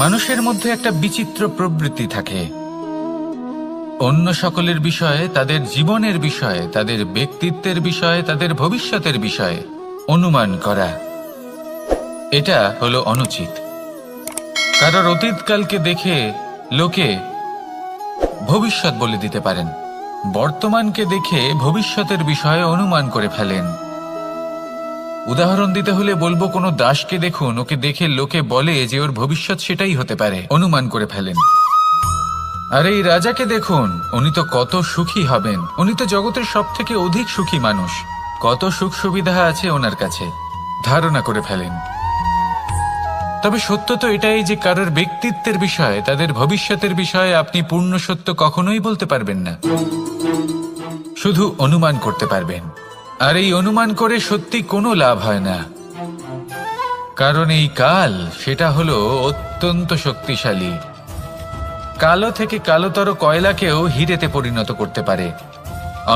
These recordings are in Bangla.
মানুষের মধ্যে একটা বিচিত্র প্রবৃত্তি থাকে, অন্য সকলের বিষয়ে, তাদের জীবনের বিষয়ে, তাদের ব্যক্তিত্বের বিষয়ে, তাদের ভবিষ্যতের বিষয়ে অনুমান করা। এটা হলো অনুচিত। কারোর অতীতকালকে দেখে লোকে ভবিষ্যৎ বলে দিতে পারেন, বর্তমানকে দেখে ভবিষ্যতের বিষয়ে অনুমান করে ফেলেন। উদাহরণ দিতে হলে বলবো, কোনো দাসকে দেখুন, ওকে দেখে লোকে বলে যে ওর ভবিষ্যৎ সেটাই হতে পারে, অনুমান করে ফেলেন। আর এই রাজাকে দেখুন, উনি তো কত সুখী হবেন, উনি তো জগতের সব থেকে অধিক সুখী মানুষ, কত সুখ সুবিধা আছে ওনার কাছে, ধারণা করে ফেলেন। তবে সত্য তো এটাই যে কারোর ব্যক্তিত্বের বিষয়ে, তাদের ভবিষ্যতের বিষয়ে আপনি পূর্ণ সত্য কখনোই বলতে পারবেন না, শুধু অনুমান করতে পারবেন। আর এই অনুমান করে সত্যি কোনো লাভ হয় না, কারণ এই কাল সেটা হলো অত্যন্ত শক্তিশালী। কালো থেকে কালোতর কয়লাকেও হিরেতে পরিণত করতে পারে,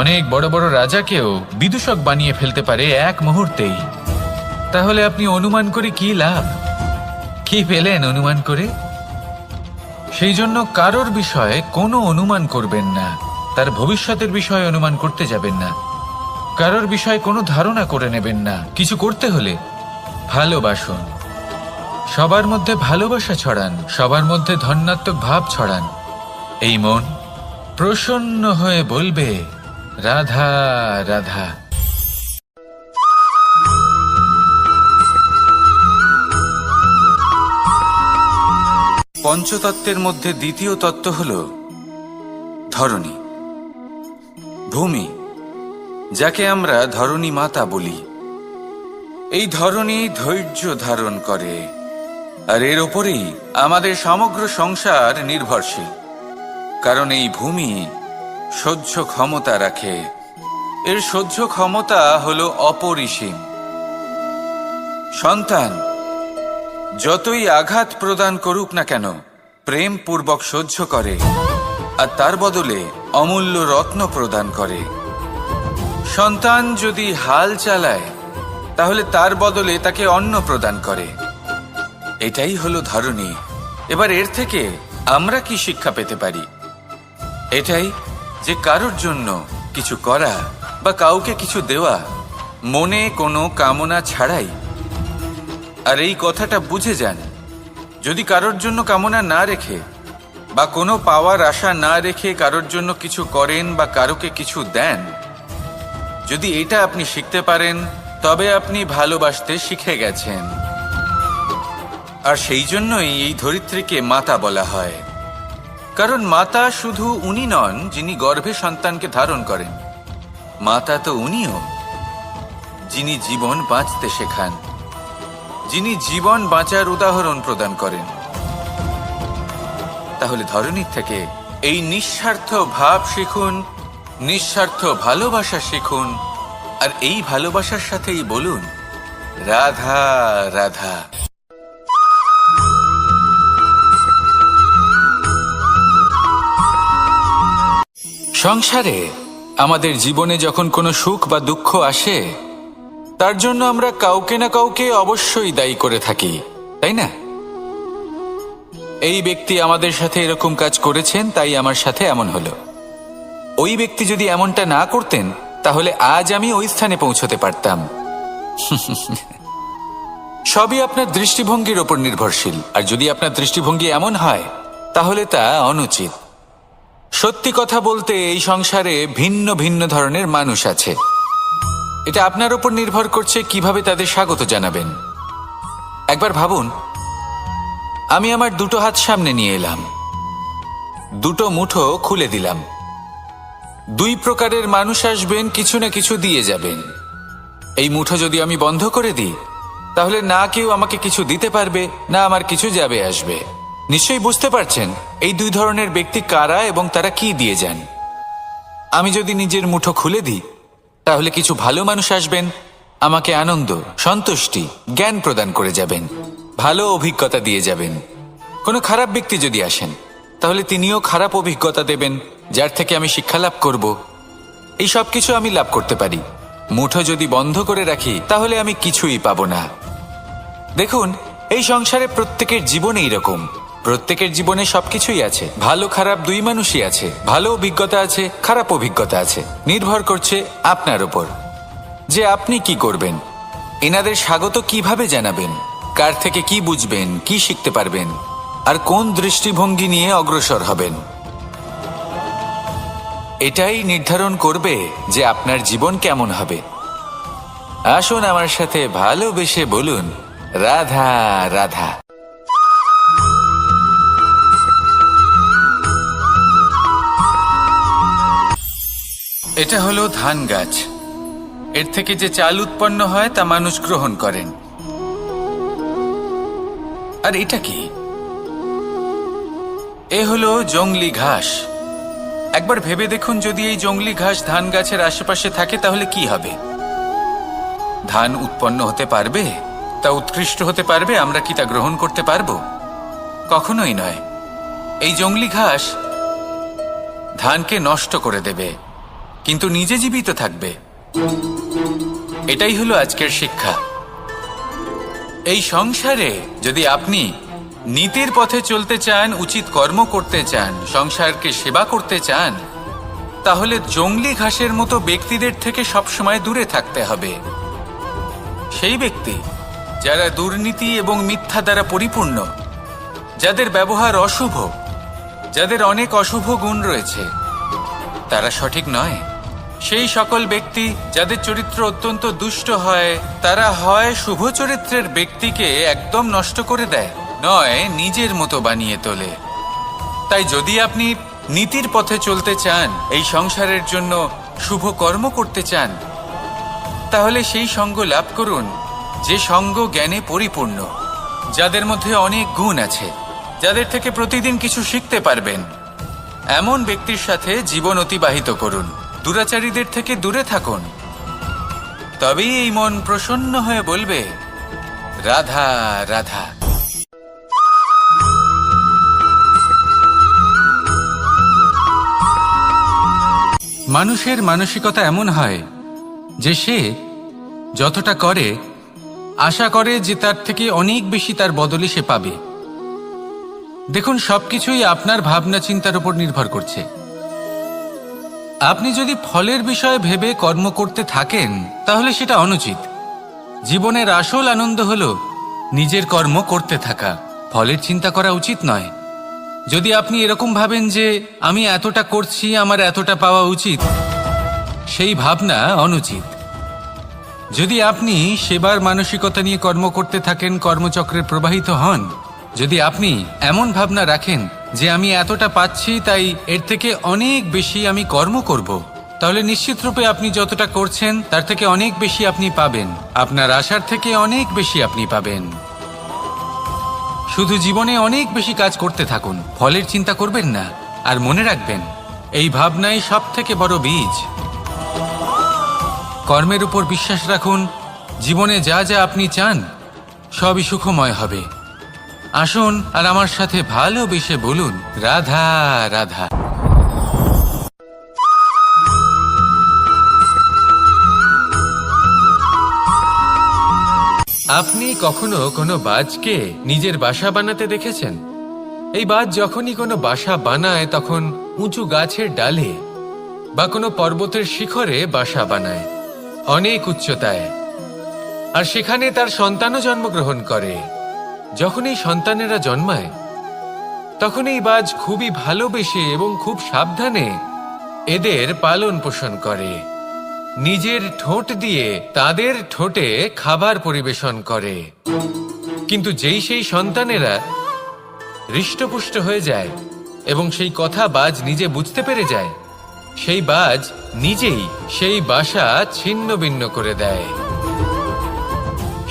অনেক বড় বড় রাজাকেও বিদূষক বানিয়ে ফেলতে পারে এক মুহূর্তেই। তাহলে আপনি অনুমান করে কি লাভ? কি পেলেন অনুমান করে? সেই জন্য কারোর বিষয়ে কোনো অনুমান করবেন না, তার ভবিষ্যতের বিষয়ে অনুমান করতে যাবেন না, কারোর বিষয়ে কোনো ধারণা করে নেবেন না। কিছু করতে হলে ভালোবাসুন, সবার মধ্যে ভালোবাসা ছড়ান, সবার মধ্যে ধন্যাত্মক ভাব ছড়ান। এই মন প্রসন্ন হয়ে বলবে, রাধা রাধা। পঞ্চতত্ত্বের মধ্যে দ্বিতীয় তত্ত্ব হল ধরণী, ভূমি, যাকে আমরা ধরণী মাতা বলি। এই ধরণী ধৈর্য ধারণ করে, আর এর ওপরেই আমাদের সমগ্র সংসার নির্ভরশীল। কারণ এই ভূমি সহ্য ক্ষমতা রাখে, এর সহ্য ক্ষমতা হলো অপরিসীম। সন্তান যতই আঘাত প্রদান করুক না কেন, প্রেম পূর্বক সহ্য করে, আর তার বদলে অমূল্য রত্ন প্রদান করে। সন্তান যদি হাল চালায়, তাহলে তার বদলে তাকে অন্ন প্রদান করে। এটাই হলো ধরণী। এবার এর থেকে আমরা কি শিক্ষা পেতে পারি? এটাই যে কারোর জন্য কিছু করা বা কাউকে কিছু দেওয়া মনে কোনো কামনা ছাড়াই। আর এই কথাটা বুঝে যান, যদি কারোর জন্য কামনা না রেখে বা কোনো পাওয়ার আশা না রেখে কারোর জন্য কিছু করেন বা কারোকে কিছু দেন, যদি এটা আপনি শিখতে পারেন, তবে আপনি ভালোবাসতে শিখে গেছেন। আর সেই জন্যই এই ধরিত্রীকে মাতা বলা হয়। কারণ মাতা শুধু উনি নন যিনি গর্ভে সন্তানকে ধারণ করেন, মাতা তো উনিও যিনি জীবন বাঁচতে শেখান, যিনি জীবন বাঁচার উদাহরণ প্রদান করেন। তাহলে ধরণীর থেকে এই নিঃস্বার্থ ভাব শিখুন, নিঃস্বার্থ ভালোবাসা শিখুন, আর এই ভালোবাসার সাথেই বলুন, রাধা রাধা। সংসারে আমাদের জীবনে যখন কোনো সুখ বা দুঃখ আসে, তার জন্য আমরা কাউকে না কাউকে অবশ্যই দায়ী করে থাকি, তাই না? এই ব্যক্তি আমাদের সাথে এরকম কাজ করেছেন, তাই আমার সাথে এমন হলো। ওই ব্যক্তি যদি এমনটা না করতেন, তাহলে আজ আমি ওই স্থানে পৌঁছতে পারতাম। সবই আপনার দৃষ্টিভঙ্গির ওপর নির্ভরশীল। আর যদি আপনার দৃষ্টিভঙ্গি এমন হয়, তাহলে তা অনুচিত। সত্যি কথা বলতে, এই সংসারে ভিন্ন ভিন্ন ধরনের মানুষ আছে। এটা আপনার ওপর নির্ভর করছে কিভাবে তাদের স্বাগত জানাবেন। একবার ভাবুন, আমি আমার দুটো হাত সামনে নিয়ে এলাম, দুটো মুঠো খুলে দিলাম। দুই প্রকারের মানুষ আসবেন, কিছু না কিছু দিয়ে যাবেন। এই মুঠো যদি আমি বন্ধ করে দিই, তাহলে না কেউ আমাকে কিছু দিতে পারবে, না আমার কিছু যাবে আসবে। নিশ্চয়ই বুঝতে পারছেন এই দুই ধরনের ব্যক্তি কারা এবং তারা কি দিয়ে যান। আমি যদি নিজের মুঠো খুলে দিই, তাহলে কিছু ভালো মানুষ আসবেন, আমাকে আনন্দ, সন্তুষ্টি, জ্ঞান প্রদান করে যাবেন, ভালো অভিজ্ঞতা দিয়ে যাবেন। কোনো খারাপ ব্যক্তি যদি আসেন, তাহলে তিনিও খারাপ অভিজ্ঞতা দেবেন, যার থেকে আমি শিক্ষা লাভ করব। এই সব কিছু আমি লাভ করতে পারি। মুঠো যদি বন্ধ করে রাখি তাহলে আমি কিছুই পাবো না। দেখুন, এই সংসারে প্রত্যেকের জীবন এইরকম। প্রত্যেকের জীবনে সবকিছুই আছে, ভালো খারাপ দুই মানুষই আছে, ভালো অভিজ্ঞতা আছে, খারাপ অভিজ্ঞতা আছে। নির্ভর করছে আপনার উপর যে আপনি কি করবেন। এনাদের স্বাগত কিভাবে জানাবেন, কার থেকে কি বুঝবেন, কি শিখতে পারবেন, আর কোন দৃষ্টিভঙ্গি নিয়ে অগ্রসর হবেন। এটাই নির্ধারণ করবে যে আপনার জীবন কেমন হবে। আসুন আমার সাথে ভালোবেসে বলুন, রাধা রাধা। এটা হলো ধান গাছ। এর থেকে যে চাল উৎপন্ন হয় তা মানুষ গ্রহণ করেন। আর এটা কি? এ হলো জংলি ঘাস। একবার ভেবে দেখুন, যদি এই জংলি ঘাস ধান গাছের আশেপাশে থাকে তাহলে কি হবে? ধান উৎপন্ন হতে পারবে? তা উৎকৃষ্ট হতে পারবে? আমরা কি তা গ্রহণ করতে পারবো? কখনোই নয়। এই জংলি ঘাস ধানকে নষ্ট করে দেবে, কিন্তু নিজে জীবিত থাকবে। এটাই হলো আজকের শিক্ষা। এই সংসারে যদি আপনি নীতির পথে চলতে চান, উচিত কর্ম করতে চান, সংসারকে সেবা করতে চান, তাহলে জংলি ঘাসের মতো ব্যক্তিদের থেকে সবসময় দূরে থাকতে হবে। সেই ব্যক্তি যারা দুর্নীতি এবং মিথ্যা দ্বারা পরিপূর্ণ, যাদের ব্যবহার অশুভ, যাদের অনেক অশুভ গুণ রয়েছে, তারা সঠিক নয়। সেই সকল ব্যক্তি যাদের চরিত্র অত্যন্ত দুষ্ট হয়, তারা হয় শুভ চরিত্রের ব্যক্তিকে একদম নষ্ট করে দেয়, নয় নিজের মতো বানিয়ে তোলে। তাই যদি আপনি নীতির পথে চলতে চান, এই সংসারের জন্য শুভ কর্ম করতে চান, তাহলে সেই সঙ্গ লাভ করুন যে সঙ্গ জ্ঞানে পরিপূর্ণ, যাদের মধ্যে অনেক গুণ আছে, যাদের থেকে প্রতিদিন কিছু শিখতে পারবেন। এমন ব্যক্তির সাথে জীবন অতিবাহিত করুন। দুরাচারীদের থেকে দূরে থাকুন। তবেই এই মন প্রসন্ন হয়ে বলবে, রাধা রাধা। মানুষের মানসিকতা এমন হয় যে সে যতটা করে আশা করে যে তার থেকে অনেক বেশি তার বদলে সে পাবে। দেখুন, সবকিছুই আপনার ভাবনা চিন্তার উপর নির্ভর করছে। আপনি যদি ফলের বিষয়ে ভেবে কর্ম করতে থাকেন তাহলে সেটা অনুচিত। জীবনের আসল আনন্দ হলো নিজের কর্ম করতে থাকা, ফলের চিন্তা করা উচিত নয়। যদি আপনি এরকম ভাবেন যে আমি এতটা করছি, আমার এতটা পাওয়া উচিত, সেই ভাবনা অনুচিত। যদি আপনি সেবার মানসিকতা নিয়ে কর্ম করতে থাকেন, কর্মচক্রে প্রবাহিত হন, যদি আপনি এমন ভাবনা রাখেন যে আমি এতটা পাচ্ছি তাই এর থেকে অনেক বেশি আমি কর্ম করব, তাহলে নিশ্চিতরূপে আপনি যতটা করছেন তার থেকে অনেক বেশি আপনি পাবেন। আপনার আশার থেকে অনেক বেশি আপনি পাবেন। শুধু জীবনে অনেক বেশি কাজ করতে থাকুন, ফলের চিন্তা করবেন না। আর মনে রাখবেন, এই ভাবনাই সব থেকে বড় বীজ। কর্মের উপর বিশ্বাস রাখুন। জীবনে যা যা আপনি চান সবই সুখময় হবে। আসুন আর আমার সাথে ভালোবেসে বলুন, রাধা রাধা। আপনি কখনো কোনো বাজকে নিজের বাসা বানাতে দেখেছেন? এই বাজ যখনই কোনো বাসা বানায় তখন উঁচু গাছের ডালে বা কোনো পর্বতের শিখরে বাসা বানায়, অনেক উচ্চতায়। আর সেখানে তার সন্তানও জন্মগ্রহণ করে। যখন এই সন্তানেরা জন্মায় তখন এই বাজ খুবই ভালোবেসে এবং খুব সাবধানে এদের পালন পোষণ করে। নিজের ঠোঁট দিয়ে তাদের ঠোঁটে খাবার পরিবেশন করে। কিন্তু যেই সেই সন্তানেরা হৃষ্টপুষ্ট হয়ে যায় এবং সেই কথা বাজ নিজে বুঝতে পেরে যায়, সেই বাজ নিজেই সেই বাসা ছিন্ন ভিন্ন করে দেয়।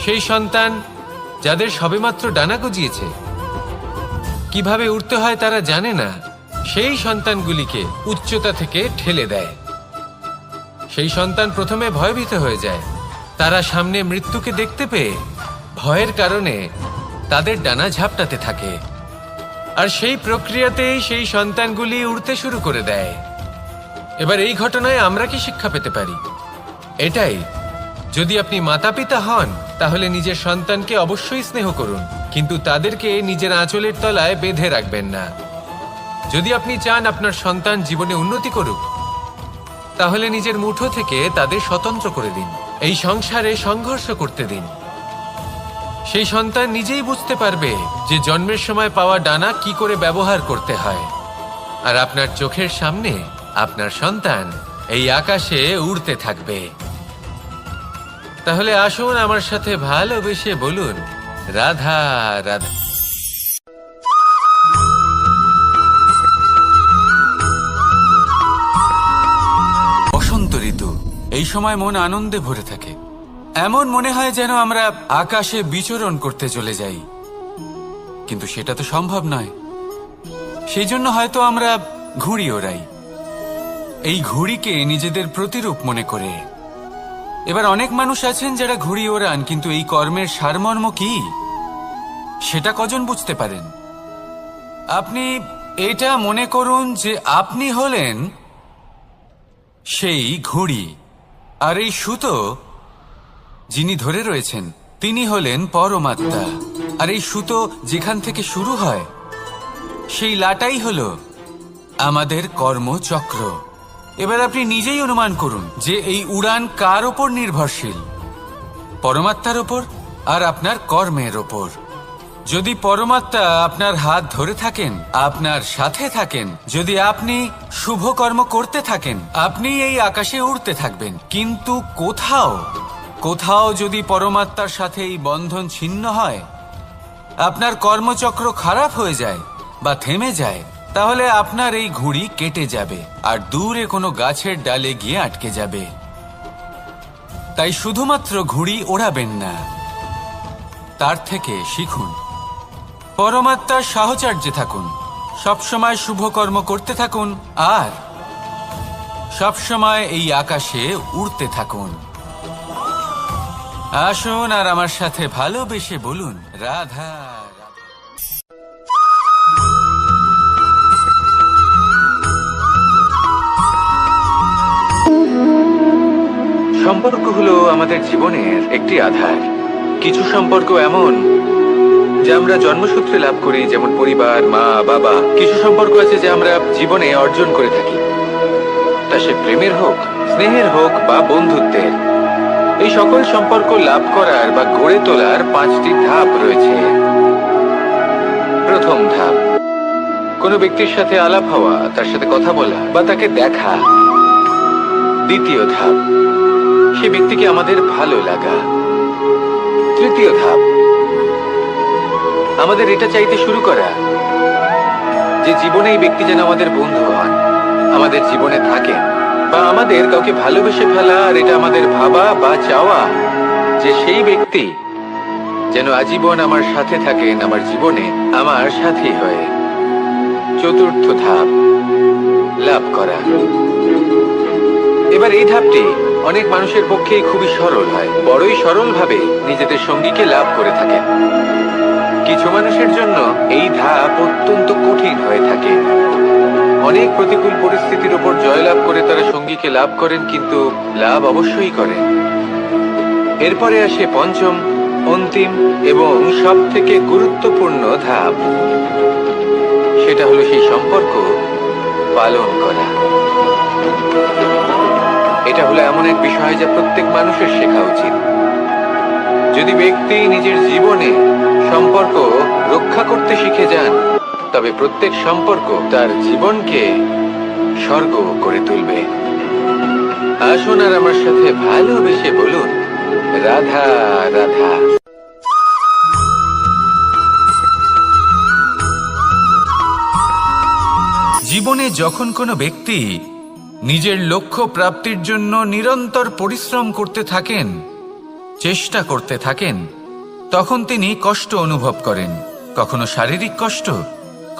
সেই সন্তান যাদের সবেমাত্র ডানা গজিয়েছে, কিভাবে উড়তে হয় তারা জানে না, সেই সন্তানগুলিকে উচ্চতা থেকে ঠেলে দেয়। সেই সন্তান প্রথমে ভয়ভীত হয়ে যায়। তারা সামনে মৃত্যুকে দেখতে পেয়ে ভয়ের কারণে তাদের ডানা ঝাপটাতে থাকে। আর সেই প্রক্রিয়াতেই সেই সন্তানগুলি উড়তে শুরু করে দেয়। এবার এই ঘটনায় আমরা কি শিক্ষা পেতে পারি? এটাই, যদি আপনি মাতা পিতা হন তাহলে নিজের সন্তানকে অবশ্যই স্নেহ করুন, কিন্তু তাদেরকে নিজের আঁচলের তলায় বেঁধে রাখবেন না। যদি আপনি চান আপনার সন্তান জীবনে উন্নতি করুক, তাহলে নিজের মুঠো থেকে তাদের স্বতন্ত্র করে দিন। এই সংসারে সংঘর্ষ করতে দিন। সেই সন্তান নিজেই বুঝতে পারবে যে জন্মের সময় পাওয়া ডানা কি করে ব্যবহার করতে হয়। আর আপনার চোখের সামনে আপনার সন্তান এই আকাশে উড়তে থাকবে। তাহলে আসুন আমার সাথে ভালোবেসে বলুন, রাধা রাধা। বসন্ত ঋতু, এই সময় মন আনন্দে ভরে থাকে। এমন মনে হয় যেন আমরা আকাশে বিচরণ করতে চলে যাই, কিন্তু সেটা তো সম্ভব নয়। সেই জন্য হয়তো আমরা ঘুড়ি ওড়াই, এই ঘুড়িকে নিজেদের প্রতিরূপ মনে করে। এবার অনেক মানুষ আছেন যারা ঘুড়ি ওড়ান, কিন্তু এই কর্মের সারমর্ম কি সেটা কজন বুঝতে পারেন? আপনি এটা মনে করুন যে আপনি হলেন সেই ঘুড়ি, আর এই সুতো যিনি ধরে রয়েছেন তিনি হলেন পরমাত্মা। আর এই সুতো যেখান থেকে শুরু হয় সেই লাটাই হলো আমাদের কর্মচক্র। এবার আপনি নিজেই অনুমান করুন যে এই উড়ান কার ওপর নির্ভরশীল? পরমাত্মার ওপর আর আপনার কর্মের ওপর। যদি পরমাত্মা আপনার হাত ধরে থাকেন, আপনার সাথে থাকেন, যদি আপনি শুভ কর্ম করতে থাকেন, আপনি এই আকাশে উড়তে থাকবেন। কিন্তু কোথাও কোথাও যদি পরমাত্মার সাথে এই বন্ধন ছিন্ন হয়, আপনার কর্মচক্র খারাপ হয়ে যায় বা থেমে যায়, তাহলে আপনার এই ঘুড়ি কেটে যাবে আর দূরে কোনো গাছের ডালে গিয়ে আটকে যাবে। তাই শুধুমাত্র ঘুড়ি ওড়াবেন না, তার থেকে শিখুন, পরমাত্মার সাহচর্যে থাকুন, সবসময় শুভ কর্ম করতে থাকুন আর সবসময় এই আকাশে উড়তে থাকুন। আসুন আর আমার সাথে ভালোবেসে বলুন, রাধা রাধা। সম্পর্ক হলো আমাদের জীবনের একটি আধার। কিছু সম্পর্ক এমন যা আমরা জন্মসূত্রে লাভ করি, যেমন পরিবার, মা, বাবা। কিছু সম্পর্ক আছে যা আমরা জীবনে অর্জন করে থাকি, তা সে প্রেমের হোক, স্নেহের হোক বা বন্ধুত্বের। এই সকল সম্পর্ক লাভ করার বা গড়ে তোলার 5টি ধাপ রয়েছে। প্রথম ধাপ, কোনো ব্যক্তির সাথে আলাপ হওয়া, তার সাথে কথা বলা বা তাকে দেখা। দ্বিতীয় ধাপ, সে ব্যক্তিকে আমাদের ভালো লাগা। তৃতীয় ধাপ, আমাদের এটা চাইতে শুরু করা যে জীবনে এই ব্যক্তি যেন আমাদের বন্ধু হন, আমাদের জীবনে থাকেন, বা আমাদের কাউকে ভালোবেসে ফেলা আর এটা আমাদের ভাবা বা চাওয়া যে সেই ব্যক্তি যেন আজীবন আমার সাথে থাকেন, আমার জীবনে আমার সাথী হয়ে। চতুর্থ ধাপ, লাভ করা। এবার এই ধাপটি অনেক মানুষের পক্ষেই খুবই সরল হয়, বড়ই সরলভাবে নিজেদের সঙ্গীকে লাভ করে থাকেন। কিছু মানুষের জন্য এই ধাপ অত্যন্ত কঠিন হয়ে থাকে। অনেক প্রতিকূল পরিস্থিতির উপর জয়লাভ করে তারা সঙ্গীকে লাভ করেন, কিন্তু লাভ অবশ্যই করেন। এরপরে আসে পঞ্চম, অন্তিম এবং সব থেকে গুরুত্বপূর্ণ ধাপ। সেটা হলো সেই সম্পর্ক পালন করা। এটা হলো এমন এক বিষয় যা প্রত্যেক মানুষের শেখা উচিত। যদি ব্যক্তি নিজের জীবনে সম্পর্ক রক্ষা করতে শিখে যান, তবে প্রত্যেক সম্পর্ক তার জীবনকে স্বর্গ করে তুলবে। আসুন আর আমার সাথে ভালোবেসে বলুন, রাধা রাধা। জীবনে যখন কোনো ব্যক্তি নিজের লক্ষ্য প্রাপ্তির জন্য নিরন্তর পরিশ্রম করতে থাকেন, চেষ্টা করতে থাকেন, তখন তিনি কষ্ট অনুভব করেন। কখনো শারীরিক কষ্ট,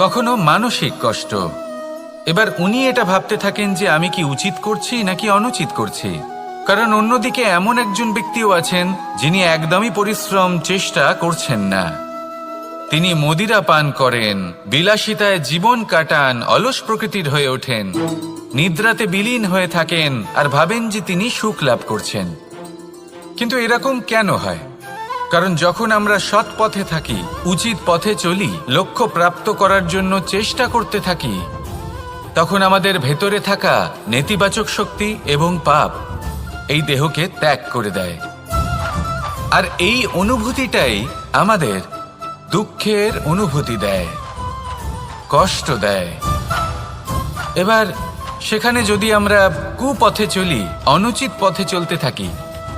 কখনো মানসিক কষ্ট। এবার উনি এটা ভাবতে থাকেন যে আমি কি উচিত করছি নাকি অনুচিত করছি। কারণ অন্যদিকে এমন একজন ব্যক্তিও আছেন যিনি একদমই পরিশ্রম চেষ্টা করছেন না। তিনি মদিরা পান করেন, বিলাসিতায় জীবন কাটান, অলস প্রকৃতির হয়ে ওঠেন, নিদ্রাতে বিলীন হয়ে থাকেন আর ভাবেন যে তিনি সুখ লাভ করছেন। কিন্তু এরকম কেন হয়? কারণ যখন আমরা সৎ পথে থাকি, উচিত পথে চলি, লক্ষ্য প্রাপ্ত করার জন্য চেষ্টা করতে থাকি, তখন আমাদের ভেতরে থাকা নেতিবাচক শক্তি এবং পাপ এই দেহকে ত্যাগ করে দেয়। আর এই অনুভূতিটাই আমাদের দুঃখের অনুভূতি দেয়, কষ্ট দেয়। এবার সেখানে যদি আমরা কুপথে চলি, অনুচিত পথে চলতে থাকি,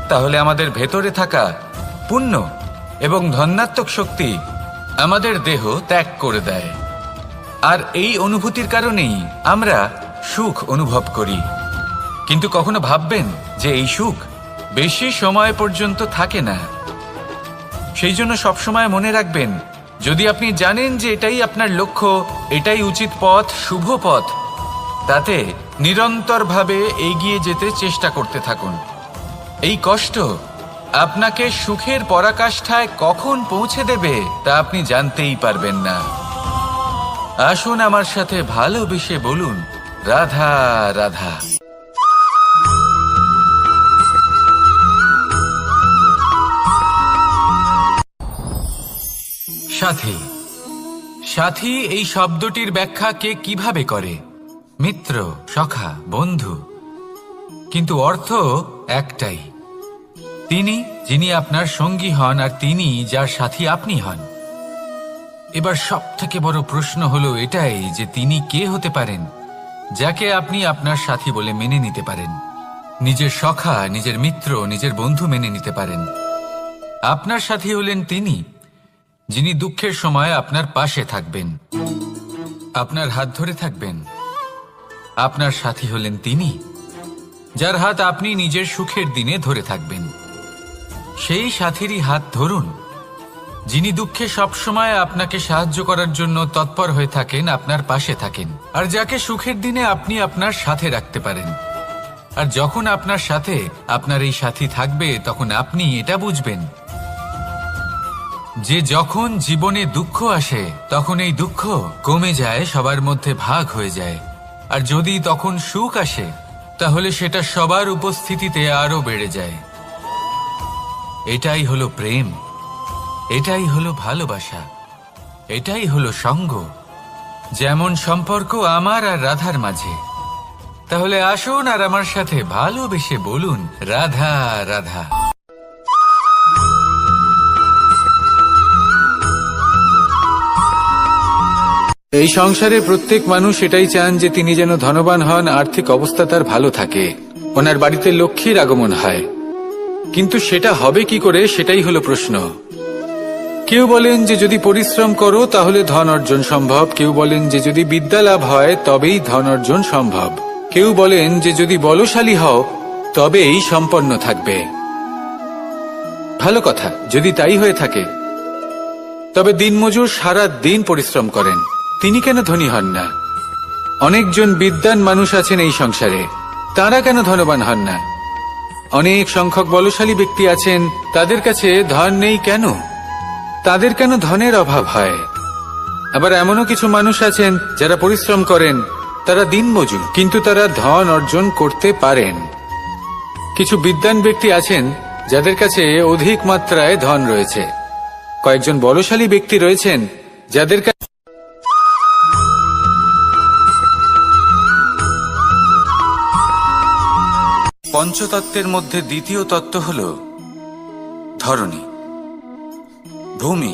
তাহলে আমাদের ভেতরে থাকা পুণ্য এবং ধনাত্মক শক্তি আমাদের দেহ ত্যাগ করে দেয়। আর এই অনুভূতির কারণেই আমরা সুখ অনুভব করি। কিন্তু কখনো ভাববেন যে এই সুখ বেশি সময় পর্যন্ত থাকে না। সেই জন্য সবসময় মনে রাখবেন, যদি আপনি জানেন যে এটাই আপনার লক্ষ্য, এটাই উচিত পথ, শুভ পথ, তাতে নিরন্তরভাবে এগিয়ে যেতে চেষ্টা করতে থাকুন। এই কষ্ট আপনাকে সুখের পরাকাষ্ঠায় কখন পৌঁছে দেবে তা আপনি জানতেই পারবেন না। আসুন আমার সাথে ভালোবেসে বলুন, রাধা রাধা। সাথী। সাথী এই শব্দটির ব্যাখ্যা কে কিভাবে করে? মিত্র, সখা, বন্ধু। কিন্তু অর্থ একটাই, তিনি যিনি আপনার সঙ্গী হন আর তিনি যার সাথী আপনি হন। এবার সব থেকে বড় প্রশ্ন হলো এটাই যে তিনি কে হতে পারেন যাকে আপনি আপনার সাথী বলে মেনে নিতে পারেন, নিজের সখা, নিজের মিত্র, নিজের বন্ধু মেনে নিতে পারেন। আপনার সাথী হলেন তিনি যিনি দুঃখের সময় আপনার পাশে থাকবেন, আপনার হাত ধরে থাকবেন। আপনার সাথী হলেন তিনি যার হাত আপনি নিজের সুখের দিনে ধরে থাকবেন। সেই সাথীরই হাত ধরুন যিনি দুঃখে সবসময় আপনাকে সাহায্য করার জন্য তৎপর হয়ে থাকেন, আপনার পাশে থাকেন, আর যাকে সুখের দিনে আপনি আপনার সাথে রাখতে পারেন। আর যখন আপনার সাথে আপনার এই সাথী থাকবে, তখন আপনি এটা বুঝবেন যে যখন জীবনে দুঃখ আসে, তখন এই দুঃখ কমে যায়, সবার মধ্যে ভাগ হয়ে যায়। আর যদি তখন সুখ আসে, তাহলে সেটা সবার উপস্থিতিতে আরো বেড়ে যায়। এটাই হলো প্রেম, এটাই হলো ভালোবাসা, এটাই হলো সঙ্গ। যেমন সম্পর্ক আমার আর রাধার মাঝে। তাহলে আসুন আর আমার সাথে ভালোবেসে বলুন, রাধা রাধা। এই সংসারে প্রত্যেক মানুষ এটাই চান যে তিনি যেন ধনবান হন, আর্থিক অবস্থা তার ভালো থাকে, ওনার বাড়িতে লক্ষ্মীর আগমন হয়। কিন্তু সেটা হবে কি করে, সেটাই হলো প্রশ্ন। কেউ বলেন যে যদি পরিশ্রম করো তাহলে ধন অর্জন সম্ভব, কেউ বলেন যে যদি বিদ্যা লাভ হয় তবেই ধন অর্জন সম্ভব, কেউ বলেন যে যদি বলশালী হও তবেই সম্পন্ন থাকবে। ভালো কথা, যদি তাই হয়ে থাকে, তবে দিনমজুর সারা দিন পরিশ্রম করেন, তিনি কেন ধনী হন না? অনেকজন বিদ্বান মানুষ আছেন এই সংসারে, তারা কেন ধনবান হন না? অনেক সংখ্যক বলশালী ব্যক্তি আছেন, তাদের কাছে ধন নেই কেন? তাদের কেন ধনের অভাব হয়? আবার এমনও কিছু মানুষ আছেন যারা পরিশ্রম করেন, তারা দিনমজুর, কিন্তু তারা ধন অর্জন করতে পারেন। কিছু বিদ্বান ব্যক্তি আছেন যাদের কাছে অধিক মাত্রায় ধন রয়েছে। কয়েকজন বলশালী ব্যক্তি রয়েছেন যাদের কাছে পঞ্চতত্ত্বের মধ্যে দ্বিতীয় তত্ত্ব হল ধরণী, ভূমি,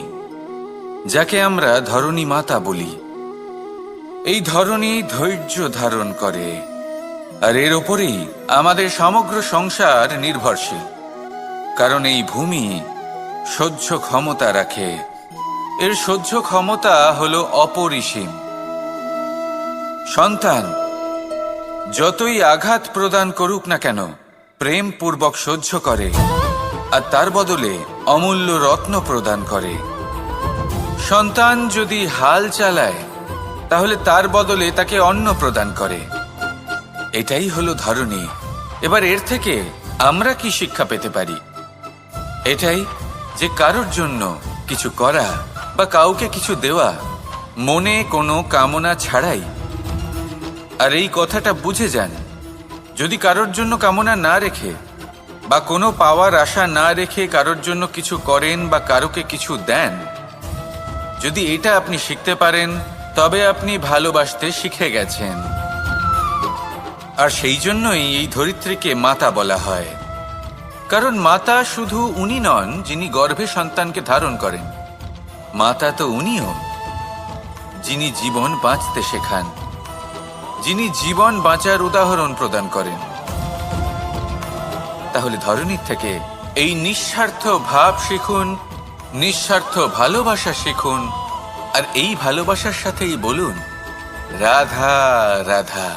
যাকে আমরা ধরণী মাতা বলি। এই ধরণী ধৈর্য ধারণ করে, আর এর ওপরেই আমাদের সমগ্র সংসার নির্ভরশীল। কারণ এই ভূমি সহ্য ক্ষমতা রাখে, এর সহ্য ক্ষমতা হল অপরিসীম। সন্তান যতই আঘাত প্রদান করুক না কেন, প্রেম পূর্বক সহ্য করে, আর তার বদলে অমূল্য রত্ন প্রদান করে। সন্তান যদি হাল চালায়, তাহলে তার বদলে তাকে অন্ন প্রদান করে। এটাই হলো ধরণী। এবার এর থেকে আমরা কি শিক্ষা পেতে পারি? এটাই যে কারোর জন্য কিছু করা বা কাউকে কিছু দেওয়া মনে কোনো কামনা ছাড়াই, আর এই কথাটা বুঝে যান, যদি কারোর জন্য কামনা না রেখে বা কোনো পাওয়ার আশা না রেখে কারোর জন্য কিছু করেন বা কারোকে কিছু দেন, যদি এটা আপনি শিখতে পারেন, তবে আপনি ভালোবাসতে শিখে গেছেন। আর সেই জন্যই এই ধরিত্রীকে মাতা বলা হয়। কারণ মাতা শুধু উনি নন যিনি গর্ভে সন্তানকে ধারণ করেন, মাতা তো উনিও যিনি জীবন বাঁচতে শেখান, যিনি জীবন বাঁচার উদাহরণ প্রদান করেন। তাহলে ধরনীর থেকে এই নিঃস্বার্থ ভাব শিখুন, নিঃস্বার্থ ভালোবাসা শিখুন, আর এই ভালোবাসার সাথেই বলুন রাধা রাধা।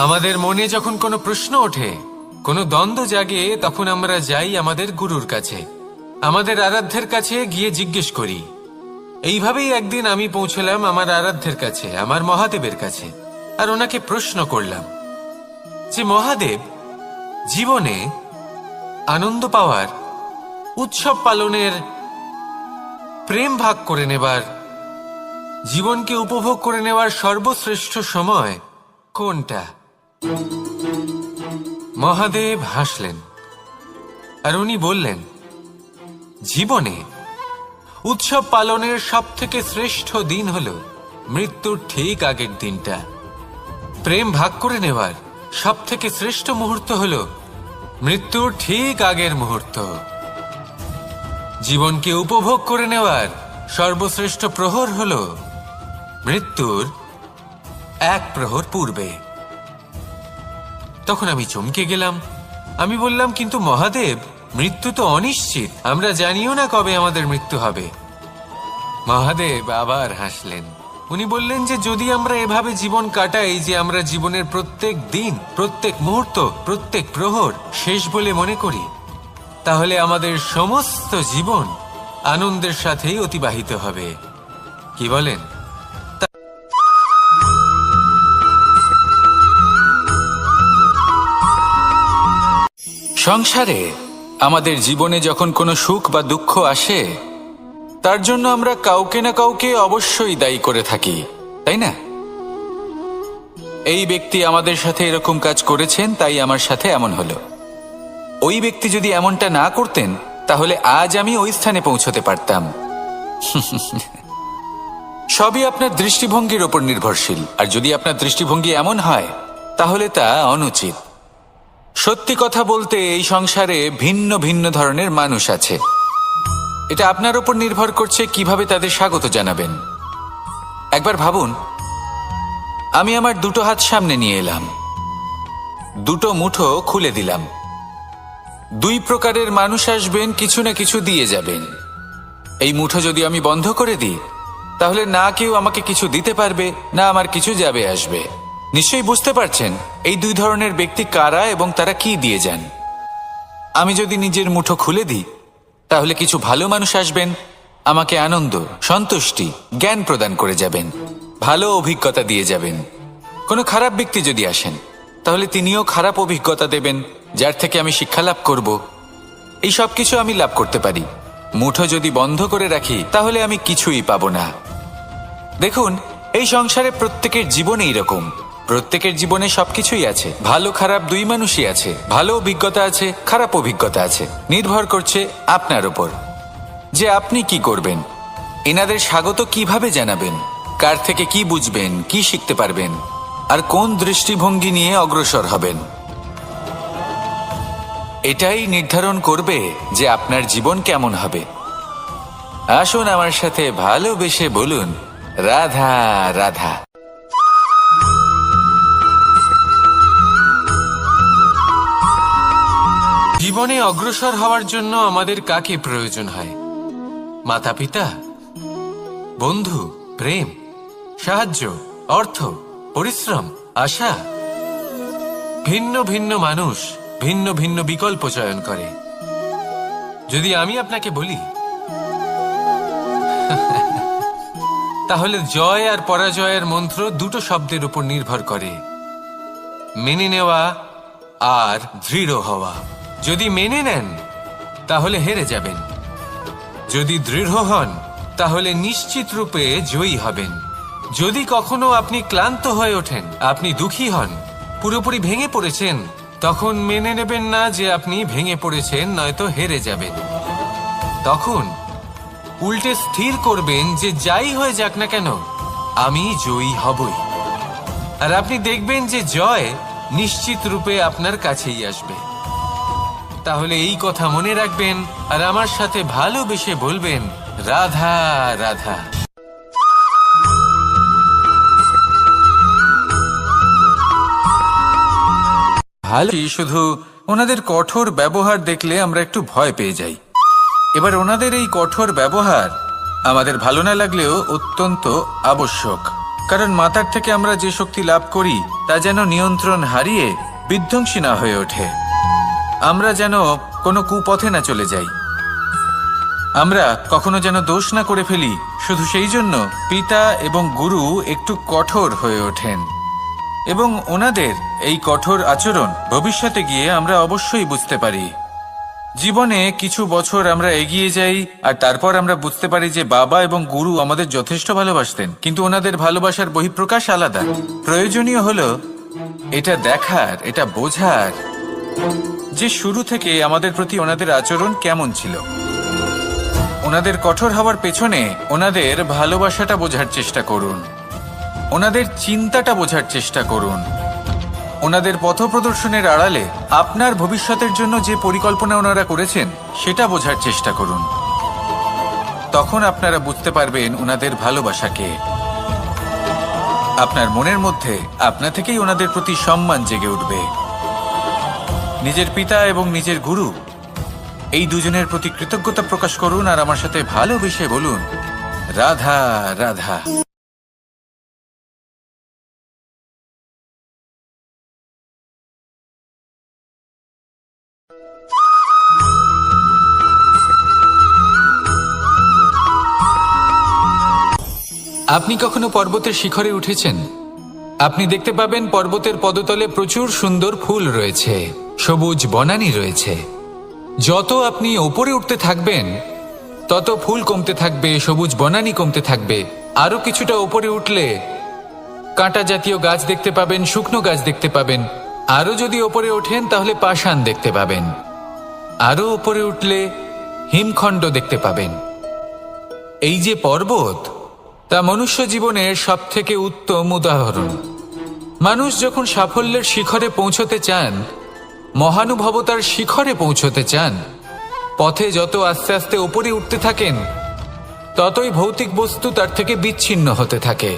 আমাদের মনে যখন কোনো প্রশ্ন ওঠে, কোনো দ্বন্দ্ব জাগে, তখন আমরা যাই আমাদের গুরুর কাছে, আমাদের আরাধ্যের কাছে গিয়ে জিজ্ঞেস করি। এইভাবেই একদিন আমি পৌঁছলাম আমার আরাধ্যের কাছে, আমার মহাদেবের কাছে, আর ওনাকে প্রশ্ন করলাম যে মহাদেব, জীবনে আনন্দ পাওয়ার, উৎসব পালনের, প্রেম ভাগ করে নেবার, জীবনকে উপভোগ করে নেওয়ার সর্বশ্রেষ্ঠ সময় কোনটা? মহাদেব হাসলেন আর উনি বললেন, জীবনে উৎসব পালনের সব থেকে শ্রেষ্ঠ দিন হল মৃত্যুর ঠিক আগের দিনটা। প্রেম ভাগ করে নেওয়ার সব থেকে শ্রেষ্ঠ মুহূর্ত হল মৃত্যুর ঠিক আগের মুহূর্ত। জীবনকে উপভোগ করে নেওয়ার সর্বশ্রেষ্ঠ প্রহর হল মৃত্যুর এক প্রহর পূর্বে। তখন আমি চমকে গেলাম। আমি বললাম, কিন্তু মহাদেব, মৃত্যু তো অনিশ্চিত, আমরা জানিও না কবে আমাদের মৃত্যু হবে। মহাদেব আবার হাসলেন। উনি বললেন যে যদি আমরা এভাবে জীবন কাটাই যে আমরা জীবনের প্রত্যেক দিন, প্রত্যেক মুহূর্ত, প্রত্যেক প্রহর শেষ বলে মনে করি, তাহলে আমাদের সমস্ত জীবন আনন্দের সাথেই অতিবাহিত হবে। কি বলেন? সংসারে আমাদের জীবনে যখন কোনো সুখ বা দুঃখ আসে, তার জন্য আমরা কাউকে না কাউকে অবশ্যই দায়ী করে থাকি, তাই না? এই ব্যক্তি আমাদের সাথে এরকম কাজ করেছেন, তাই আমার সাথে এমন হলো। ওই ব্যক্তি যদি এমনটা না করতেন, তাহলে আজ আমি ওই স্থানে পৌঁছতে পারতাম। সবই আপনার দৃষ্টিভঙ্গির ওপর নির্ভরশীল, আর যদি আপনার দৃষ্টিভঙ্গি এমন হয়, তাহলে তা অনুচিত। সত্যি কথা বলতে, এই সংসারে ভিন্ন ভিন্ন ধরনের মানুষ আছে। এটা আপনার উপর নির্ভর করছে কিভাবে তাদের স্বাগত জানাবেন। একবার ভাবুন, আমি আমার দুটো হাত সামনে নিয়ে এলাম, দুটো মুঠো খুলে দিলাম। দুই প্রকারের মানুষ আসবেন, কিছু না কিছু দিয়ে যাবেন। এই মুঠো যদি আমি বন্ধ করে দিই, তাহলে না কেউ আমাকে কিছু দিতে পারবে, না আমার কিছু যাবে আসবে। নিশ্চয়ই বুঝতে পারছেন এই দুই ধরনের ব্যক্তি কারা এবং তারা কি দিয়ে যান। আমি যদি নিজের মুঠো খুলে দিই, তাহলে কিছু ভালো মানুষ আসবেন, আমাকে আনন্দ, সন্তুষ্টি, জ্ঞান প্রদান করে যাবেন, ভালো অভিজ্ঞতা দিয়ে যাবেন। কোনো খারাপ ব্যক্তি যদি আসেন, তাহলে তিনিও খারাপ অভিজ্ঞতা দেবেন, যার থেকে আমি শিক্ষা লাভ করব। এই সব কিছু আমি লাভ করতে পারি। মুঠো যদি বন্ধ করে রাখি, তাহলে আমি কিছুই পাবো না। দেখুন, এই সংসারে প্রত্যেকের জীবনে এইরকম। প্রত্যেকের জীবনে সবকিছুই আছে, ভালো খারাপ দুই মানুষই আছে, ভালো অভিজ্ঞতা আছে, খারাপ অভিজ্ঞতা আছে। নির্ভর করছে আপনার উপর যে আপনি কি করবেন, এনাদের স্বাগত কিভাবে জানাবেন, কার থেকে কি বুঝবেন, কি শিখতে পারবেন, আর কোন দৃষ্টিভঙ্গি নিয়ে অগ্রসর হবেন। এটাই নির্ধারণ করবে যে আপনার জীবন কেমন হবে। আসুন আমার সাথে ভালোবেসে বলুন রাধা রাধা। জীবনে অগ্রসর হওয়ার জন্য আমাদের কাকে প্রয়োজন হয়? মাতা পিতা, বন্ধু, প্রেম, সাহায্য, অর্থ, পরিশ্রম, আশা। ভিন্ন ভিন্ন মানুষ ভিন্ন ভিন্ন বিকল্প চয়ন করে। যদি আমি আপনাকে বলি, তাহলে জয় আর পরাজয়ের মন্ত্র দুটো শব্দের উপর নির্ভর করে, মেনে নেওয়া আর দৃঢ় হওয়া। যদি মেনে নেন, তাহলে হেরে যাবেন, যদি দৃঢ় হন তাহলে নিশ্চিত রূপে জয়ী হবেন। যদি কখনো আপনি ক্লান্ত হয়ে ওঠেন, আপনি দুঃখী হন, পুরোপুরি ভেঙে পড়েছেন, তখন মেনে নেবেন না যে আপনি ভেঙে পড়েছেন, নয়তো হেরে যাবেন। তখন উল্টে স্থির করবেন যে যাই হয়ে যাক না কেন, আমি জয়ী হবই। আর আপনি দেখবেন যে জয় নিশ্চিত রূপে আপনার কাছেই আসবে। তাহলে এই কথা মনে রাখবেন আর আমার সাথে ভালোবেসে বলবেন, রাধা রাধা। ভালো, শুধু ওনাদের কঠোর ব্যবহার দেখলে আমরা একটু ভয় পেয়ে যাই। এবার ওনাদের এই কঠোর ব্যবহার আমাদের ভালো না লাগলেও অত্যন্ত আবশ্যক, কারণ মাতার থেকে আমরা যে শক্তি লাভ করি তা যেন নিয়ন্ত্রণ হারিয়ে বিধ্বংসী না হয়ে ওঠে, আমরা যেন কোনো কুপথে না চলে যাই, আমরা কখনো যেন দোষ না করে ফেলি। শুধু সেই জন্য পিতা এবং গুরু একটু কঠোর হয়ে ওঠেন, এবং ওনাদের এই কঠোর আচরণ ভবিষ্যতে গিয়ে আমরা অবশ্যই বুঝতে পারি। জীবনে কিছু বছর আমরা এগিয়ে যাই আর তারপর আমরা বুঝতে পারি যে বাবা এবং গুরু আমাদের যথেষ্ট ভালোবাসতেন, কিন্তু ওনাদের ভালোবাসার বহিঃপ্রকাশ আলাদা। প্রয়োজনীয় হলো এটা দেখার, এটা বোঝার যে শুরু থেকে আমাদের প্রতি ওনাদের আচরণ কেমন ছিল। ওনাদের কঠোর হওয়ার পেছনে ওনাদের ভালোবাসাটা বোঝার চেষ্টা করুন, ওনাদের চিন্তাটা বোঝার চেষ্টা করুন, ওনাদের পথপ্রদর্শনের আড়ালে আপনার ভবিষ্যতের জন্য যে পরিকল্পনা ওনারা করেছেন সেটা বোঝার চেষ্টা করুন। তখন আপনারা বুঝতে পারবেন ওনাদের ভালোবাসাকে। আপনার মনের মধ্যে আপনা থেকেই ওনাদের প্রতি সম্মান জেগে উঠবে। নিজের পিতা এবং নিজের গুরু এই দুজনের প্রতি কৃতজ্ঞতা প্রকাশ করুন আর আমার সাথে ভালোবেসে বলুন, রাধা রাধা। আপনি কখনো পর্বতের শিখরে উঠেছেন? আপনি দেখতে পাবেন পর্বতের পদতলে প্রচুর সুন্দর ফুল রয়েছে, সবুজ বনানী রয়েছে। যত আপনি ওপরে উঠতে থাকবেন তত ফুল কমতে থাকবে, সবুজ বনানী কমতে থাকবে। আরো কিছুটা ওপরে উঠলে কাঁটা জাতীয় গাছ দেখতে পাবেন, শুকনো গাছ দেখতে পাবেন। আরো যদি ওপরে ওঠেন তাহলে পাষাণ দেখতে পাবেন। আরো ওপরে উঠলে হিমখণ্ড দেখতে পাবেন। এই যে পর্বত, তা মনুষ্য জীবনের সবথেকে উত্তম উদাহরণ। মানুষ যখন সাফল্যের শিখরে পৌঁছতে চান, মহানুভবতার শিখরে পৌঁছতে চান, পথে যত আস্তে আস্তে উপরে উঠতে থাকেন ততই ভৌতিক বস্তু তার থেকে বিচ্ছিন্ন হতে থাকে।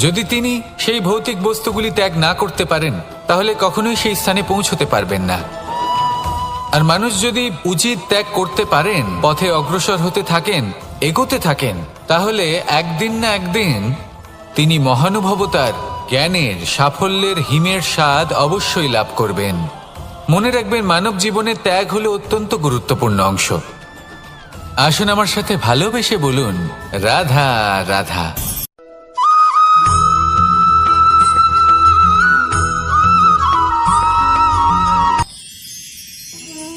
যদি তিনি সেই ভৌতিক বস্তুগুলি ত্যাগ না করতে পারেন তাহলে কখনোই সেই স্থানে পৌঁছতে পারবেন না। আর মানুষ যদি উচিত ত্যাগ করতে পারেন, পথে অগ্রসর হতে থাকেন, এগোতে থাকেন, তাহলে একদিন না একদিন তিনি মহানুভবতার, জ্ঞানের, সাফল্যের হিমের স্বাদ অবশ্যই লাভ করবেন। মনে রাখবেন, মানব জীবনে ত্যাগ হলো অত্যন্ত গুরুত্বপূর্ণ অংশ। আসুন আমার সাথে ভালোবেসে বলুন, রাধা রাধা।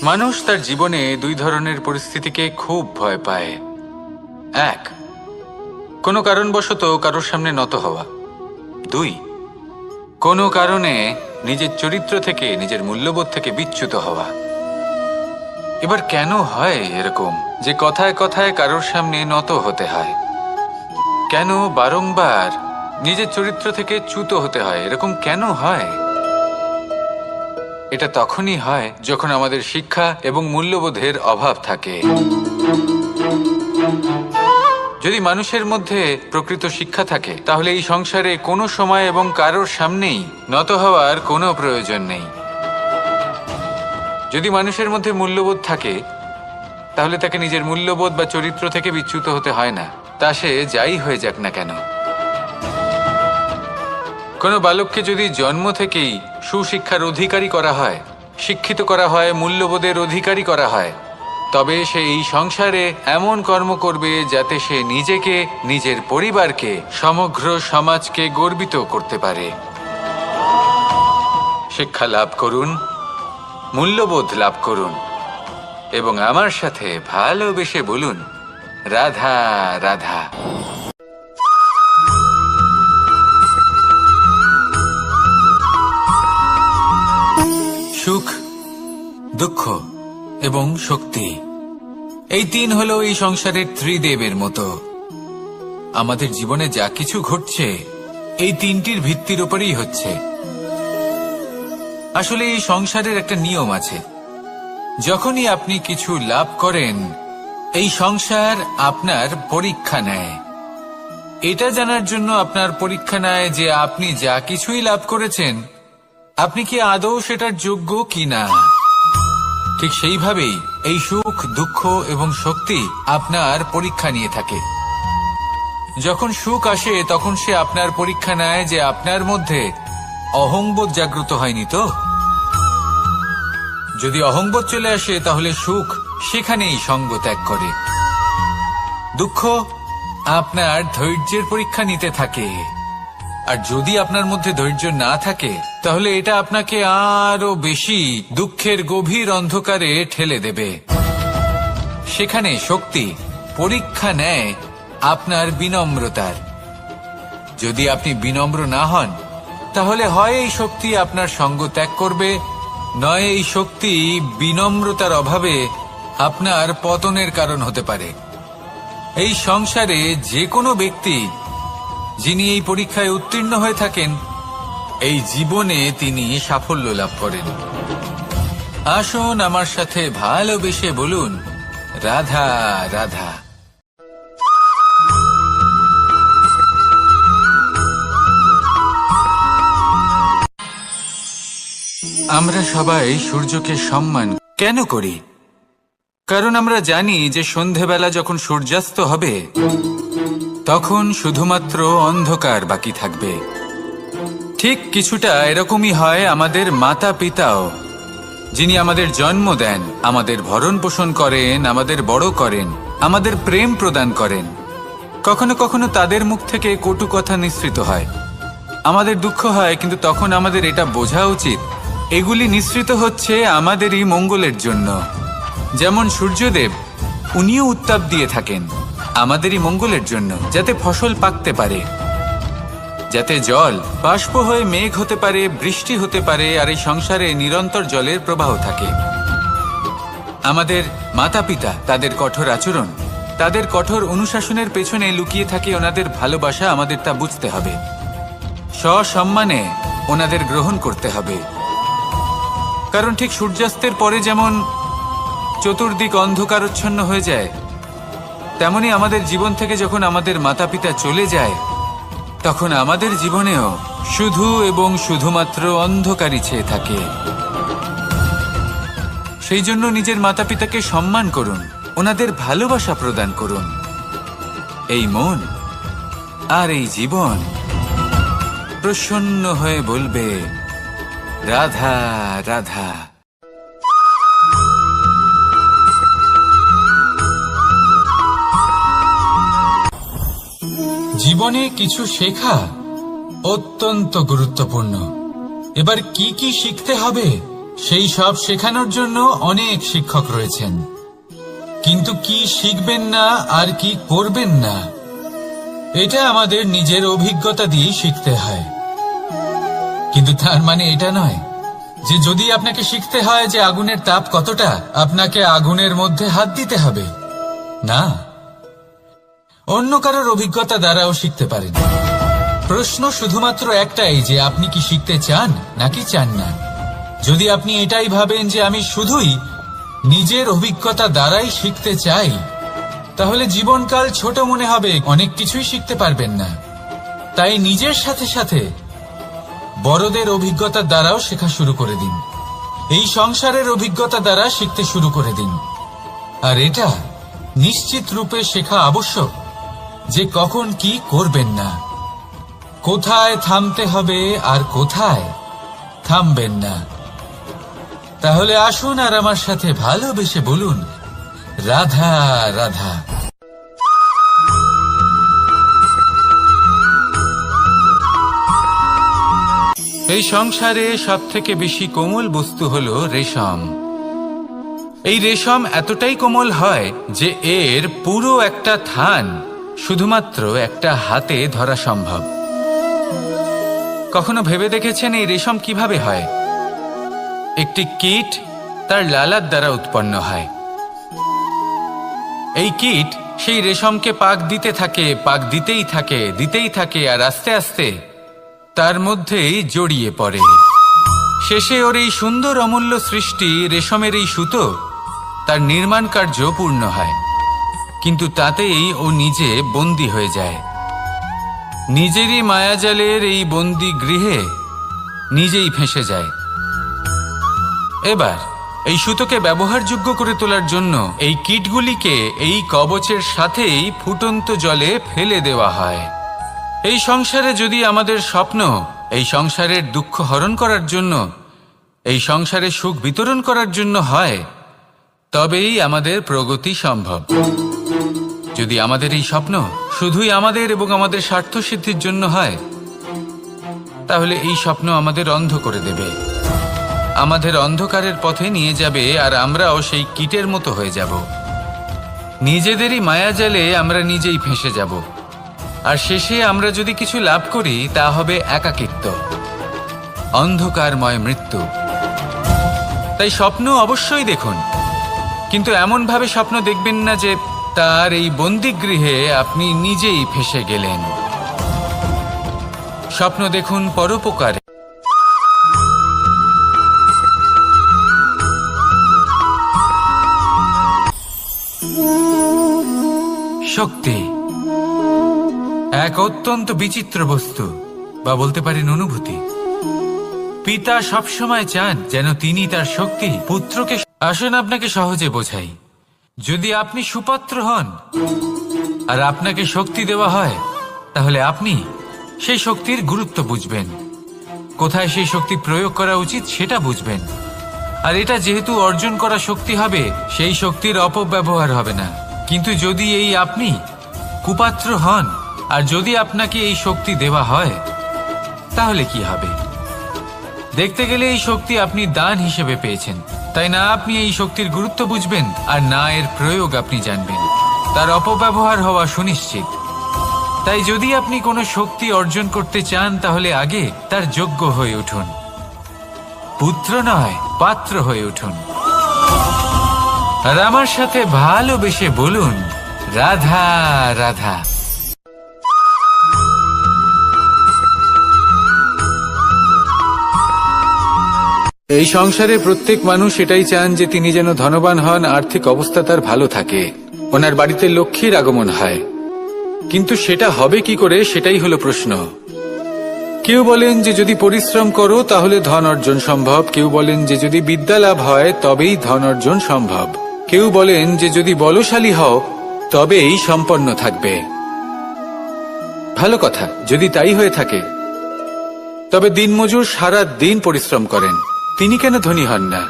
মানুষ তার জীবনে দুই ধরনের পরিস্থিতিকে খুব ভয় পায়। এক, কোনো কারণবশত কারোর সামনে নত হওয়া। দুই, কোনো কারণে নিজের চরিত্র থেকে, নিজের মূল্যবোধ থেকে বিচ্যুত হওয়া। এবার কেন হয় এরকম যে কথায় কথায় কারোর সামনে নত হতে হয়? কেন বারংবার নিজের চরিত্র থেকে চ্যুত হতে হয়? এরকম কেন হয়? এটা তখনই হয় যখন আমাদের শিক্ষা এবং মূল্যবোধের অভাব থাকে। যদি মানুষের মধ্যে প্রকৃত শিক্ষা থাকে তাহলে এই সংসারে কোনো সময় এবং কারোর সামনেই নত হওয়ার কোনো প্রয়োজন নেই। যদি মানুষের মধ্যে মূল্যবোধ থাকে তাহলে তাকে নিজের মূল্যবোধ বা চরিত্র থেকে বিচ্যুত হতে হয় না, তা সে যাই হয়ে যাক না কেন। কোনো বালককে যদি জন্ম থেকেই সুশিক্ষার অধিকারী করা হয়, শিক্ষিত করা হয়, মূল্যবোধের অধিকারী করা হয়, তবে সে এই সংসারে এমন কর্ম করবে যাতে সে নিজেকে, নিজের পরিবারকে, সমগ্র সমাজকে গর্বিত করতে পারে। শিক্ষা লাভ করুন, মূল্যবোধ লাভ করুন, এবং আমার সাথে ভালোবেসে বলুন, রাধা রাধা। সুখ, দুঃখ এবং শক্তি, এই তিন হলো এই সংসারের ত্রিদেবের মতো। আমাদের জীবনে যা কিছু ঘটছে এই তিনটির ভিত্তির উপরেই হচ্ছে। আসলে এই সংসারের একটা নিয়ম আছে, যখনই আপনি কিছু লাভ করেন এই সংসার আপনার পরীক্ষা নেয়। এটা জানার জন্য আপনার পরীক্ষা নেয় যে আপনি যা কিছুই লাভ করেছেন আপনি কি আদৌ সেটার যোগ্য কিনা। ঠিক সেইভাবেই এই সুখ, দুঃখ এবং শক্তি আপনার পরীক্ষা নিয়ে থাকে। যখন সুখ আসে তখন সে আপনার পরীক্ষা নেয় যে আপনার মধ্যে অহংবোধ জাগ্রত হয়নি তো। যদি অহংবোধ চলে আসে তাহলে সুখ সেখানেই সঙ্গ ত্যাগ করে। দুঃখ আপনার ধৈর্যের পরীক্ষা নিতে থাকে, আর যদি আপনার মধ্যে ধৈর্য না থাকে তাহলে এটা আপনাকে আরো বেশি দুঃখের গভীর অন্ধকারে ঠেলে দেবে। সেখানে শক্তি পরীক্ষা নেয় আপনার বিনম্রতার। যদি আপনি বিনম্র না হন তাহলে হয় এই শক্তি আপনার সঙ্গ ত্যাগ করবে, নয় এই শক্তি বিনম্রতার অভাবে আপনার পতনের কারণ হতে পারে। এই সংসারে যে কোনো ব্যক্তি যিনি এই পরীক্ষায় উত্তীর্ণ হয়ে থাকেন এই জীবনে তিনি সাফল্য লাভ করেন। আসুন আমার সাথে ভালোবেসে বলুন, রাধা রাধা। আমরা সবাই সূর্যকে সম্মান কেন করি? কারণ আমরা জানি যে সন্ধেবেলা যখন সূর্যাস্ত হবে তখন শুধুমাত্র অন্ধকার বাকি থাকবে। ঠিক কিছুটা এরকমই হয় আমাদের মাতা পিতাও, যিনি আমাদের জন্ম দেন, আমাদের ভরণ পোষণ করেন, আমাদের বড় করেন, আমাদের প্রেম প্রদান করেন। কখনো কখনো তাদের মুখ থেকে কটু কথা নিঃসৃত হয়, আমাদের দুঃখ হয়, কিন্তু তখন আমাদের এটা বোঝা উচিত এগুলি নিঃসৃত হচ্ছে আমাদেরই মঙ্গলের জন্য। যেমন সূর্যদেব, উনিও উত্তাপ দিয়ে থাকেন আমাদেরই মঙ্গলের জন্য, যাতে ফসল পাকতে পারে, যাতে জল বাষ্প হয়ে মেঘ হতে পারে, বৃষ্টি হতে পারে, আর এই সংসারে নিরন্তর জলের প্রবাহ থাকে। আমাদের মাতা পিতা, তাদের কঠোর আচরণ, তাদের কঠোর অনুশাসনের পেছনে লুকিয়ে থাকে ওনাদের ভালোবাসা। আমাদের তা বুঝতে হবে, সসম্মানে ওনাদের গ্রহণ করতে হবে। কারণ ঠিক সূর্যাস্তের পরে যেমন চতুর্দিক অন্ধকারচ্ছন্ন হয়ে যায়, তেমনি আমাদের জীবন থেকে যখন আমাদের মাতা পিতা চলে যায় তখন আমাদের জীবনেও শুধু এবং শুধুমাত্র অন্ধকারই ছেয়ে থাকে। সেই জন্য নিজের মাতা পিতাকে সম্মান করুন, ওনাদের ভালোবাসা প্রদান করুন। এই মন আর এই জীবন প্রসন্ন হয়ে বলবে, রাধা রাধা। জীবনে কিছু শেখা অত্যন্ত গুরুত্বপূর্ণ। এবার কি কি শিখতে হবে সেই সব শেখানোর জন্য অনেক শিক্ষক রয়েছেন, কিন্তু কি শিখবেন না আর কি করবেন না এটা আমাদের নিজের অভিজ্ঞতা দিয়ে শিখতে হয়। কিন্তু তার মানে এটা নয় যে যদি আপনাকে শিখতে হয় যে আগুনের তাপ কতটা, আপনাকে আগুনের মধ্যে হাত দিতে হবে। না, অন্য কারোর অভিজ্ঞতা দ্বারাও শিখতে পারেন। প্রশ্ন শুধুমাত্র একটাই যে আপনি কি শিখতে চান নাকি চান না। যদি আপনি এটাই ভাবেন যে আমি শুধুই নিজের অভিজ্ঞতা দ্বারাই শিখতে চাই, তাহলে জীবনকাল ছোট মনে হবে, অনেক কিছুই শিখতে পারবেন না। তাই নিজের সাথে সাথে বড়দের অভিজ্ঞতার দ্বারাও শেখা শুরু করে দিন। এই সংসারের অভিজ্ঞতা দ্বারা শিখতে শুরু করে দিন। আর এটা নিশ্চিত রূপে শেখা আবশ্যক যে কখন কি করবেন না, কোথায় থামতে হবে আর কোথায় থামবেন না। তাহলে আসুন আর আমার সাথে ভালোবেসে বলুন, রাধা রাধা। এই সংসারে সবথেকে বেশি কোমল বস্তু হলো রেশম। এই রেশম এতটাই কোমল হয় যে এর পুরো একটা থান শুধুমাত্র একটা হাতে ধরা সম্ভব। কখনো ভেবে দেখেছেন এই রেশম কিভাবে হয়? একটি কীট তার লালার দ্বারা উৎপন্ন হয়। এই কীট সেই রেশমকে পাক দিতে থাকে, পাক দিতেই থাকে আর আস্তে আস্তে তার মধ্যেই জড়িয়ে পড়ে। শেষে ওর এই সুন্দর অমূল্য সৃষ্টি রেশমের এই সুতো তার নির্মাণ কার্য পূর্ণ হয়, কিন্তু তাতেই ও নিজে বন্দী হয়ে যায়। নিজেরই মায়াজালের এই বন্দী গৃহে নিজেই ফেঁসে যায়। এবার এই সুতোকে ব্যবহারযোগ্য করে তোলার জন্য এই কীটগুলিকে এই কবচের সাথেই ফুটন্ত জলে ফেলে দেওয়া হয়। এই সংসারে যদি আমাদের স্বপ্ন এই সংসারের দুঃখ হরণ করার জন্য, এই সংসারে সুখ বিতরণ করার জন্য হয়, তবেই আমাদের প্রগতি সম্ভব। যদি আমাদের এই স্বপ্ন শুধুই আমাদের এবং আমাদের স্বার্থ সিদ্ধির জন্য হয়, তাহলে এই স্বপ্ন আমাদের অন্ধ করে দেবে, আমাদের অন্ধকারের পথে নিয়ে যাবে, আর আমরাও সেই কীটের মতো হয়ে যাব। নিজেদেরই মায়াজালে আমরা নিজেই ফেঁসে যাব, আর শেষে আমরা যদি কিছু লাভ করি তা হবে একাকিত্ব, অন্ধকারময় মৃত্যু। তাই স্বপ্ন অবশ্যই দেখুন, কিন্তু এমনভাবে স্বপ্ন দেখবেন না যে তার এই বন্দিগৃহে আপনি নিজেই ফেঁসে গেলেন। স্বপ্ন দেখুন পরোপকারে। শক্তি এক অত্যন্ত বিচিত্র বস্তু, বা বলতে পারেন অনুভূতি। পিতা সবসময় চান যেন তিনি তার শক্তি পুত্রকে। আসুন আপনাকে সহজে বোঝাই। যদি আপনি সুপাত্র হন আর আপনাকে শক্তি দেওয়া হয়, তাহলে আপনি সেই শক্তির গুরুত্ব বুঝবেন, কোথায় সেই শক্তি প্রয়োগ করা উচিত সেটা বুঝবেন। আর এটা যেহেতু অর্জন করা শক্তি হবে, সেই শক্তির অপব্যবহার হবে না। কিন্তু যদি এই আপনি কুপাত্র হন আর যদি আপনাকে এই শক্তি দেওয়া হয়, তাহলে কি হবে? দেখতে গেলে এই শক্তি আপনি দান হিসেবে পেয়েছেন, তাই না আপনি এই শক্তির গুরুত্ব বুঝবেন আর না এর প্রয়োগ আপনি জানবেন। তার অপব্যবহার হওয়া সুনিশ্চিত। তাই যদি আপনি কোনো শক্তি অর্জন করতে চান, তাহলে আগে তার যোগ্য হয়ে উঠুন, পুত্র নয় পাত্র হয়ে উঠুন। আর আমার সাথে ভালোবেসে বলুন, রাধা রাধা। এই সংসারে প্রত্যেক মানুষ এটাই চান যে তিনি যেন ধনবান হন, আর্থিক অবস্থা তার ভালো থাকে, ওনার বাড়িতে লক্ষ্মীর আগমন হয়। কিন্তু সেটা হবে কি করে, সেটাই হলো প্রশ্ন। কেউ বলেন যে যদি পরিশ্রম করো তাহলে ধন অর্জন সম্ভব, কেউ বলেন যে যদি বিদ্যা লাভ হয় তবেই ধন অর্জন সম্ভব, কেউ বলেন যে যদি বলশালী হও তবেই সম্পন্ন থাকবে। ভালো কথা, যদি তাই হয়ে থাকে, তবে দিনমজুর সারা দিন পরিশ্রম করেন, তিনি কেন ধনী হন না?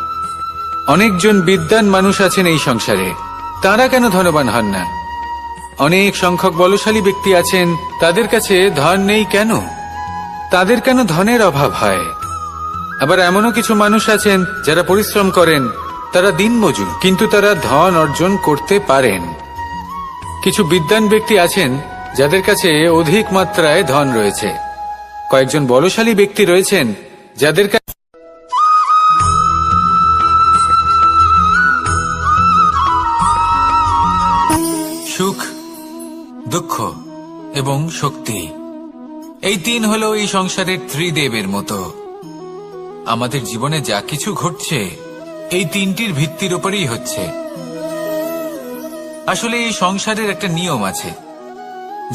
অনেকজন বিদ্বান মানুষ আছেন এই সংসারে, তারা কেন ধনবান হন না? অনেক সংখ্যক বলশালী ব্যক্তি আছেন, তাদের কাছে ধন নেই কেন? তাদের কেন ধনের অভাব হয়? আবার এমনও কিছু মানুষ আছেন যারা পরিশ্রম করেন, তারা দিনমজুর, কিন্তু তারা ধন অর্জন করতে পারেন। কিছু বিদ্বান ব্যক্তি আছেন যাদের কাছে অধিক মাত্রায় ধন রয়েছে, কয়েকজন বলশালী ব্যক্তি রয়েছেন যাদের কাছে সুখ, দুঃখ এবং শক্তি, এই তিন হলো এই সংসারের ত্রিদেবের মতো। আমাদের জীবনে যা কিছু ঘটছে এই তিনটির ভিত্তির উপরেই হচ্ছে। আসলে এই সংসারের একটা নিয়ম আছে,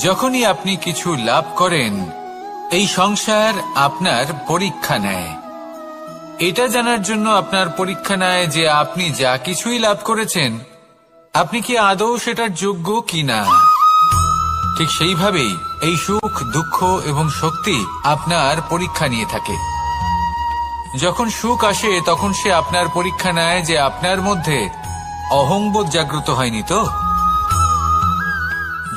যখনই আপনি কিছু লাভ করেন, এই সংসার আপনার পরীক্ষা নেয়। এটা জানার জন্য আপনার পরীক্ষা নেয় যে আপনি যা কিছুই লাভ করেছেন, আপনি কি আদৌ সেটার যোগ্য কিনা। ঠিক সেইভাবেই এই সুখ, দুঃখ এবং শক্তি আপনার পরীক্ষা নিয়ে থাকে। যখন সুখ আসে তখন সে আপনার পরীক্ষা নেয় যে আপনার মধ্যে অহংবোধ জাগ্রত হয়নি তো।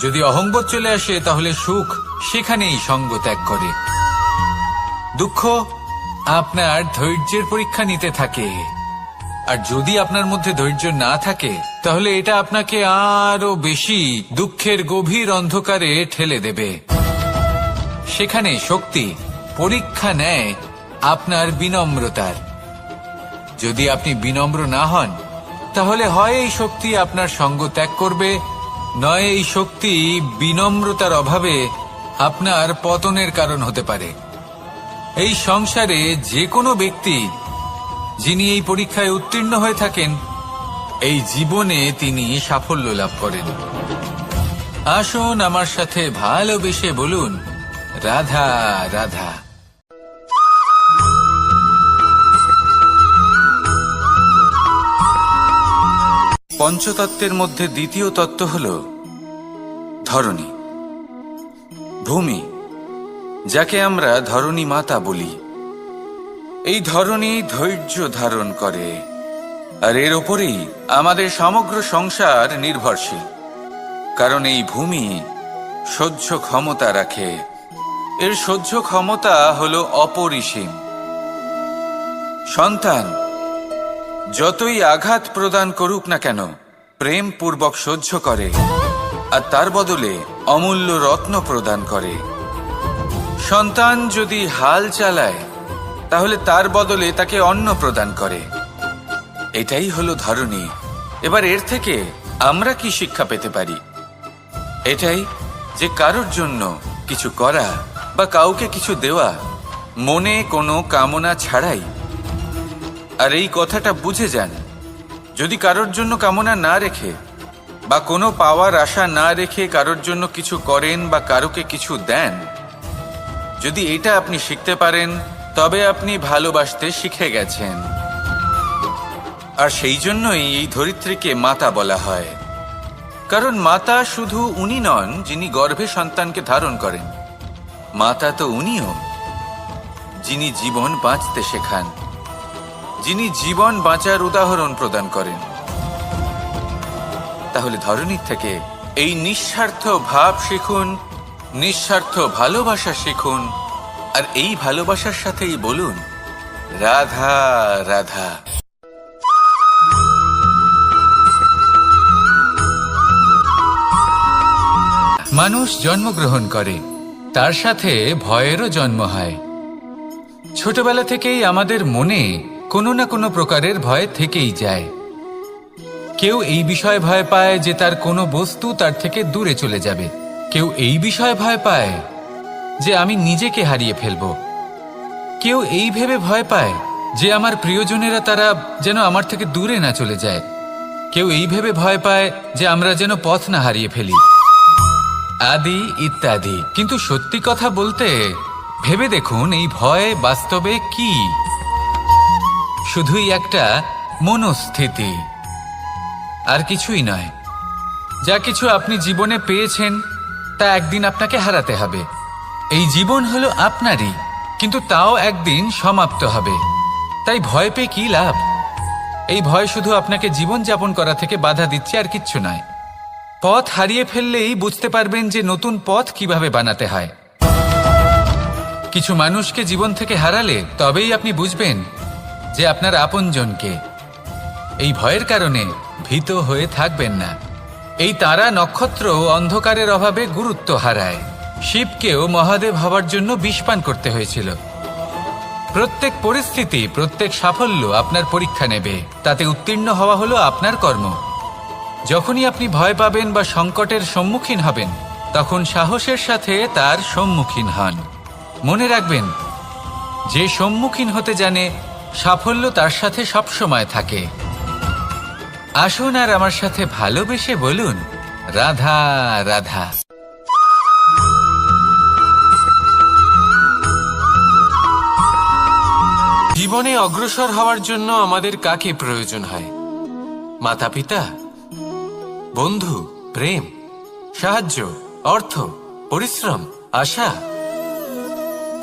যদি অহংবোধ চলে আসে তাহলে সুখ সেখানেই সঙ্গ ত্যাগ করে। দুঃখ আপনার ধৈর্যের পরীক্ষা নিতে থাকে, আর যদি আপনার মধ্যে ধৈর্য না থাকে তাহলে এটা আপনাকে আরো বেশি দুঃখের গভীর অন্ধকারে ঠেলে দেবে। সেখানে শক্তি পরীক্ষা নেয় আপনার বিনম্রতার। যদি আপনি বিনম্র না হন তাহলে হয় এই শক্তি আপনার সঙ্গ ত্যাগ করবে, নয় এই শক্তি বিনম্রতার অভাবে আপনার পতনের কারণ হতে পারে। এই সংসারে যে কোনো ব্যক্তি যিনি এই পরীক্ষায় উত্তীর্ণ হয়ে থাকেন, এই জীবনে তিনি সাফল্য লাভ করেন। আসুন আমার সাথে ভালোবেসে বলুন, রাধা রাধা। পঞ্চতত্ত্বের মধ্যে দ্বিতীয় তত্ত্ব হল ধরণী, ভূমি, যাকে আমরা ধরণী মাতা বলি। এই ধরণী ধৈর্য ধারণ করে, আর এর ওপরেই আমাদের সমগ্র সংসার নির্ভরশীল। কারণ এই ভূমি সহ্য ক্ষমতা রাখে, এর সহ্য ক্ষমতা হল অপরিসীম। সন্তান যতই আঘাত প্রদান করুক না কেন, প্রেম পূর্বক সহ্য করে, আর তার বদলে অমূল্য রত্ন প্রদান করে। সন্তান যদি হাল চালায় তাহলে তার বদলে তাকে অন্ন প্রদান করে। এটাই হলো ধরণী। এবার এর থেকে আমরা কি শিক্ষা পেতে পারি? এটাই যে কারোর জন্য কিছু করা বা কাউকে কিছু দেওয়া মনে কোনো কামনা ছাড়াই। আর এই কথাটা বুঝে যান, যদি কারোর জন্য কামনা না রেখে বা কোনো পাওয়ার আশা না রেখে কারোর জন্য কিছু করেন বা কারোকে কিছু দেন, যদি এটা আপনি শিখতে পারেন তবে আপনি ভালোবাসতে শিখে গেছেন। আর সেই জন্যই এই ধরিত্রীকে মাতা বলা হয়। কারণ মাতা শুধু উনি নন যিনি গর্ভে সন্তানকে ধারণ করেন, মাতা তো উনিও যিনি জীবন বাঁচতে শেখান, যিনি জীবন বাঁচার উদাহরণ প্রদান করেন। তাহলে ধরণীর থেকে এই নিঃস্বার্থ ভাব শিখুন, নিঃস্বার্থ ভালোবাসা শিখুন, আর এই ভালোবাসার সাথেই বলুন, রাধা রাধা। মানুষ জন্মগ্রহণ করে, তার সাথে ভয়েরও জন্ম হয়। ছোটবেলা থেকেই আমাদের মনে কোনো না কোনো প্রকারের ভয় থেকেই যায়। কেউ এই বিষয়ে ভয় পায় যে তার কোনো বস্তু তার থেকে দূরে চলে যাবে, কেউ এই বিষয়ে ভয় পায় যে আমি নিজেকে হারিয়ে ফেলব, কেউ এই ভেবে ভয় পায় যে আমার প্রিয়জনেরা তারা যেন আমার থেকে দূরে না চলে যায়, কেউ এই ভেবে ভয় পায় যে আমরা যেন পথ না হারিয়ে ফেলি, আদি ইত্যাদি। কিন্তু সত্যি কথা বলতে ভেবে দেখুন, এই ভয় বাস্তবে কি? শুধুই একটা মনস্থিতি, আর কিছুই নয়। যা কিছু আপনি জীবনে পেয়েছেন তা একদিন আপনাকে হারাতে হবে। এই জীবন হলো আপনারই, কিন্তু তাও একদিন সমাপ্ত হবে। তাই ভয় পেয়ে কি লাভ? এই ভয় শুধু আপনাকে জীবন যাপন করা থেকে বাধা দিচ্ছে, আর কিচ্ছু নয়। পথ হারিয়ে ফেললেই বুঝতে পারবেন যে নতুন পথ কিভাবে বানাতে হয়। কিছু মানুষকে জীবন থেকে হারালে তবেই আপনি বুঝবেন যে আপনার আপনজনকে। এই ভয়ের কারণে ভীত হয়ে থাকবেন না। এই তারা নক্ষত্র অন্ধকারের অভাবে গুরুত্ব হারায়। শিবকেও মহাদেব হওয়ার জন্য বিষপান করতে হয়েছিল। প্রত্যেক পরিস্থিতি, প্রত্যেক সাফল্য আপনার পরীক্ষা নেবে, তাতে উত্তীর্ণ হওয়া হলো আপনার কর্ম। যখনই আপনি ভয় পাবেন বা সংকটের সম্মুখীন হবেন, তখন সাহসের সাথে তার সম্মুখীন হন। মনে রাখবেন, যে সম্মুখীন হতে জানে সাফল্য তার সাথে সবসময় থাকে। আসুন আর আমার সাথে ভালোবেসে বলুন, রাধা রাধা। জীবনে অগ্রসর হওয়ার জন্য আমাদের কাকে প্রয়োজন হয়? মাতা পিতা, বন্ধু, প্রেম, সাহায্য, অর্থ, পরিশ্রম, আশা।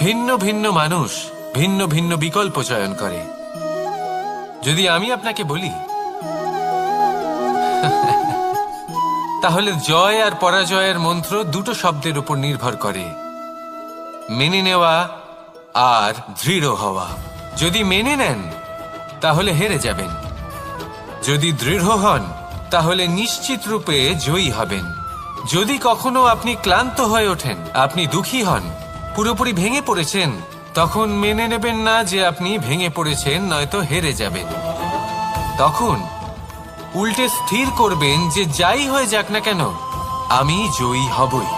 ভিন্ন ভিন্ন মানুষ ভিন্ন ভিন্ন বিকল্প চয়ন করে। যদি আমি আপনাকে বলি তাহলে জয় আর পরাজয়ের মন্ত্র দুটো শব্দের উপর নির্ভর করে, মেনে নেওয়া আর দৃঢ় হওয়া। যদি মেনে নেন তাহলে হেরে যাবেন, যদি দৃঢ় হন তাহলে নিশ্চিত রূপে জয়ী হবেন। যদি কখনো আপনি ক্লান্ত হয়ে ওঠেন, আপনি দুঃখী হন, পুরোপুরি ভেঙে পড়েছেন, তখন মেনে নেবেন না যে আপনি ভেঙে পড়েছেন, নয়তো হেরে যাবেন। তখন উল্টে স্থির করবেন যে যাই হয়ে যাক না কেন, আমি জয়ী হবই।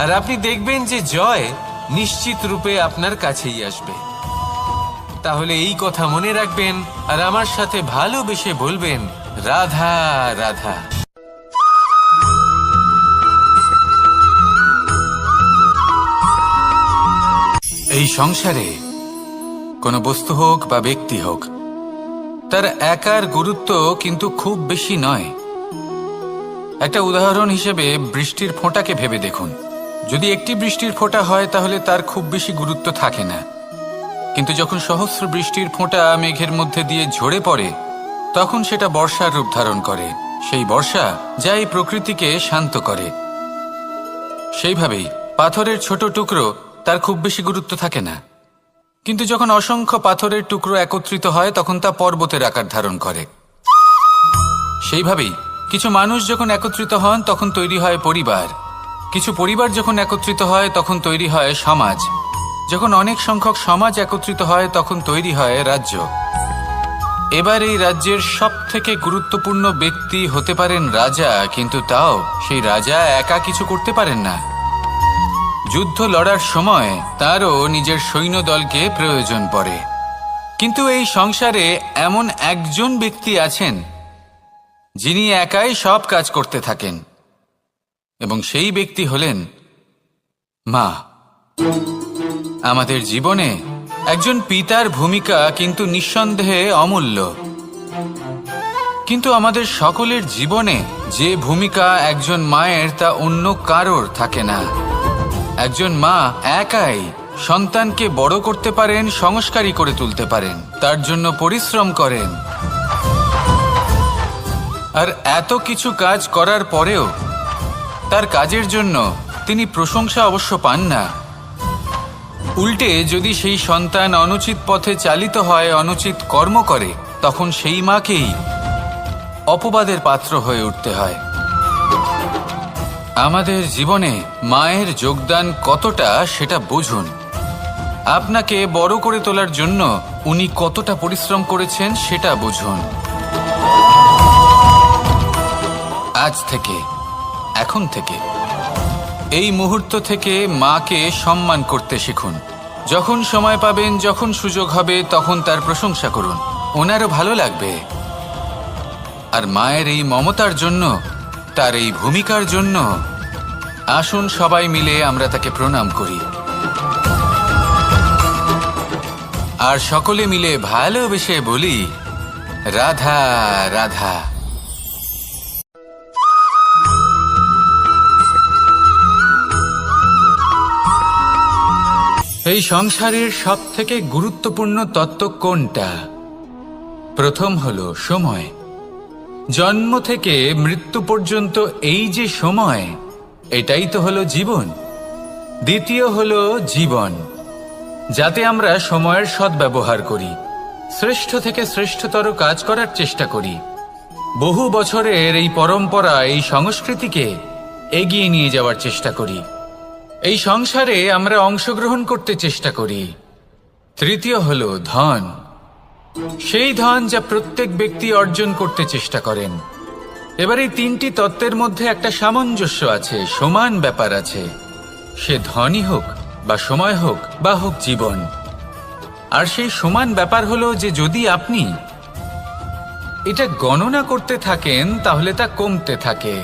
আর আপনি দেখবেন যে জয় নিশ্চিত রূপে আপনার কাছেই আসবে। তাহলে এই কথা মনে রাখবেন আর আমার সাথে ভালোবেসে বলবেন, রাধা রাধা। এই সংসারে কোনো বস্তু হোক বা ব্যক্তি হোক, তার একার গুরুত্ব কিন্তু খুব বেশি নয়। একটা উদাহরণ হিসেবে বৃষ্টির ফোঁটাকে ভেবে দেখুন। যদি একটি বৃষ্টির ফোঁটা হয় তাহলে তার খুব বেশি গুরুত্ব থাকে না, কিন্তু যখন সহস্র বৃষ্টির ফোঁটা মেঘের মধ্যে দিয়ে ঝরে পড়ে, তখন সেটা বর্ষার রূপ ধারণ করে। সেই বর্ষা যা এই প্রকৃতিকে শান্ত করে। সেইভাবেই পাথরের ছোট টুকরো, তার খুব বেশি গুরুত্ব থাকে না, কিন্তু যখন অসংখ্য পাথরের টুকরো একত্রিত হয় তখন তা পর্বতের আকার ধারণ করে। সেইভাবেই কিছু মানুষ যখন একত্রিত হন তখন তৈরি হয় পরিবার, কিছু পরিবার যখন একত্রিত হয় তখন তৈরি হয় সমাজ, যখন অনেক সংখ্যক সমাজ একত্রিত হয় তখন তৈরি হয় রাজ্য। এবার এই রাজ্যের সবথেকে গুরুত্বপূর্ণ ব্যক্তি হতে পারেন রাজা, কিন্তু তাও সেই রাজা একা কিছু করতে পারেন না। যুদ্ধ লড়ার সময় তারও নিজের সৈন্যদলকে প্রয়োজন পড়ে। কিন্তু এই সংসারে এমন একজন ব্যক্তি আছেন যিনি একাই সব কাজ করতে থাকেন, এবং সেই ব্যক্তি হলেন মা। আমাদের জীবনে একজন পিতার ভূমিকা কিন্তু নিঃসন্দেহে অমূল্য, কিন্তু আমাদের সকলের জীবনে যে ভূমিকা একজন মায়ের তা অন্য কারোর থাকে না। একজন মা একাই সন্তানকে বড় করতে পারেন, সংস্কারী করে তুলতে পারেন, তার জন্য পরিশ্রম করেন। আর এত কিছু কাজ করার পরেও তার কাজের জন্য তিনি প্রশংসা অবশ্য পান না। উল্টে যদি সেই সন্তান অনুচিত পথে চালিত হয়, অনুচিত কর্ম করে, তখন সেই মাকেই অপবাদের পাত্র হয়ে উঠতে হয়। আমাদের জীবনে মায়ের যোগদান কতটা সেটা বুঝুন। আপনাকে বড় করে তোলার জন্য উনি কতটা পরিশ্রম করেছেন সেটা বুঝুন। আজ থেকে, এখন থেকে, এই মুহূর্ত থেকে মাকে সম্মান করতে শিখুন। যখন সময় পাবেন, যখন সুযোগ হবে, তখন তার প্রশংসা করুন, ওনারও ভালো লাগবে। আর মায়ের এই মমতার জন্য, তার এই ভূমিকার জন্য আসুন সবাই মিলে আমরা তাকে প্রণাম করি, আর সকলে মিলে ভালোবেসে বলি, রাধা রাধা। এই সংসারের সবথেকে গুরুত্বপূর্ণ তত্ত্ব কোনটা? প্রথম হলো সময়। জন্ম থেকে মৃত্যু পর্যন্ত এই যে সময়, এটাই তো হলো জীবন। দ্বিতীয় হলো জীবন, যাতে আমরা সময়ের সদ্ব্যবহার করি, শ্রেষ্ঠ থেকে শ্রেষ্ঠতর কাজ করার চেষ্টা করি। বহু বছরের এই পরম্পরা, এই সংস্কৃতিকে এগিয়ে নিয়ে যাওয়ার চেষ্টা করি। এই সংসারে আমরা অংশগ্রহণ করতে চেষ্টা করি। তৃতীয় হলো ধন, সেই ধন যা প্রত্যেক ব্যক্তি অর্জন করতে চেষ্টা করেন। এবার এই তিনটি তত্ত্বের মধ্যে একটা সামঞ্জস্য আছে, সমান ব্যাপার আছে। সে ধনই হোক বা সময় হোক বা হোক জীবন। আর সেই সমান ব্যাপার হলো যে যদি আপনি এটা গণনা করতে থাকেন তাহলে তা কমতে থাকে,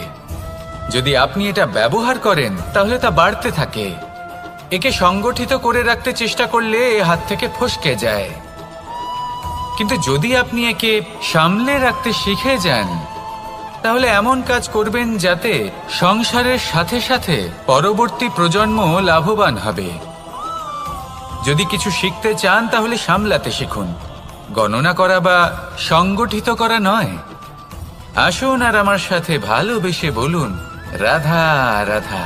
যদি আপনি এটা ব্যবহার করেন তাহলে তা বাড়তে থাকে। একে সংগঠিত করে রাখতে চেষ্টা করলে এ হাত থেকে ফসকে যায়, কিন্তু যদি আপনি একে সামলে রাখতে শিখে যান তাহলে এমন কাজ করবেন যাতে সংসারের সাথে সাথে পরবর্তী প্রজন্ম লাভবান হবে। যদি কিছু শিখতে চান তাহলে সামলাতে শিখুন, গণনা করা বা সংগঠিত করা নয়। আসুন আর আমার সাথে ভালোবেসে বলুন, রাধা রাধা।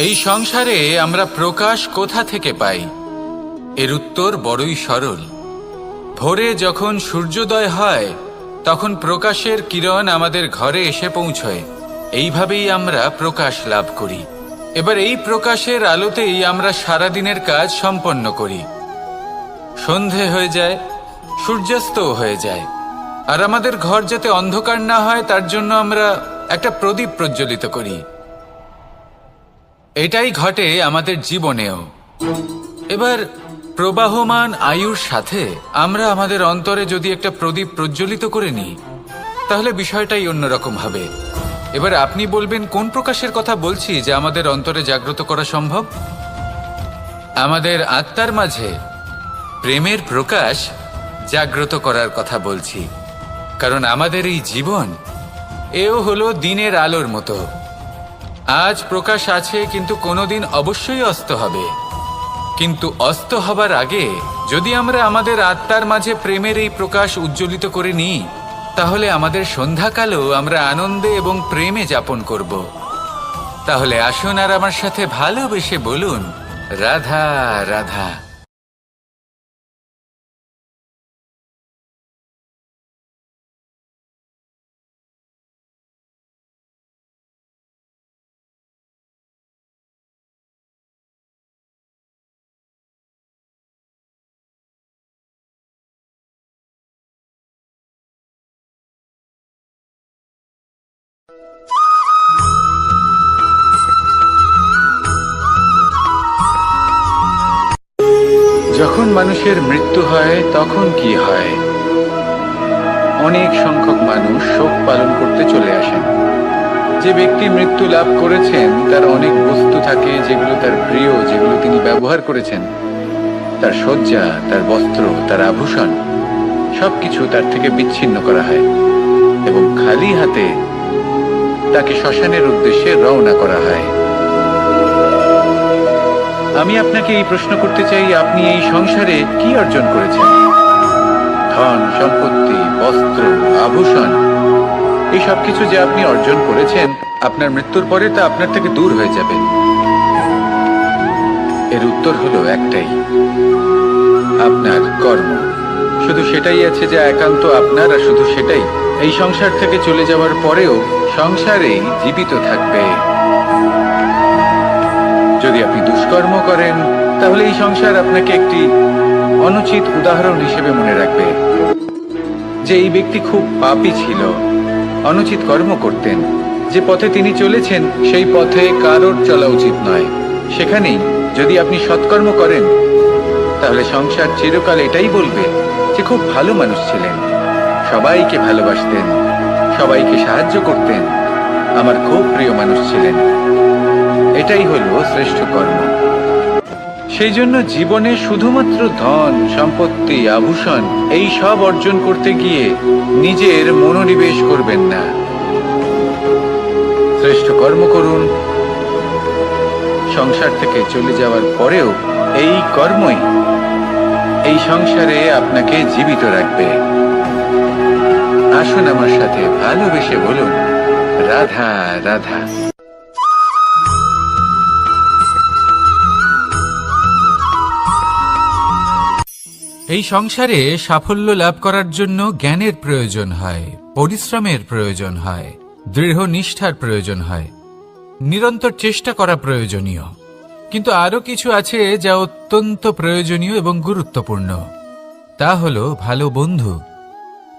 এই সংসারে আমরা প্রকাশ কোথা থেকে পাই? এর উত্তর বড়ই সরল। ভোরে যখন সূর্যোদয় হয় তখন প্রকাশের কিরণ আমাদের ঘরে এসে পৌঁছয়। এইভাবেই আমরা প্রকাশ লাভ করি। এবার এই প্রকাশের আলোতেই আমরা সারাদিনের কাজ সম্পন্ন করি। সন্ধে হয়ে যায়, সূর্যাস্তও হয়ে যায়, আর আমাদের ঘর যাতে অন্ধকার না হয় তার জন্য আমরা একটা প্রদীপ প্রজ্বলিত করি। এটাই ঘটে আমাদের জীবনেও। এবার প্রবাহমান আয়ুর সাথে আমরা আমাদের অন্তরে যদি একটা প্রদীপ প্রজ্বলিত করে নিই তাহলে বিষয়টাই অন্যরকম হবে। এবার আপনি বলবেন কোন প্রকাশের কথা বলছি যা আমাদের অন্তরে জাগ্রত করা সম্ভব? আমাদের আত্মার মাঝে প্রেমের প্রকাশ জাগ্রত করার কথা বলছি। কারণ আমাদের এই জীবন এও হলো দিনের আলোর মতো। আজ প্রকাশ আছে, কিন্তু কোনোদিন অবশ্যই অস্ত হবে। কিন্তু অস্ত হবার আগে যদি আমরা আমাদের আত্মার মাঝে প্রেমের এই প্রকাশ উজ্জ্বলিত করে নিই তাহলে আমাদের সন্ধ্যাকালও আমরা আনন্দে এবং প্রেমে যাপন করব। তাহলে আসুন আর আমার সাথে ভালোবেসে বলুন, রাধা রাধা। যখন মানুষের মৃত্যু হয় তখন কি হয়? অনেক সংখ্যক মানুষ শোক পালন করতে চলে আসেন। যে ব্যক্তি মৃত্যু লাভ করেছেন তার অনেক বস্তু থাকে যেগুলো তার প্রিয়, যেগুলো তিনি ব্যবহার করেছেন। তার শয্যা, তার বস্ত্র, তার আভূষণ সবকিছু তার থেকে বিচ্ছিন্ন করা হয় এবং খালি হাতে তাকে শ্মশানের উদ্দেশ্যে রওনা করা হয়। আমি আপনাকে এই প্রশ্ন করতে চাই, আপনি এই সংসারে কি অর্জন করেছেন? ধন সম্পত্তি, বস্ত্র, আভূষণ, এই সব কিছু যে আপনি অর্জন করেছেন আপনার মৃত্যুর পরে তা আপনার থেকে দূর হয়ে যাবে। এর উত্তর হলো একটাই, আপনার কর্ম। শুধু সেটাই আছে যা একান্ত আপনার, আর শুধু সেটাই এই সংসার থেকে চলে যাওয়ার পরেও সংসারেই জীবিত থাকবে। যদি আপনি দুষ্কর্ম করেন তাহলে এই সংসার আপনাকে একটি অনুচিত উদাহরণ হিসেবে মনে রাখবে যে এই ব্যক্তি খুব পাপী ছিল, অনুচিত কর্ম করতেন। যে পথে তিনি চলেছেন সেই পথে কারোর চলা উচিত নয়। সেখানেই যদি আপনি সৎকর্ম করেন তাহলে সংসার চিরকাল এটাই বলবে যে খুব ভালো মানুষ ছিলেন, সবাইকে ভালোবাসতেন, সবাইকে সাহায্য করতেন, আমার খুব প্রিয় মানুষ ছিলেন। এটাই হলো শ্রেষ্ঠ কর্ম। সেই জন্য জীবনে শুধুমাত্র ধন সম্পত্তি, আভূষণ এই সব অর্জন করতে গিয়ে নিজের মনোনিবেশ করবেন না। শ্রেষ্ঠ কর্ম করুন। সংসার থেকে চলে যাওয়ার পরেও এই কর্মই এই সংসারে আপনাকে জীবিত রাখবে। আসুন আমার সাথে ভালোবেসে বলুন, রাধা রাধা। এই সংসারে সাফল্য লাভ করার জন্য জ্ঞানের প্রয়োজন হয়, পরিশ্রমের প্রয়োজন হয়, দৃঢ় নিষ্ঠার প্রয়োজন হয়, নিরন্তর চেষ্টা করা প্রয়োজনীয়। কিন্তু আরো কিছু আছে যা অত্যন্ত প্রয়োজনীয় এবং গুরুত্বপূর্ণ। তা হলো ভালো বন্ধু।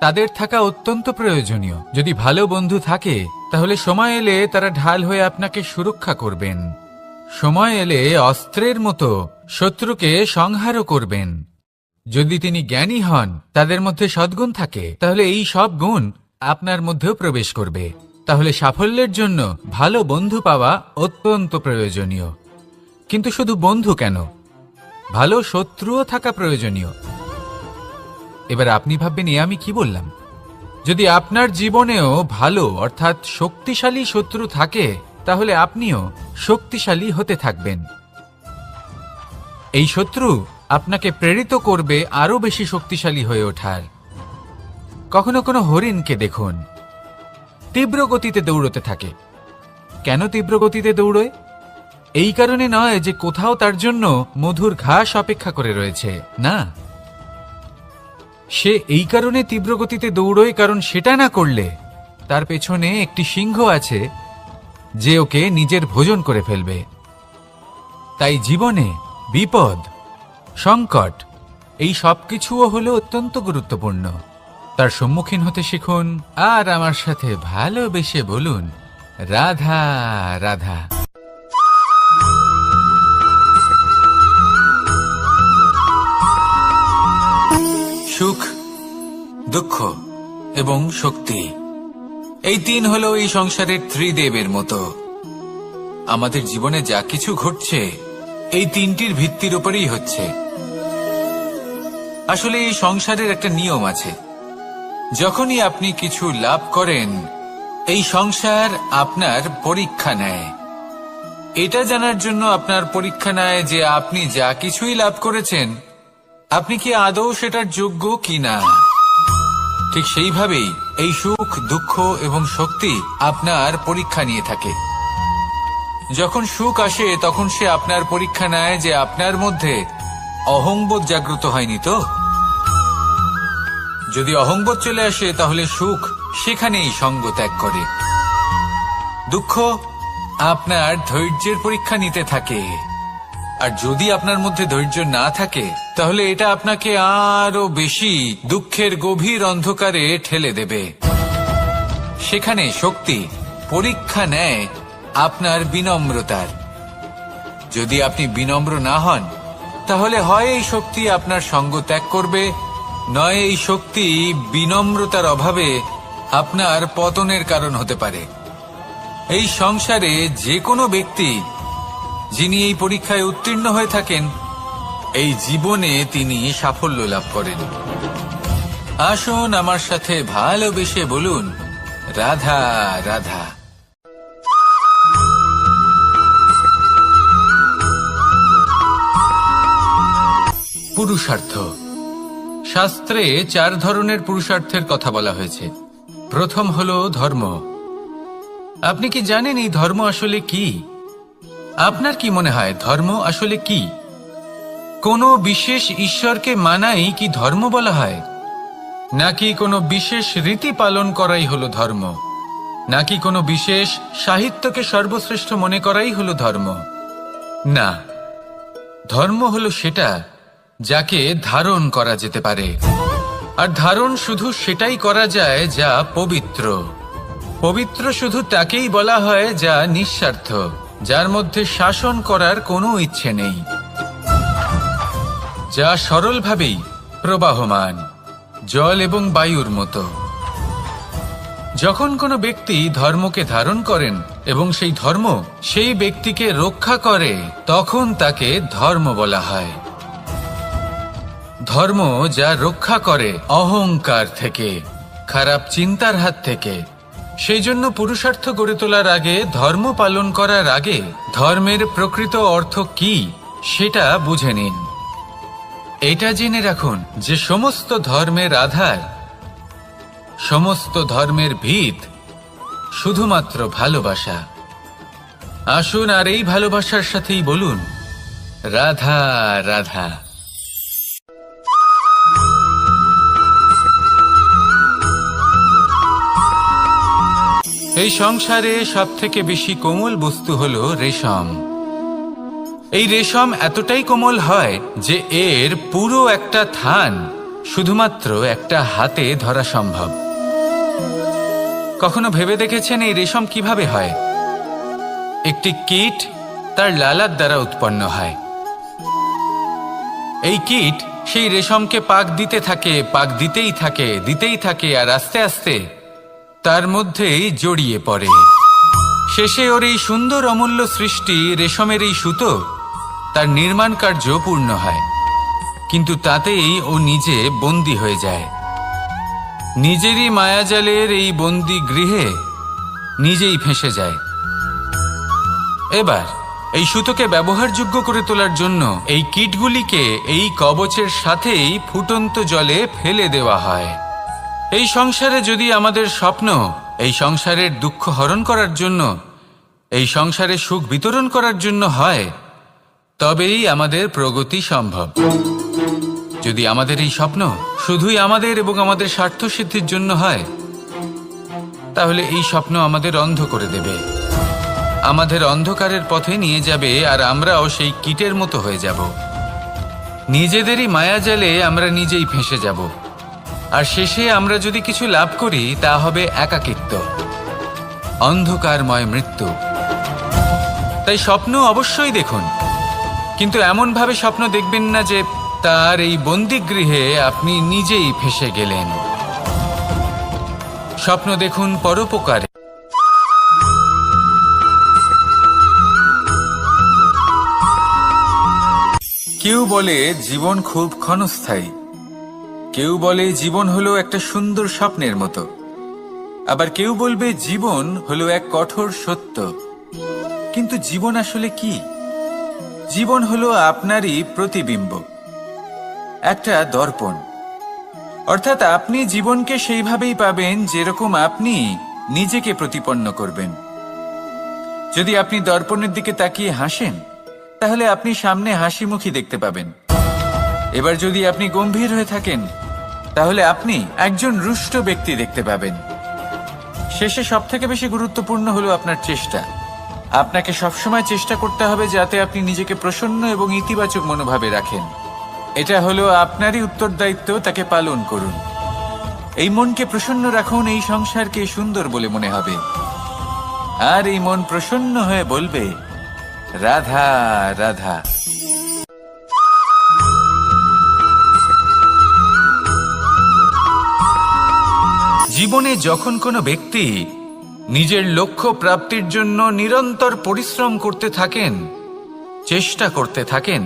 তাদের থাকা অত্যন্ত প্রয়োজনীয়। যদি ভালো বন্ধু থাকে তাহলে সময় এলে তারা ঢাল হয়ে আপনাকে সুরক্ষা করবেন। সময় এলে অস্ত্রের মতো শত্রুকে সংহারও করবেন। যদি তিনি জ্ঞানী হন, তাদের মধ্যে সদ্গুণ থাকে, তাহলে এই সব গুণ আপনার মধ্যেও প্রবেশ করবে। তাহলে সাফল্যের জন্য ভালো বন্ধু পাওয়া অত্যন্ত প্রয়োজনীয়। কিন্তু শুধু বন্ধু কেন, ভালো শত্রুও থাকা প্রয়োজনীয়। এবার আপনি ভাববেন, এ আমি কি বললাম? যদি আপনার জীবনেও ভালো অর্থাৎ শক্তিশালী শত্রু থাকে তাহলে আপনিও শক্তিশালী হতে থাকবেন। এই শত্রু আপনাকে প্রেরিত করবে আরো বেশি শক্তিশালী হয়ে ওঠার। কখনো কোনো হরিণকে দেখুন, তীব্র গতিতে দৌড়তে থাকে। কেন তীব্র গতিতে দৌড়য়? এই কারণে নয় যে কোথাও তার জন্য মধুর ঘাস অপেক্ষা করে রয়েছে, না। সে এই কারণে তীব্র গতিতে দৌড়য় কারণ সেটা না করলে তার পেছনে একটি সিংহ আছে যে ওকে নিজের ভোজন করে ফেলবে। তাই জীবনে বিপদ, সংকট এই সবকিছুও হলো অত্যন্ত গুরুত্বপূর্ণ। তার সম্মুখীন হতে শিখুন আর আমার সাথে ভালোবেসে বলুন, রাধা রাধা। সুখ, দুঃখ এবং শক্তি, এই তিন হলো এই সংসারের ত্রিদেবের মতো। আমাদের জীবনে যা কিছু ঘটছে এই তিনটির ভিত্তির উপরেই হচ্ছে। আসলে এই সংসারের একটা নিয়ম আছে, যখনই আপনি কিছু লাভ করেন এই সংসার আপনার পরীক্ষা নেয়। এটা জানার জন্য আপনার পরীক্ষা নেয় যে আপনি যা কিছুই লাভ করেছেন আপনি কি আদৌ সেটার যোগ্য কিনা। ঠিক সেইভাবেই এই সুখ, দুঃখ এবং শক্তি আপনার পরীক্ষা নিয়ে থাকে। যখন সুখ আসে তখন সে আপনার পরীক্ষা নেয় যে আপনার মধ্যে অহংবোধ জাগ্রত হয়নি তো। যদি অহংবোধ চলে আসে তাহলে সুখ সেখানেই সঙ্গ ত্যাগ করে। দুঃখ আপনার ধৈর্যের পরীক্ষা নিতে থাকে, আর যদি আপনার মধ্যে ধৈর্য না থাকে তাহলে এটা আপনাকে আরো বেশি দুঃখের গভীর অন্ধকারে ঠেলে দেবে। সেখানে শক্তি পরীক্ষা নেয় আপনার বিনম্রতার। যদি আপনি বিনম্র না হন তাহলে হয় এই শক্তি আপনার সঙ্গ ত্যাগ করবে, নয় এই শক্তি বিনম্রতার অভাবে আপনার পতনের কারণ হতে পারে। এই সংসারে যে কোনো ব্যক্তি যিনি এই পরীক্ষায় উত্তীর্ণ হয়ে থাকেন এই জীবনে তিনি সাফল্য লাভ করেন। আসুন আমার সাথে ভালোবেসে বলুন, রাধা রাধা। পুরুষার্থ। শাস্ত্রে 4 ধরনের পুরুষার্থের কথা বলা হয়েছে। প্রথম হলো ধর্ম। আপনি কি জানেন এই ধর্ম আসলে কি? আপনার কি মনে হয় ধর্ম আসলে কি? কোনো বিশেষ ঈশ্বরকে মানাই কি ধর্ম বলা হয়, নাকি কোনো বিশেষ রীতি পালন করাই হলো ধর্ম, নাকি কোনো বিশেষ সাহিত্যকে সর্বশ্রেষ্ঠ মনে করাই হলো ধর্ম? না, ধর্ম হলো সেটা যাকে ধারণ করা যেতে পারে, আর ধারণ শুধু সেটাই করা যায় যা পবিত্র। পবিত্র শুধু তাকেই বলা হয় যা নিঃস্বার্থ, যার মধ্যে শাসন করার কোনো ইচ্ছে নেই, যা সরলভাবেই প্রবাহমান, জল এবং বায়ুর মতো। যখন কোনো ব্যক্তি ধর্মকে ধারণ করেন এবং সেই ধর্ম সেই ব্যক্তিকে রক্ষা করে তখন তাকে ধর্ম বলা হয়। ধর্ম যা রক্ষা করে অহংকার থেকে, খারাপ চিন্তার হাত থেকে। সেই জন্য পুরুষার্থ গড়ে তোলার আগে, ধর্ম পালন করার আগে ধর্মের প্রকৃত অর্থ কি সেটা বুঝে নিন। এটা জেনে রাখুন যে সমস্ত ধর্মের আধার, সমস্ত ধর্মের ভিত শুধুমাত্র ভালোবাসা। আসুন আর এই ভালোবাসার সাথেই বলুন, রাধা রাধা। এই সংসারে সবথেকে বেশি কোমল বস্তু হলো রেশম। এই রেশম এতটাই কোমল হয় যে এর পুরো একটা থান শুধুমাত্র একটা হাতে ধরা সম্ভব। কখনো ভেবে দেখেছেন এই রেশম কিভাবে হয়? একটি কীট তার লালার দ্বারা উৎপন্ন হয়। এই কীট সেই রেশমকে পাক দিতে থাকে, পাক দিতেই থাকে, আর আস্তে আস্তে তার মধ্যেই জড়িয়ে পড়ে। শেষে ওর এই সুন্দর অমূল্য সৃষ্টি রেশমের এই সুতো তার নির্মাণ কার্য পূর্ণ হয়, কিন্তু তাতেই ও নিজে বন্দী হয়ে যায়। নিজেরই মায়াজালের এই বন্দী গৃহে নিজেই ফেঁসে যায়। এবার এই সুতোকে ব্যবহারযোগ্য করে তোলার জন্য এই কীটগুলিকে এই কবচের সাথেই ফুটন্ত জলে ফেলে দেওয়া হয়। এই সংসারে যদি আমাদের স্বপ্ন এই সংসারের দুঃখ হরণ করার জন্য এই সংসারে সুখ বিতরণ করার জন্য হয়, তবেই আমাদের প্রগতি সম্ভব। যদি আমাদের এই স্বপ্ন শুধুই আমাদের এবং আমাদের স্বার্থ সিদ্ধির জন্য হয়, তাহলে এই স্বপ্ন আমাদের অন্ধ করে দেবে, আমাদের অন্ধকারের পথে নিয়ে যাবে, আর আমরাও সেই কীটের মতো হয়ে যাব। নিজেদেরই মায়াজালে আমরা নিজেই ফেঁসে যাব, আর শেষে আমরা যদি কিছু লাভ করি তা হবে একাকিত্ব, অন্ধকারময় মৃত্যু। তাই স্বপ্ন অবশ্যই দেখুন, কিন্তু এমনভাবে স্বপ্ন দেখবেন না যে তার এই বন্দিগৃহে আপনি নিজেই ফেঁসে গেলেন। স্বপ্ন দেখুন পরোপকারে। কেউ বলে জীবন খুব ক্ষণস্থায়ী, কেউ বলে জীবন হলো একটা সুন্দর স্বপ্নের মতো, আবার কেউ বলবে জীবন হলো এক কঠোর সত্য। কিন্তু জীবন আসলে কি? জীবন হলো আপনারই প্রতিবিম্ব, একটা দর্পণ। অর্থাৎ আপনি জীবনকে সেইভাবেই পাবেন যেরকম আপনি নিজেকে প্রতিপন্ন করবেন। যদি আপনি দর্পণের দিকে তাকিয়ে হাসেন, তাহলে আপনি সামনে হাসি মুখী দেখতে পাবেন। এবার যদি আপনি গম্ভীর হয়ে থাকেন, তাহলে আপনি একজন রুষ্ট ব্যক্তি দেখতে পাবেন। শেষে সবথেকে বেশি গুরুত্বপূর্ণ হলো আপনার চেষ্টা। আপনাকে সবসময় চেষ্টা করতে হবে যাতে আপনি নিজেকে প্রসন্ন এবং ইতিবাচক মনোভাবে রাখেন। এটা হলো আপনারই উত্তরদায়িত্ব, তাকে পালন করুন। এই মনকে প্রসন্ন রাখুন, এই সংসারকে সুন্দর বলে মনে হবে, আর এই মন প্রসন্ন হয়ে বলবে রাধা রাধা। জীবনে যখন কোনো ব্যক্তি নিজের লক্ষ্য প্রাপ্তির জন্য নিরন্তর পরিশ্রম করতে থাকেন, চেষ্টা করতে থাকেন,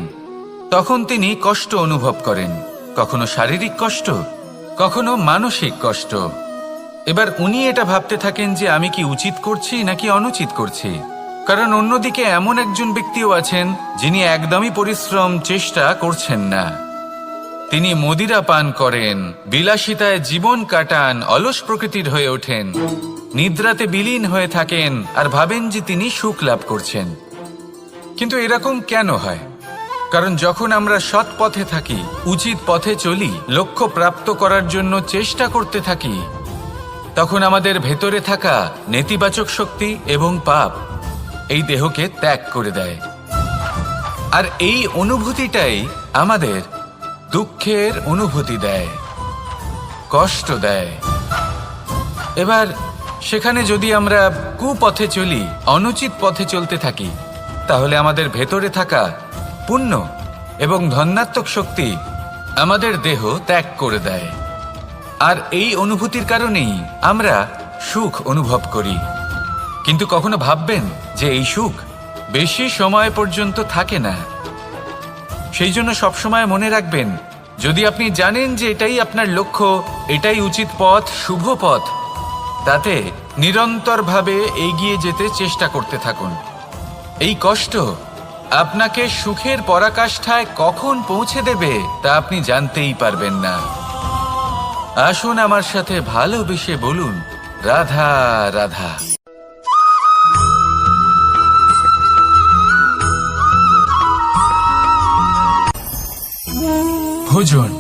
তখন তিনি কষ্ট অনুভব করেন, কখনো শারীরিক কষ্ট, কখনো মানসিক কষ্ট। এবার উনি এটা ভাবতে থাকেন যে আমি কি উচিত করছি নাকি অনুচিত করছি। কারণ অন্যদিকে এমন একজন ব্যক্তিও আছেন যিনি একদমই পরিশ্রম চেষ্টা করছেন না। তিনি মদিরা পান করেন, বিলাসিতায় জীবন কাটান, অলস প্রকৃতির হয়ে ওঠেন, নিদ্রাতে বিলীন হয়ে থাকেন আর ভাবেন যে তিনি সুখ লাভ করছেন। কিন্তু এরকম কেন হয়? কারণ যখন আমরা সৎ পথে থাকি, উচিত পথে চলি, লক্ষ্য প্রাপ্ত করার জন্য চেষ্টা করতে থাকি, তখন আমাদের ভেতরে থাকা নেতিবাচক শক্তি এবং পাপ এই দেহকে ত্যাগ করে দেয়। আর এই অনুভূতিটাই আমাদের দুঃখের অনুভূতি দেয়, কষ্ট দেয়। এবার সেখানে যদি আমরা কুপথে চলি, অনুচিত পথে চলতে থাকি, তাহলে আমাদের ভেতরে থাকা পুণ্য এবং ধনাত্মক শক্তি আমাদের দেহ ত্যাগ করে দেয়। আর এই অনুভূতির কারণেই আমরা সুখ অনুভব করি। কিন্তু কখনো ভাববেন যে এই সুখ বেশি সময় পর্যন্ত থাকে না। সেই জন্য সবসময় মনে রাখবেন, যদি আপনি জানেন যে এটাই আপনার লক্ষ্য, এটাই উচিত পথ, শুভ পথ, তাতে নিরন্তরভাবে এগিয়ে যেতে চেষ্টা করতে থাকুন। এই কষ্ট আপনাকে সুখের পরাকাষ্ঠায় কখন পৌঁছে দেবে তা আপনি জানতেই পারবেন না। আসুন আমার সাথে ভালোবেসে বলুন রাধা রাধা। ভোজন।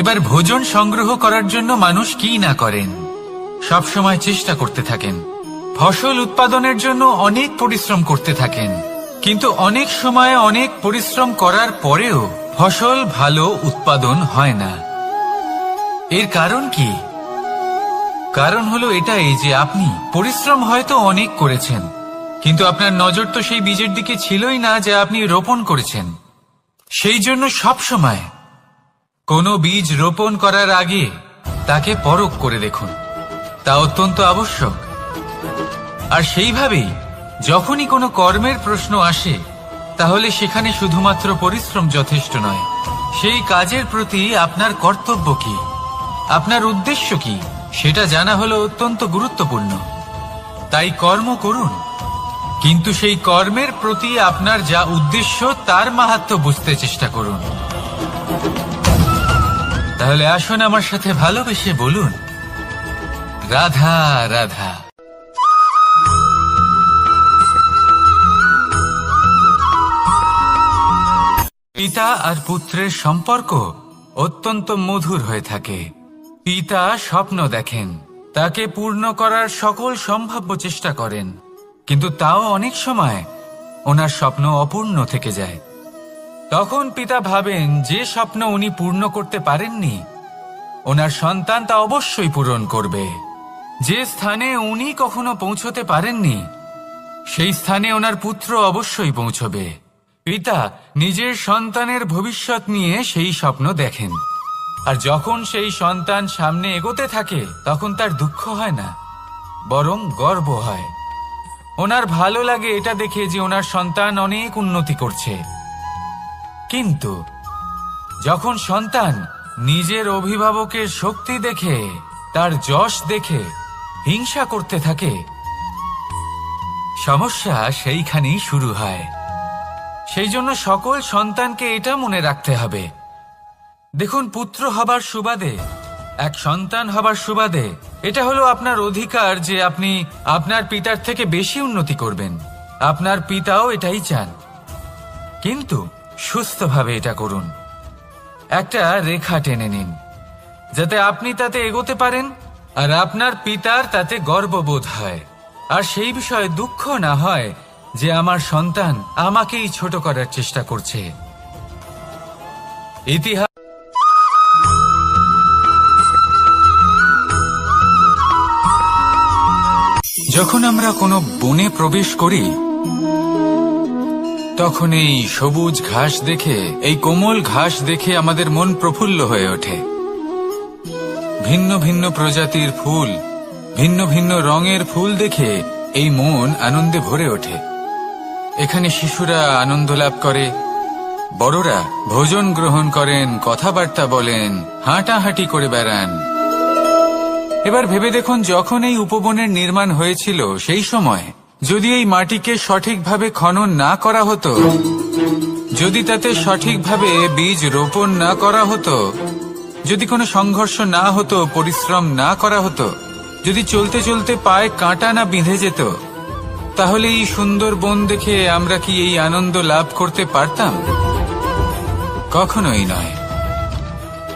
এবার ভোজন সংগ্রহ করার জন্য মানুষ কি না করেন, সব সময় চেষ্টা করতে থাকেন। ফসল উৎপাদনের জন্য অনেক পরিশ্রম করতে থাকেন, কিন্তু অনেক সময় অনেক পরিশ্রম করার পরেও ফসল ভালো উৎপাদন হয় না। এর কারণ কি? কারণ হলো এটাই যে আপনি পরিশ্রম হয়তো অনেক করেছেন, কিন্তু আপনার নজর তো সেই বীজের দিকে ছিলই না যা আপনি রোপণ করেছেন। সেই জন্য সব সময় কোনো বীজ রোপণ করার আগে তাকে পরখ করে দেখুন, তা অত্যন্ত আবশ্যক। আর সেইভাবেই যখনই কোনো কর্মের প্রশ্ন আসে, তাহলে সেখানে শুধুমাত্র পরিশ্রম যথেষ্ট নয়। সেই কাজের প্রতি আপনার কর্তব্য কি, আপনার উদ্দেশ্য কি, সেটা জানা হলো অত্যন্ত গুরুত্বপূর্ণ। তাই কর্ম করুন, কিন্তু সেই কর্মের প্রতি আপনার যা উদ্দেশ্য তার মাহাত্ম্য বুঝতে চেষ্টা করুন। তাহলে আসুন আমার সাথে ভালোবেসে বলুন রাধা রাধা। পিতা আর পুত্রের সম্পর্ক অত্যন্ত মধুর হয়ে থাকে। পিতা স্বপ্ন দেখেন, তাকে পূর্ণ করার সকল সম্ভাব্য চেষ্টা করেন, কিন্তু তাও অনেক সময় ওনার স্বপ্ন অপূর্ণ থেকে যায়। তখন পিতা ভাবেন যে স্বপ্ন উনি পূর্ণ করতে পারেননি, ওনার সন্তান তা অবশ্যই পূরণ করবে। যে স্থানে উনি কখনো পৌঁছতে পারেননি, সেই স্থানে ওনার পুত্র অবশ্যই পৌঁছবে। পিতা নিজের সন্তানের ভবিষ্যৎ নিয়ে সেই স্বপ্ন দেখেন, আর যখন সেই সন্তান সামনে এগোতে থাকে তখন তার দুঃখ হয় না, বরং গর্ব হয়। ওনার ভালো লাগে এটা দেখে যে ওনার সন্তান অনেক উন্নতি করছে। কিন্তু যখন সন্তান নিজের অভিভাবকের শক্তি দেখে, তার যশ দেখে হিংসা করতে থাকে, সমস্যা সেইখানেই শুরু হয়। সেই জন্য সকল সন্তানকে এটা মনে রাখতে হবে, দেখুন, পুত্র হবার সুবাদে, এক সন্তান হবার সুবাদে এটা হলো আপনার অধিকার যে আপনি আপনার পিতার থেকে বেশি উন্নতি করবেন। আপনার পিতাও এটাই চান, কিন্তু সুস্থভাবে এটা করুন। একটা রেখা টেনে নিন যাতে আপনি তাতে এগোতে পারেন আর আপনার পিতার তাতে গর্ববোধ হয়, আর সেই বিষয়ে দুঃখ না হয় যে আমার সন্তান আমাকেই ছোট করার চেষ্টা করছে। ইতিহাস যখন আমরা কোনো বনে প্রবেশ করি, তখন এই সবুজ ঘাস দেখে, এই কোমল ঘাস দেখে আমাদের মন প্রফুল্ল হয়ে ওঠে। ভিন্ন ভিন্ন প্রজাতির ফুল, ভিন্ন ভিন্ন রঙের ফুল দেখে এই মন আনন্দে ভরে ওঠে। এখানে শিশুরা আনন্দ লাভ করে, বড়রা ভোজন গ্রহণ করেন, কথাবার্তা বলেন, হাঁটাহাঁটি করে বেড়ান। এবার ভেবে দেখুন, যখন এই উপবনের নির্মাণ হয়েছিল সেই সময় যদি এই মাটিকে সঠিকভাবে খনন না করা হতো, যদি তাতে সঠিকভাবে বীজ রোপণ না করা হতো, যদি কোনো সংঘর্ষ না হতো, পরিশ্রম না করা হতো, যদি চলতে চলতে পায়ে কাঁটা না বিঁধে যেত, তাহলে এই সুন্দর বন দেখে আমরা কি এই আনন্দ লাভ করতে পারতাম? কখনোই নয়।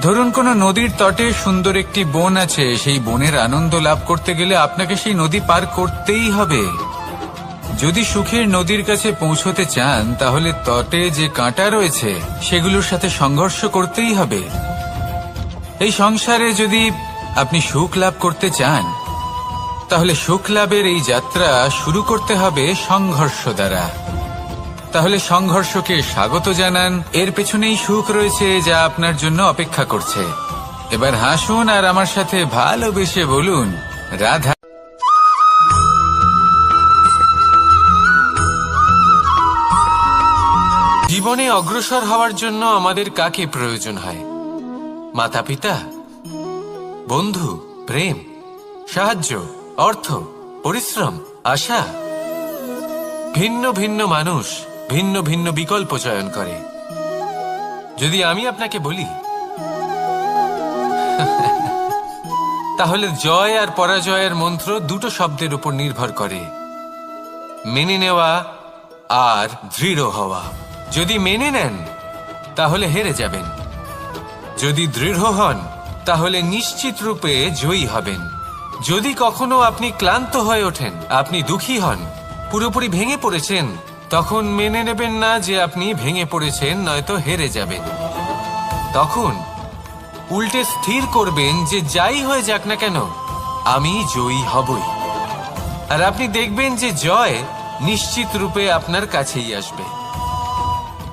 ধরুন কোনো নদীর তটে সুন্দর একটি বন আছে, সেই বনের আনন্দ লাভ করতে গেলে আপনাকে সেই নদী পার করতেই হবে। যদি সুখের নদীর কাছে পৌঁছতে চান, তাহলে তটে যে কাঁটা রয়েছে সেগুলোর সাথে সংঘর্ষ করতেই হবে। এই সংসারে যদি আপনি সুখ লাভ করতে চান, তাহলে সুখ লাভের এই যাত্রা শুরু করতে হবে সংঘর্ষ দ্বারা। তাহলে সংঘর্ষকে স্বাগত জানান, এর পেছনেই সুখ রয়েছে যা আপনার জন্য অপেক্ষা করছে। এবার হাসুন আর আমার সাথে ভালোবেসে বলুন, রাধা। জীবনে অগ্রসর হওয়ার জন্য আমাদের কাকে প্রয়োজন হয়? মাতা পিতা, বন্ধু, প্রেম, সাহায্য, অর্থ, পরিশ্রম, আশা। ভিন্ন ভিন্ন মানুষ ভিন্ন ভিন্ন বিকল্প চয়ন করে। যদি আমি আপনাকে বলি, তাহলে জয় আর পরাজয়ের মন্ত্র দুটো শব্দের উপর নির্ভর করে, মেনে নেওয়া আর দৃঢ় হওয়া। যদি মেনে নেন তাহলে হেরে যাবেন, যদি দৃঢ় হন তাহলে নিশ্চিত রূপে জয়ী হবেন। যদি কখনো আপনি ক্লান্ত হয়ে ওঠেন, আপনি দুঃখী হন, পুরোপুরি ভেঙে পড়েছেন, তখন মেনে নেবেন না যে আপনি ভেঙে পড়েছেন, নয়তো হেরে যাবেন। তখন উল্টে স্থির করবেন যে যাই হয়ে যাক না কেন, আমি জয়ী হবই। আর আপনি দেখবেন যে জয় নিশ্চিত রূপে আপনার কাছেই আসবে।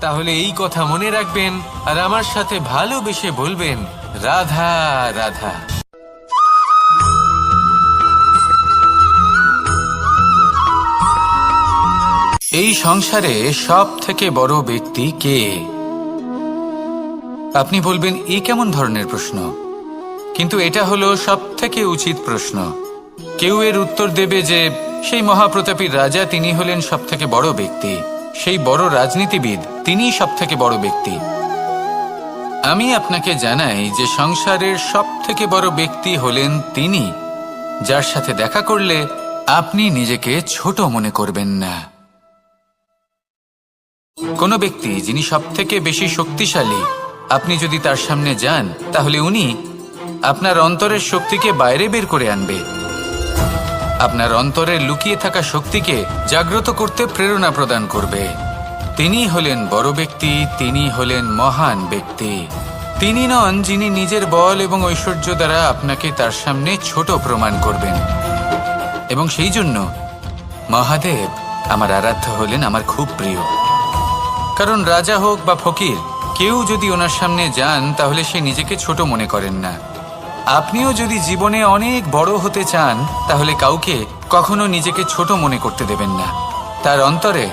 তাহলে এই কথা মনে রাখবেন আর আমার সাথে ভালোবেসে বলবেন, রাধা রাধা। এই সংসারে সব থেকে বড় ব্যক্তি কে? আপনি বলবেন, এ কেমন ধরনের প্রশ্ন? কিন্তু এটা হলো সব থেকে উচিত প্রশ্ন। কেউ এর উত্তর দেবে যে সেই মহাপ্রতাপী রাজা, তিনি হলেন সব থেকে বড় ব্যক্তি, সেই বড় রাজনীতিবিদ, তিনিই সব থেকে বড় ব্যক্তি। আমি আপনাকে জানাই যে সংসারের সব থেকে বড় ব্যক্তি হলেন তিনি, যার সাথে দেখা করলে আপনি নিজেকে ছোট মনে করবেন না। কোনো ব্যক্তি যিনি সবথেকে বেশি শক্তিশালী, আপনি যদি তার সামনে যান তাহলে উনি আপনার অন্তরের শক্তিকে বাইরে বের করে আনবে, আপনার অন্তরের লুকিয়ে থাকা শক্তিকে জাগ্রত করতে প্রেরণা প্রদান করবে। তিনি হলেন বড় ব্যক্তি, তিনি হলেন মহান ব্যক্তি। তিনি নন যিনি নিজের বল এবং ঐশ্বর্য দ্বারা আপনাকে তার সামনে ছোট প্রমাণ করবেন। এবং সেই জন্য মহাদেব আমার আরাধ্য হলেন আমার খুব প্রিয়। কারণ রাজা হোক বা ফকির, কেউ যদি ওনার সামনে যান তাহলে সে নিজেকে ছোট মনে করেন না। আপনিও যদি জীবনে অনেক বড় হতে চান তাহলে কাউকে কখনো নিজেকে ছোট মনে করতে দেবেন না। তার অন্তরে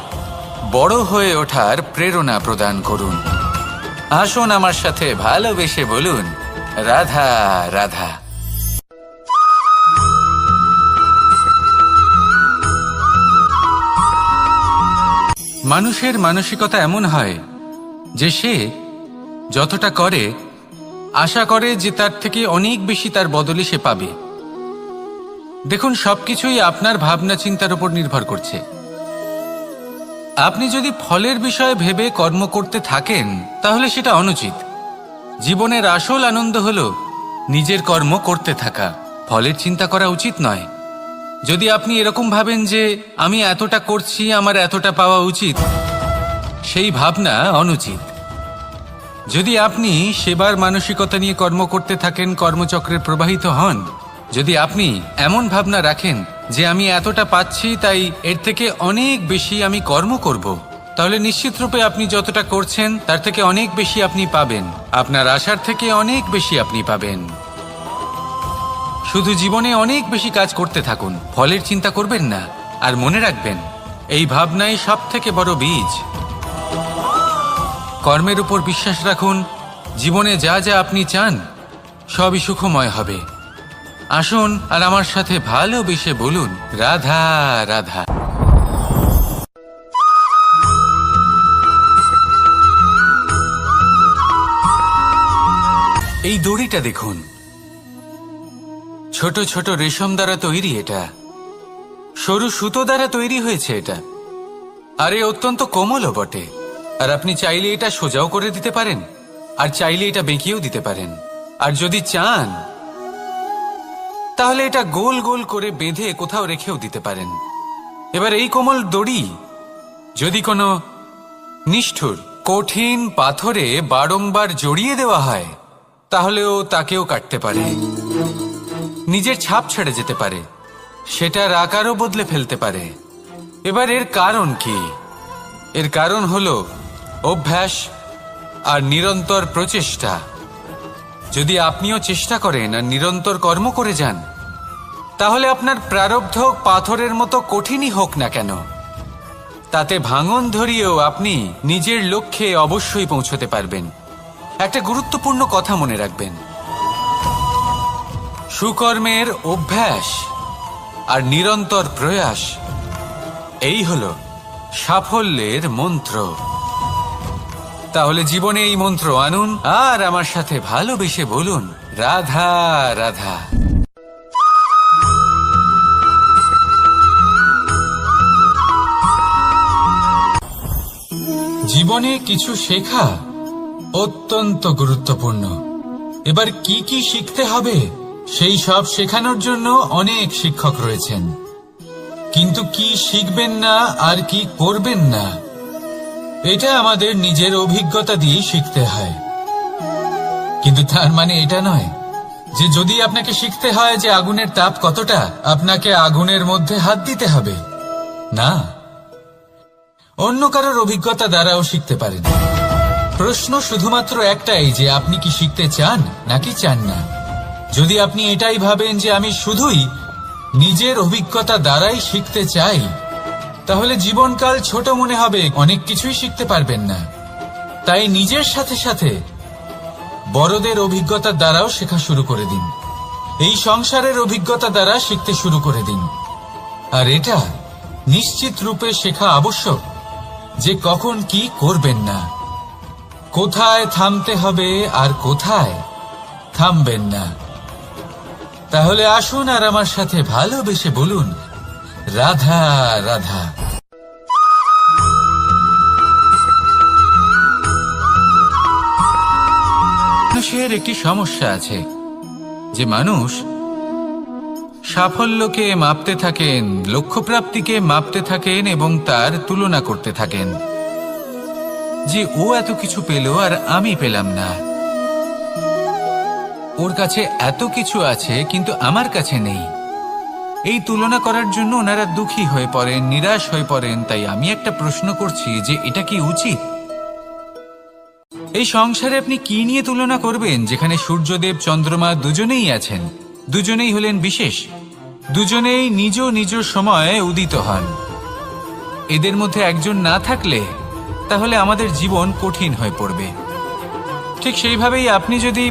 বড় হয়ে ওঠার প্রেরণা প্রদান করুন। আসুন আমার সাথে ভালোবেসে বলুন, রাধা রাধা। মানুষের মানসিকতা এমন হয় যে সে যতটা করে আশা করে যে তার থেকে অনেক বেশি তার বদলে সে পাবে। দেখুন, সবকিছুই আপনার ভাবনা চিন্তার উপর নির্ভর করছে। আপনি যদি ফলের বিষয়ে ভেবে কর্ম করতে থাকেন তাহলে সেটা অনুচিত। জীবনের আসল আনন্দ হলো নিজের কর্ম করতে থাকা, ফলের চিন্তা করা উচিত নয়। যদি আপনি এরকম ভাবেন যে আমি এতটা করছি, আমার এতটা পাওয়া উচিত, সেই ভাবনা অনুচিত। যদি আপনি সেবার মানসিকতা নিয়ে কর্ম করতে থাকেন, কর্মচক্রে প্রবাহিত হন, যদি আপনি এমন ভাবনা রাখেন যে আমি এতটা পাচ্ছি তাই এর থেকে অনেক বেশি আমি কর্ম করব, তাহলে নিশ্চিত রূপে আপনি যতটা করছেন তার থেকে অনেক বেশি আপনি পাবেন। আপনার আশার থেকে অনেক বেশি আপনি পাবেন। শুধু জীবনে অনেক বেশি কাজ করতে থাকুন, ফলের চিন্তা করবেন না। আর মনে রাখবেন, এই ভাবনাই সব থেকে বড় বীজ। কর্মের উপর বিশ্বাস রাখুন। জীবনে যা যা আপনি চান সবই সুখময় হবে। আসুন আর আমার সাথে ভালোবেসে বলুন, রাধা রাধা। এই দড়িটা দেখুন, ছোট ছোট রেশম দ্বারা তৈরি। এটা সরু সুতো দ্বারা তৈরি হয়েছে এটা, আর এ অত্যন্ত কোমলও বটে। আর আপনি চাইলে এটা সোজাও করে দিতে পারেন, আর চাইলে এটা বেঁকিয়েও দিতে পারেন। আর যদি চান তাহলে এটা গোল গোল করে বেঁধে কোথাও রেখেও দিতে পারেন। এবার এই কোমল দড়ি যদি কোনো নিষ্ঠুর কঠিন পাথরে বারংবার জড়িয়ে দেওয়া হয় তাহলেও তাকেও কাটতে পারে, নিজের ছাপ ছেড়ে যেতে পারে, সেটার আকারও বদলে ফেলতে পারে। এবার এর কারণ কি? এর কারণ হলো অভ্যাস আর নিরন্তর প্রচেষ্টা। যদি আপনিও চেষ্টা করেন আর নিরন্তর কর্ম করে যান, তাহলে আপনার প্রারব্ধ পাথরের মতো কঠিনই হোক না কেন, তাতে ভাঙন ধরিয়েও আপনি নিজের লক্ষ্যে অবশ্যই পৌঁছতে পারবেন। একটা গুরুত্বপূর্ণ কথা মনে রাখবেন, সুকর্মের অভ্যাস আর নিরন্তর প্রয়াস, এই হলো সাফল্যের মন্ত্র। তাহলে জীবনে এই মন্ত্র আনুন আর আমার সাথে ভালোবেসে বলুন, রাধা রাধা। জীবনে কিছু শেখা অত্যন্ত গুরুত্বপূর্ণ। এবার কি কি শিখতে হবে সেই সব শেখানোর জন্য অনেক শিক্ষক রয়েছেন, কিন্তু কি শিখবেন না আর কি করবেন না এটা আমাদের নিজের অভিজ্ঞতা দিয়ে শিখতে হয়। কিন্তু তার মানে এটা নয় যে যদি আপনাকে শিখতে হয় যে আগুনের তাপ কতটা, আপনাকে আগুনের মধ্যে হাত দিতে হবে। না, অন্য কারোর অভিজ্ঞতা দ্বারাও শিখতে পারেন। প্রশ্ন শুধুমাত্র একটাই যে আপনি কি শিখতে চান নাকি চান না। যদি আপনি এটাই ভাবেন যে আমি শুধুই নিজের অভিজ্ঞতা দ্বারাই শিখতে চাই, তাহলে জীবনকাল ছোট মনে হবে, অনেক কিছুই শিখতে পারবেন না। তাই নিজের সাথে সাথে বড়দের অভিজ্ঞতা দ্বারাও শেখা শুরু করে দিন। এই সংসারের অভিজ্ঞতা দ্বারা শিখতে শুরু করে দিন। আর এটা নিশ্চিত রূপে শেখা আবশ্যক যে কখন কি করবেন না, কোথায় থামতে হবে আর কোথায় থামবেন না। তাহলে আসুন আর আমার সাথে ভালোবেসে বলুন, রাধা রাধা। মানুষের একটি সমস্যা আছে যে মানুষ সাফল্যকে মাপতে থাকেন, লক্ষ্যপ্রাপ্তিকে মাপতে থাকেন এবং তার তুলনা করতে থাকেন যে ও এত কিছু পেল আর আমি পেলাম না, ওর কাছে এত কিছু আছে কিন্তু আমার কাছে নেই। এই তুলনা করার জন্য ওনারা দুঃখী হয়ে পড়েন, নিরাশ হয়ে পড়েন। তাই আমি একটা প্রশ্ন করছি যে এটা কি উচিত? এই সংসারে আপনি কি নিয়ে তুলনা করবেন, যেখানে সূর্যদেব চন্দ্রমা দুজনেই আছেন, দুজনেই হলেন বিশেষ, দুজনেই নিজ নিজ সময়ে উদিত হন। এদের মধ্যে একজন না থাকলে তাহলে আমাদের জীবন কঠিন হয়ে পড়বে। ঠিক সেইভাবেই আপনি যদি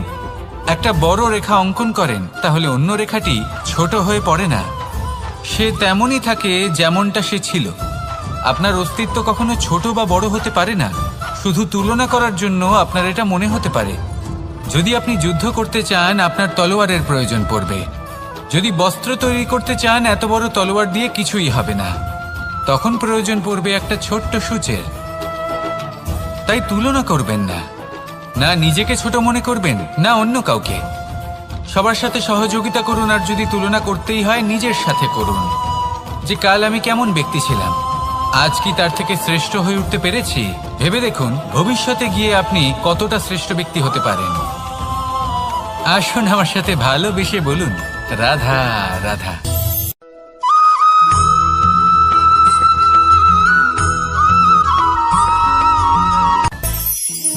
একটা বড় রেখা অঙ্কন করেন তাহলে অন্য রেখাটি ছোট হয়ে পড়ে না, সে তেমনই থাকে যেমনটা সে ছিল। আপনার অস্তিত্ব কখনো ছোট বা বড় হতে পারে না। শুধু তুলনা করার জন্য আপনার এটা মনে হতে পারে। যদি আপনি যুদ্ধ করতে চান আপনার তলোয়ারের প্রয়োজন পড়বে। যদি বস্ত্র তৈরি করতে চান এত বড় তলোয়ার দিয়ে কিছুই হবে না, তখন প্রয়োজন পড়বে একটা ছোট্ট সূচের। তাই তুলনা করবেন না, না নিজেকে ছোট মনে করবেন না অন্য কাউকে। সবার সাথে সহযোগিতা করুন, আর যদি তুলনা করতেই হয় নিজের সাথে করুন যে কাল আমি কেমন ব্যক্তি ছিলাম, আজ কি তার থেকে শ্রেষ্ঠ হয়ে উঠতে পেরেছি। ভেবে দেখুন ভবিষ্যতে গিয়ে আপনি কতটা শ্রেষ্ঠ ব্যক্তি হতে পারেন। আসুন আমার সাথে ভালোবেসে বলুন রাধা রাধা।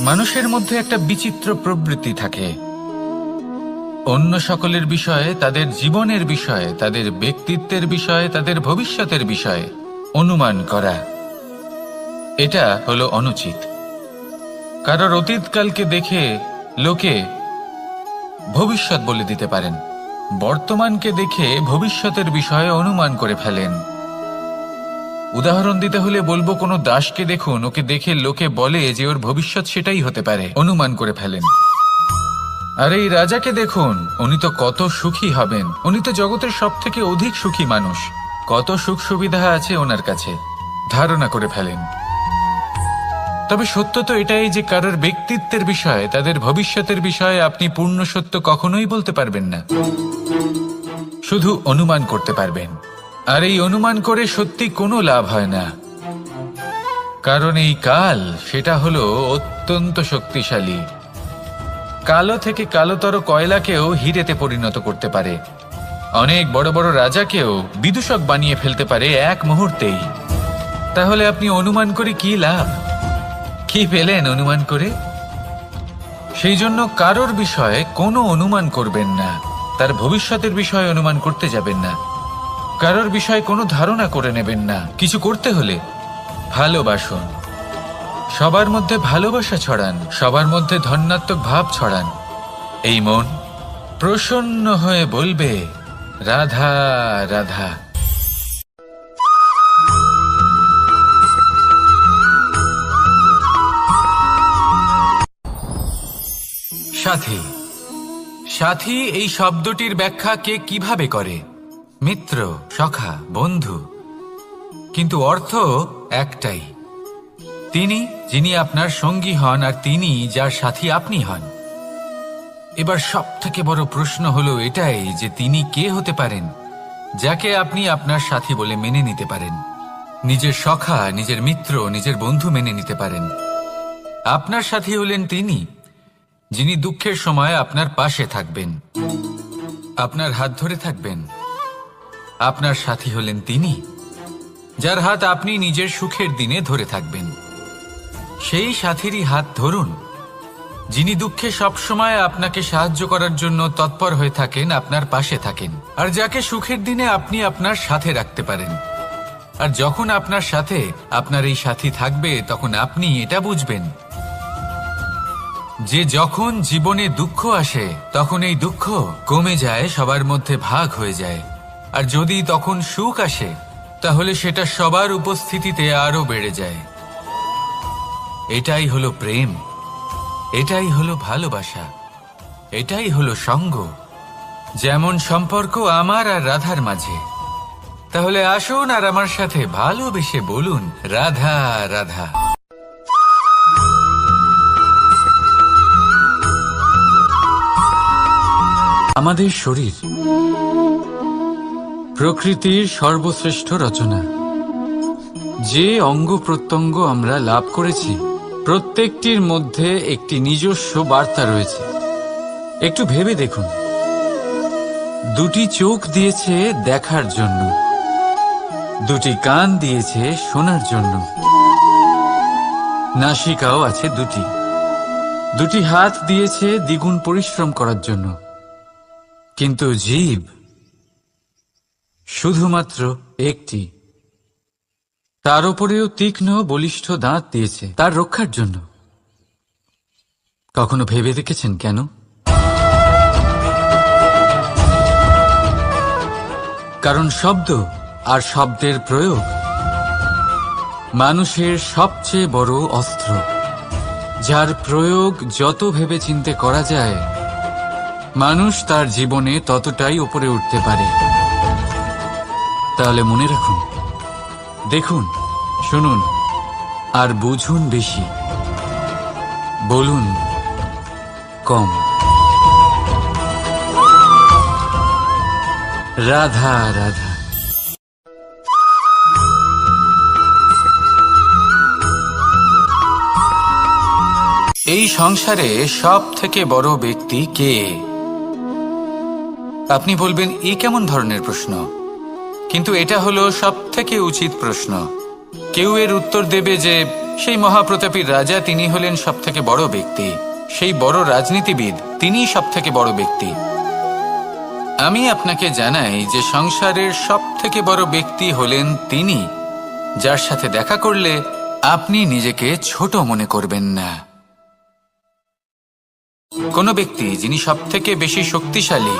মানুষের মধ্যে একটা বিচিত্র প্রবৃত্তি থাকে অন্য সকলের বিষয়ে, তাদের জীবনের বিষয়ে, তাদের ব্যক্তিত্বের বিষয়ে, তাদের ভবিষ্যতের বিষয়ে অনুমান করা। এটা হলো অনুচিত। কারোর অতীতকালকে দেখে লোকে ভবিষ্যৎ বলে দিতে পারেন, বর্তমানকে দেখে ভবিষ্যতের বিষয়ে অনুমান করে ফেলেন। উদাহরণ দিতে হলে বলবো কোনো দাসকে দেখুন, ওকে দেখে লোকে বলে যে ওর ভবিষ্যৎ সেটাই হতে পারে, অনুমান করে ফেলেন। আর এই রাজাকে দেখুন, উনি তো কত সুখী হবেন, উনি তো জগতের সব থেকে অধিক সুখী মানুষ, কত সুখ সুবিধা আছে ওনার কাছে, ধারণা করে ফেলেন। তবে সত্য তো এটাই যে কারোর ব্যক্তিত্বের বিষয়ে, তাদের ভবিষ্যতের বিষয়ে আপনি পূর্ণ সত্য কখনোই বলতে পারবেন না, শুধু অনুমান করতে পারবেন। আর এই অনুমান করে সত্যি কোনো লাভ হয় না, কারণ এই কাল সেটা হলো অত্যন্ত শক্তিশালী। কালো থেকে কালোতর কয়লাকেও হিরেতে পরিণত করতে পারে, অনেক বড় বড় রাজাকেও বিদূষক বানিয়ে ফেলতে পারে এক মুহূর্তেই। তাহলে আপনি অনুমান করে কি লাভ? কি পেলেন অনুমান করে? সেই জন্য কারোর বিষয়ে কোনো অনুমান করবেন না, তার ভবিষ্যতের বিষয়ে অনুমান করতে যাবেন না, কারোর বিষয়ে কোনো ধারণা করে নেবেন না। কিছু করতে হলে ভালোবাসুন, সবার মধ্যে ভালোবাসা ছড়ান, সবার মধ্যে ধন্যাত্মক ভাব ছড়ান। এই মন প্রসন্ন হয়ে বলবে রাধা রাধা। সাথী, সাথী এই শব্দটির ব্যাখ্যা কে কিভাবে করে? মিত্র, সখা, বন্ধু, কিন্তু অর্থ একটাই। তিনি যিনি আপনার সঙ্গী হন আর তিনি যার সাথী আপনি হন। এবার সব থেকে বড় প্রশ্ন হলো এটাই যে তিনি কে হতে পারেন যাকে আপনি আপনার সাথী বলে মেনে নিতে পারেন, নিজের সখা, নিজের মিত্র, নিজের বন্ধু মেনে নিতে পারেন। আপনার সাথী হলেন তিনি যিনি দুঃখের সময় আপনার পাশে থাকবেন, আপনার হাত ধরে থাকবেন। আপনার সাথী হলেন তিনি যার হাত আপনি নিজের সুখের দিনে ধরে থাকবেন। সেই সাথীরই হাত ধরুন যিনি দুঃখে সবসময় আপনাকে সাহায্য করার জন্য তৎপর হয়ে থাকেন, আপনার পাশে থাকেন, আর যাকে সুখের দিনে আপনি আপনার সাথে রাখতে পারেন। আর যখন আপনার সাথে আপনার এই সাথী থাকবে তখন আপনি এটা বুঝবেন যে যখন জীবনে দুঃখ আসে তখন এই দুঃখ কমে যায়, সবার মধ্যে ভাগ হয়ে যায়। আর যদি তখন সুখ আসে তাহলে সেটা সবার উপস্থিতিতে আরো বেড়ে যায়। এটাই হলো প্রেম, এটাই হলো ভালোবাসা, এটাই হলো সঙ্গ। যেমন সম্পর্ক আমার আর রাধার মাঝে। তাহলে আসুন আর আমার সাথে ভালোবেসে বলুন রাধা রাধা। আমাদের শরীর প্রকৃতির সর্বশ্রেষ্ঠ রচনা। যে অঙ্গ প্রত্যঙ্গ আমরা লাভ করেছি প্রত্যেকটির মধ্যে একটি নিজস্ব বার্তা রয়েছে। একটু ভেবে দেখুন, দুটি চোখ দিয়েছে দেখার জন্য, দুটি কান দিয়েছে শোনার জন্য, নাসিকাও আছে দুটি, দুটি হাত দিয়েছে দ্বিগুণ পরিশ্রম করার জন্য। কিন্তু জীব শুধুমাত্র একটি। তার উপরেও তীক্ষ্ণ বলিষ্ঠ দাঁত দিয়েছে তার রক্ষার জন্য। কখনো ভেবে দেখেছেন কেন? কারণ শব্দ আর শব্দের প্রয়োগ মানুষের সবচেয়ে বড় অস্ত্র, যার প্রয়োগ যত ভেবেচিন্তে করা যায় মানুষ তার জীবনে ততটাই উপরে উঠতে পারে। তাহলে মনে রাখুন, দেখুন, শুনুন আর বুঝুন বেশি, বলুন কম। রাধা রাধা। এই সংসারে সব থেকে বড় ব্যক্তি কে? আপনি বলবেন, এ কেমন ধরনের প্রশ্ন? কিন্তু এটা হলো সব থেকে উচিত প্রশ্ন। কেউ এর উত্তর দেবে যে সেই মহাপ্রতাপী রাজা, তিনি হলেন সব থেকে বড় ব্যক্তি, সেই বড় রাজনীতিবিদ, তিনিই সব থেকে বড় ব্যক্তি। আমি আপনাকে জানাই যে সংসারের সব থেকে বড় ব্যক্তি হলেন তিনি, যার সাথে দেখা করলে আপনি নিজেকে ছোট মনে করবেন না। কোনো ব্যক্তি যিনি সব থেকে বেশি শক্তিশালী,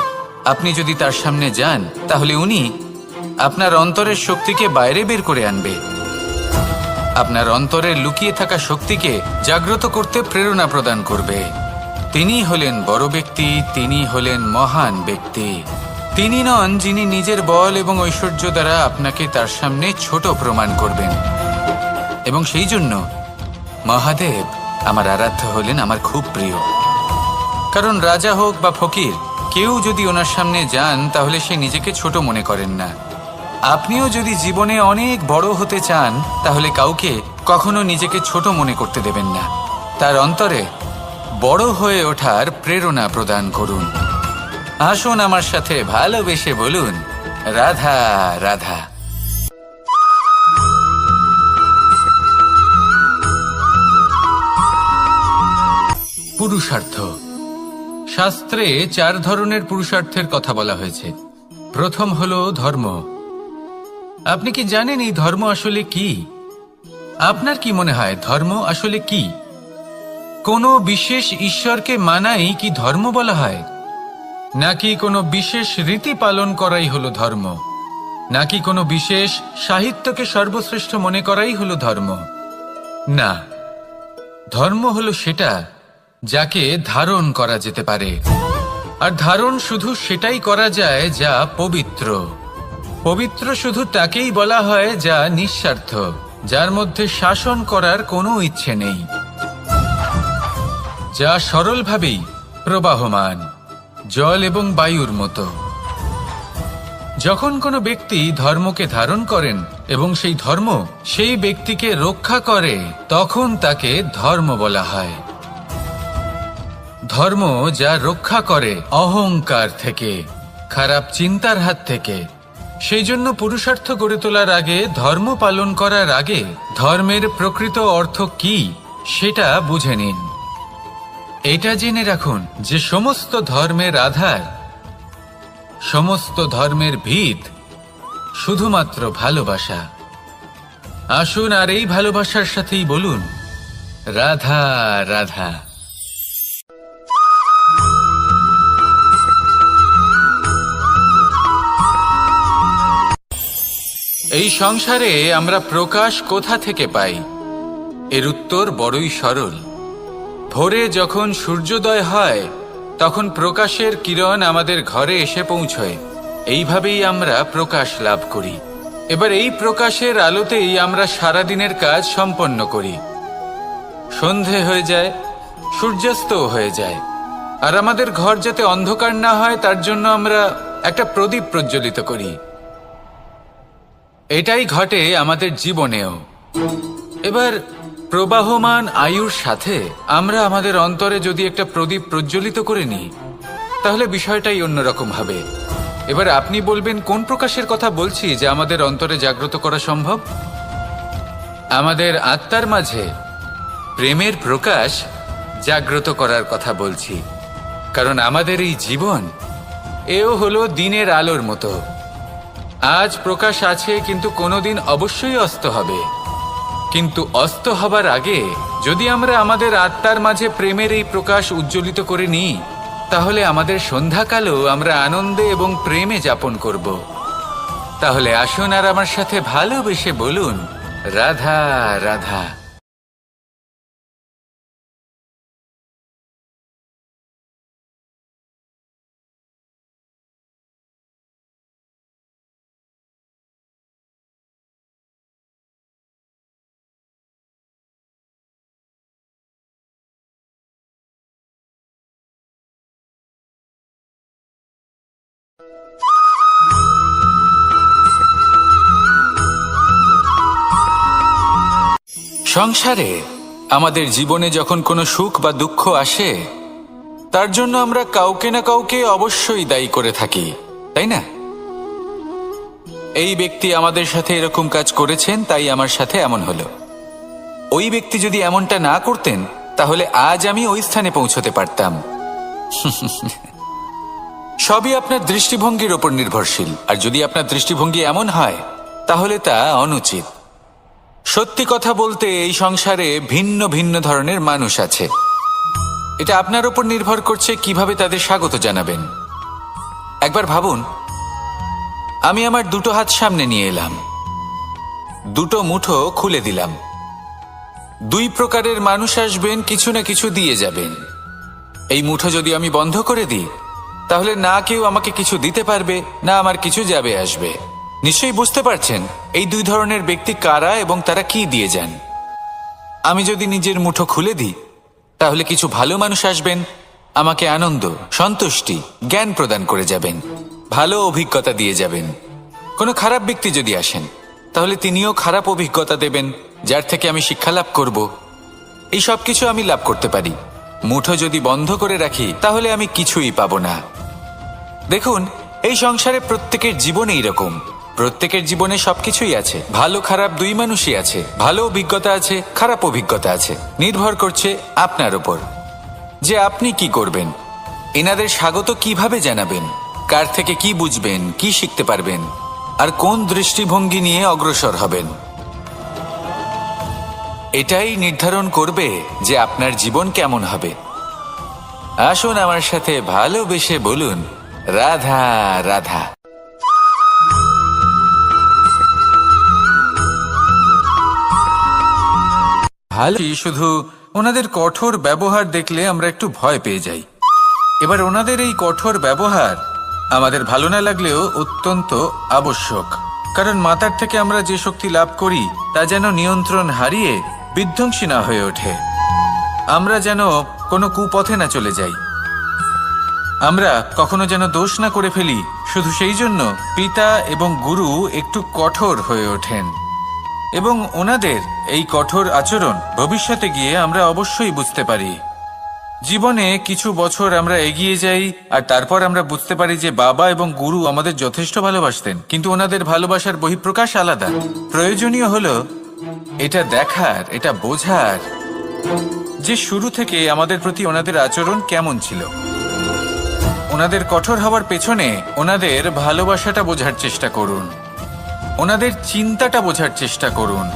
আপনি যদি তার সামনে যান তাহলে উনি আপনার অন্তরের শক্তিকে বাইরে বের করে আনবে, আপনার অন্তরের লুকিয়ে থাকা শক্তিকে জাগ্রত করতে প্রেরণা প্রদান করবে। তিনি হলেন বড় ব্যক্তি, তিনি হলেন মহান ব্যক্তি। তিনি নন যিনি নিজের বল এবং ঐশ্বর্য দ্বারা আপনাকে তার সামনে ছোট প্রমাণ করবেন। এবং সেই জন্য মহাদেব আমার আরাধ্য হলেন আমার খুব প্রিয়। কারণ রাজা হোক বা ফকির, কেউ যদি ওনার সামনে যান তাহলে সে নিজেকে ছোট মনে করেন না। আপনিও যদি জীবনে অনেক বড় হতে চান তাহলে কাউকে কখনো নিজেকে ছোট মনে করতে দেবেন না। তার অন্তরে বড় হয়ে ওঠার প্রেরণা প্রদান করুন। আসুন আমার সাথে ভালোবেসে বলুন, রাধা রাধা। পুরুষার্থ। শাস্ত্রে 4 ধরনের পুরুষার্থের কথা বলা হয়েছে। প্রথম হলো ধর্ম। আপনি কি জানেন এই ধর্ম আসলে কি? আপনার কি মনে হয় ধর্ম আসলে কি? কোনো বিশেষ ঈশ্বরকে মানাই কি ধর্ম বলা হয়? নাকি কোনো বিশেষ রীতি পালন করাই হলো ধর্ম? নাকি কোনো বিশেষ সাহিত্যকে সর্বশ্রেষ্ঠ মনে করাই হলো ধর্ম? না, ধর্ম হলো সেটা যাকে ধারণ করা যেতে পারে। আর ধারণ শুধু সেটাই করা যায় যা পবিত্র। পবিত্র শুধু তাকেই বলা হয় যা নিঃস্বার্থ, যার মধ্যে শাসন করার কোনো ইচ্ছে নেই, যা সরলভাবেই প্রবাহমান, জল এবং বায়ুর মতো। যখন কোনো ব্যক্তি ধর্মকে ধারণ করেন এবং সেই ধর্ম সেই ব্যক্তিকে রক্ষা করে, তখন তাকে ধর্ম বলা হয়। ধর্ম যা রক্ষা করে অহংকার থেকে, খারাপ চিন্তার হাত থেকে। সেই জন্য পুরুষার্থ গড়ে তোলার আগে, ধর্ম পালন করার আগে ধর্মের প্রকৃত অর্থ কি সেটা বুঝে নিন। এটা জেনে রাখুন যে সমস্ত ধর্মের আধার, সমস্ত ধর্মের ভিত শুধুমাত্র ভালোবাসা। আসুন আর এই ভালোবাসার সাথেই বলুন, রাধা রাধা। এই সংসারে আমরা প্রকাশ কোথা থেকে পাই? এর উত্তর বড়ই সরল। ভোরে যখন সূর্যোদয় হয় তখন প্রকাশের কিরণ আমাদের ঘরে এসে পৌঁছয়। এইভাবেই আমরা প্রকাশ লাভ করি। এবার এই প্রকাশের আলোতেই আমরা সারাদিনের কাজ সম্পন্ন করি। সন্ধে হয়ে যায়, সূর্যাস্তও হয়ে যায়। আর আমাদের ঘর যাতে অন্ধকার না হয় তার জন্য আমরা একটা প্রদীপ প্রজ্বলিত করি। এটাই ঘটে আমাদের জীবনেও। এবার প্রবাহমান আয়ুর সাথে আমরা আমাদের অন্তরে যদি একটা প্রদীপ প্রজ্বলিত করে নিই তাহলে বিষয়টাই অন্যরকম হবে। এবার আপনি বলবেন কোন প্রকাশের কথা বলছি যা আমাদের অন্তরে জাগ্রত করা সম্ভব? আমাদের আত্মার মাঝে প্রেমের প্রকাশ জাগ্রত করার কথা বলছি। কারণ আমাদের এই জীবন এও হলো দিনের আলোর মতো। আজ প্রকাশ আছে, কিন্তু কোনোদিন অবশ্যই অস্ত হবে। কিন্তু অস্ত হবার আগে যদি আমরা আমাদের আত্মার মাঝে প্রেমের এই প্রকাশ উজ্জ্বলিত করে নিই তাহলে আমাদের সন্ধ্যাকালও আমরা আনন্দে এবং প্রেমে যাপন করব। তাহলে আসুন আর আমার সাথে ভালোবেসে বলুন, রাধা রাধা। সংসারে আমাদের জীবনে যখন কোনো সুখ বা দুঃখ আসে তার জন্য আমরা কাউকে না কাউকে অবশ্যই দায়ী করে থাকি, তাই না? এই ব্যক্তি আমাদের সাথে এরকম কাজ করেছেন তাই আমার সাথে এমন হলো। ওই ব্যক্তি যদি এমনটা না করতেন তাহলে আজ আমি ওই স্থানে পৌঁছতে পারতাম। সবই আপনার দৃষ্টিভঙ্গির ওপর নির্ভরশীল। আর যদি আপনার দৃষ্টিভঙ্গি এমন হয় তাহলে তা অনুচিত। সত্যি কথা বলতে এই সংসারে ভিন্ন ভিন্ন ধরনের মানুষ আছে। এটা আপনার উপর নির্ভর করছে কিভাবে তাদের স্বাগত জানাবেন। একবার ভাবুন, আমি আমার দুটো হাত সামনে নিয়ে এলাম, দুটো মুঠো খুলে দিলাম। দুই প্রকারের মানুষ আসবেন, কিছু না কিছু দিয়ে যাবেন। এই মুঠো যদি আমি বন্ধ করে দিই তাহলে না কেউ আমাকে কিছু দিতে পারবে, না আমার কিছু যাবে আসবে। নিশ্চয়ই বুঝতে পারছেন এই দুই ধরনের ব্যক্তি কারা এবং তারা কি দিয়ে যান। আমি যদি নিজের মুঠো খুলে দিই তাহলে কিছু ভালো মানুষ আসবেন, আমাকে আনন্দ, সন্তুষ্টি, জ্ঞান প্রদান করে যাবেন, ভালো অভিজ্ঞতা দিয়ে যাবেন। কোনো খারাপ ব্যক্তি যদি আসেন তাহলে তিনিও খারাপ অভিজ্ঞতা দেবেন, যার থেকে আমি শিক্ষা লাভ করব। এই সব কিছু আমি লাভ করতে পারি। মুঠো যদি বন্ধ করে রাখি তাহলে আমি কিছুই পাবো না। দেখুন, এই সংসারে প্রত্যেকের জীবনে এইরকম। প্রত্যেকের জীবনে সবকিছুই আছে, ভালো খারাপ দুই মানুষই আছে। ভালো অভিজ্ঞতা আছে, খারাপ অভিজ্ঞতা আছে। নির্ভর করছে আপনার উপর যে আপনি কি করবেন, এনাদের স্বাগত কিভাবে জানাবেন, কার থেকে কি বুঝবেন, কি শিখতে পারবেন, আর কোন দৃষ্টিভঙ্গি নিয়ে অগ্রসর হবেন। এটাই নির্ধারণ করবে যে আপনার জীবন কেমন হবে। আসুন আমার সাথে ভালোবেসে বলুন, রাধা রাধা। ভালো, শুধু ওনাদের কঠোর ব্যবহার দেখলে আমরা একটু ভয় পেয়ে যাই। এবার ওনাদের এই কঠোর ব্যবহার আমাদের ভালো না লাগলেও অত্যন্ত আবশ্যক। কারণ মাতার থেকে আমরা যে শক্তি লাভ করি তা যেন নিয়ন্ত্রণ হারিয়ে বিধ্বংসী না হয়ে ওঠে। আমরা যেন কোনো কুপথে না চলে যাই, আমরা কখনো যেন দোষ না করে ফেলি। শুধু সেই জন্য পিতা এবং গুরু একটু কঠোর হয়ে ওঠেন এবং ওনাদের এই কঠোর আচরণ ভবিষ্যতে গিয়ে আমরা অবশ্যই বুঝতে পারি। জীবনে কিছু বছর আমরা এগিয়ে যাই আর তারপর আমরা বুঝতে পারি যে বাবা এবং গুরু আমাদের যথেষ্ট ভালোবাসতেন, কিন্তু ওনাদের ভালোবাসার বহিঃপ্রকাশ আলাদা। প্রয়োজনীয় হলো এটা দেখার, এটা বোঝার যে শুরু থেকে আমাদের প্রতি ওনাদের আচরণ কেমন ছিল। ওনাদের কঠোর হওয়ার পেছনে ওনাদের ভালোবাসাটা বোঝার চেষ্টা করুন, ওনাদের চিন্তাটা বোঝার চেষ্টা করুন,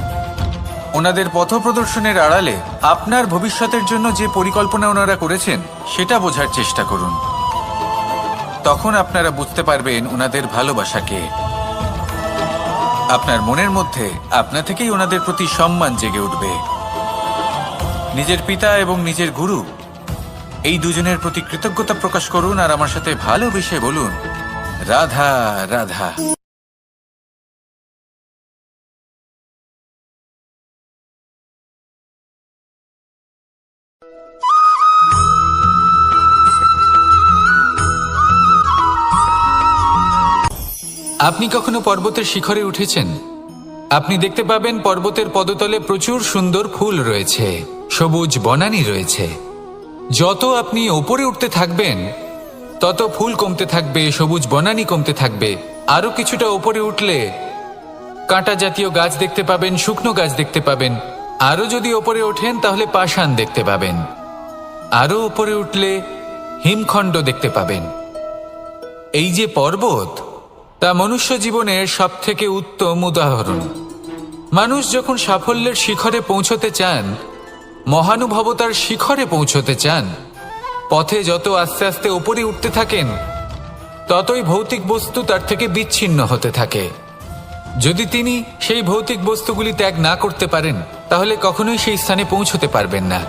ওনাদের পথপ্রদর্শনের আড়ালে আপনার ভবিষ্যতের জন্য যে পরিকল্পনা ওনারা করেছেন সেটা বোঝার চেষ্টা করুন। তখন আপনারা বুঝতে পারবেন ওনাদের ভালোবাসাকে। আপনার মনের মধ্যে আপনা থেকেই ওনাদের প্রতি সম্মান জেগে উঠবে। নিজের পিতা এবং নিজের গুরু এই দুজনের প্রতি কৃতজ্ঞতা প্রকাশ করুন আর আমার সাথে ভালোবেসে বলুন, রাধা রাধা। আপনি কখনো পর্বতের শিখরে উঠেছেন? আপনি দেখতে পাবেন পর্বতের পদতলে প্রচুর সুন্দর ফুল রয়েছে, সবুজ বনানী রয়েছে। যত আপনি ওপরে উঠতে থাকবেন তত ফুল কমতে থাকবে, সবুজ বনানী কমতে থাকবে। আরো কিছুটা ওপরে উঠলে কাঁটা জাতীয় গাছ দেখতে পাবেন, শুকনো গাছ দেখতে পাবেন। আরো যদি ওপরে ওঠেন তাহলে পাষাণ দেখতে পাবেন। আরো ওপরে উঠলে হিমখণ্ড দেখতে পাবেন। এই যে পর্বত, তা মনুষ্য জীবনের সবথেকে উত্তম উদাহরণ। মানুষ যখন সাফল্যের শিখরে পৌঁছতে চান, মহানুভবতার শিখরে পৌঁছতে চান, পথে যত আস্তে আস্তে উপরে উঠতে থাকেন ততই ভৌতিক বস্তু তার থেকে বিচ্ছিন্ন হতে থাকে। যদি তিনি সেই ভৌতিক বস্তুগুলি ত্যাগ না করতে পারেন তাহলে কখনোই সেই স্থানে পৌঁছতে পারবেন না।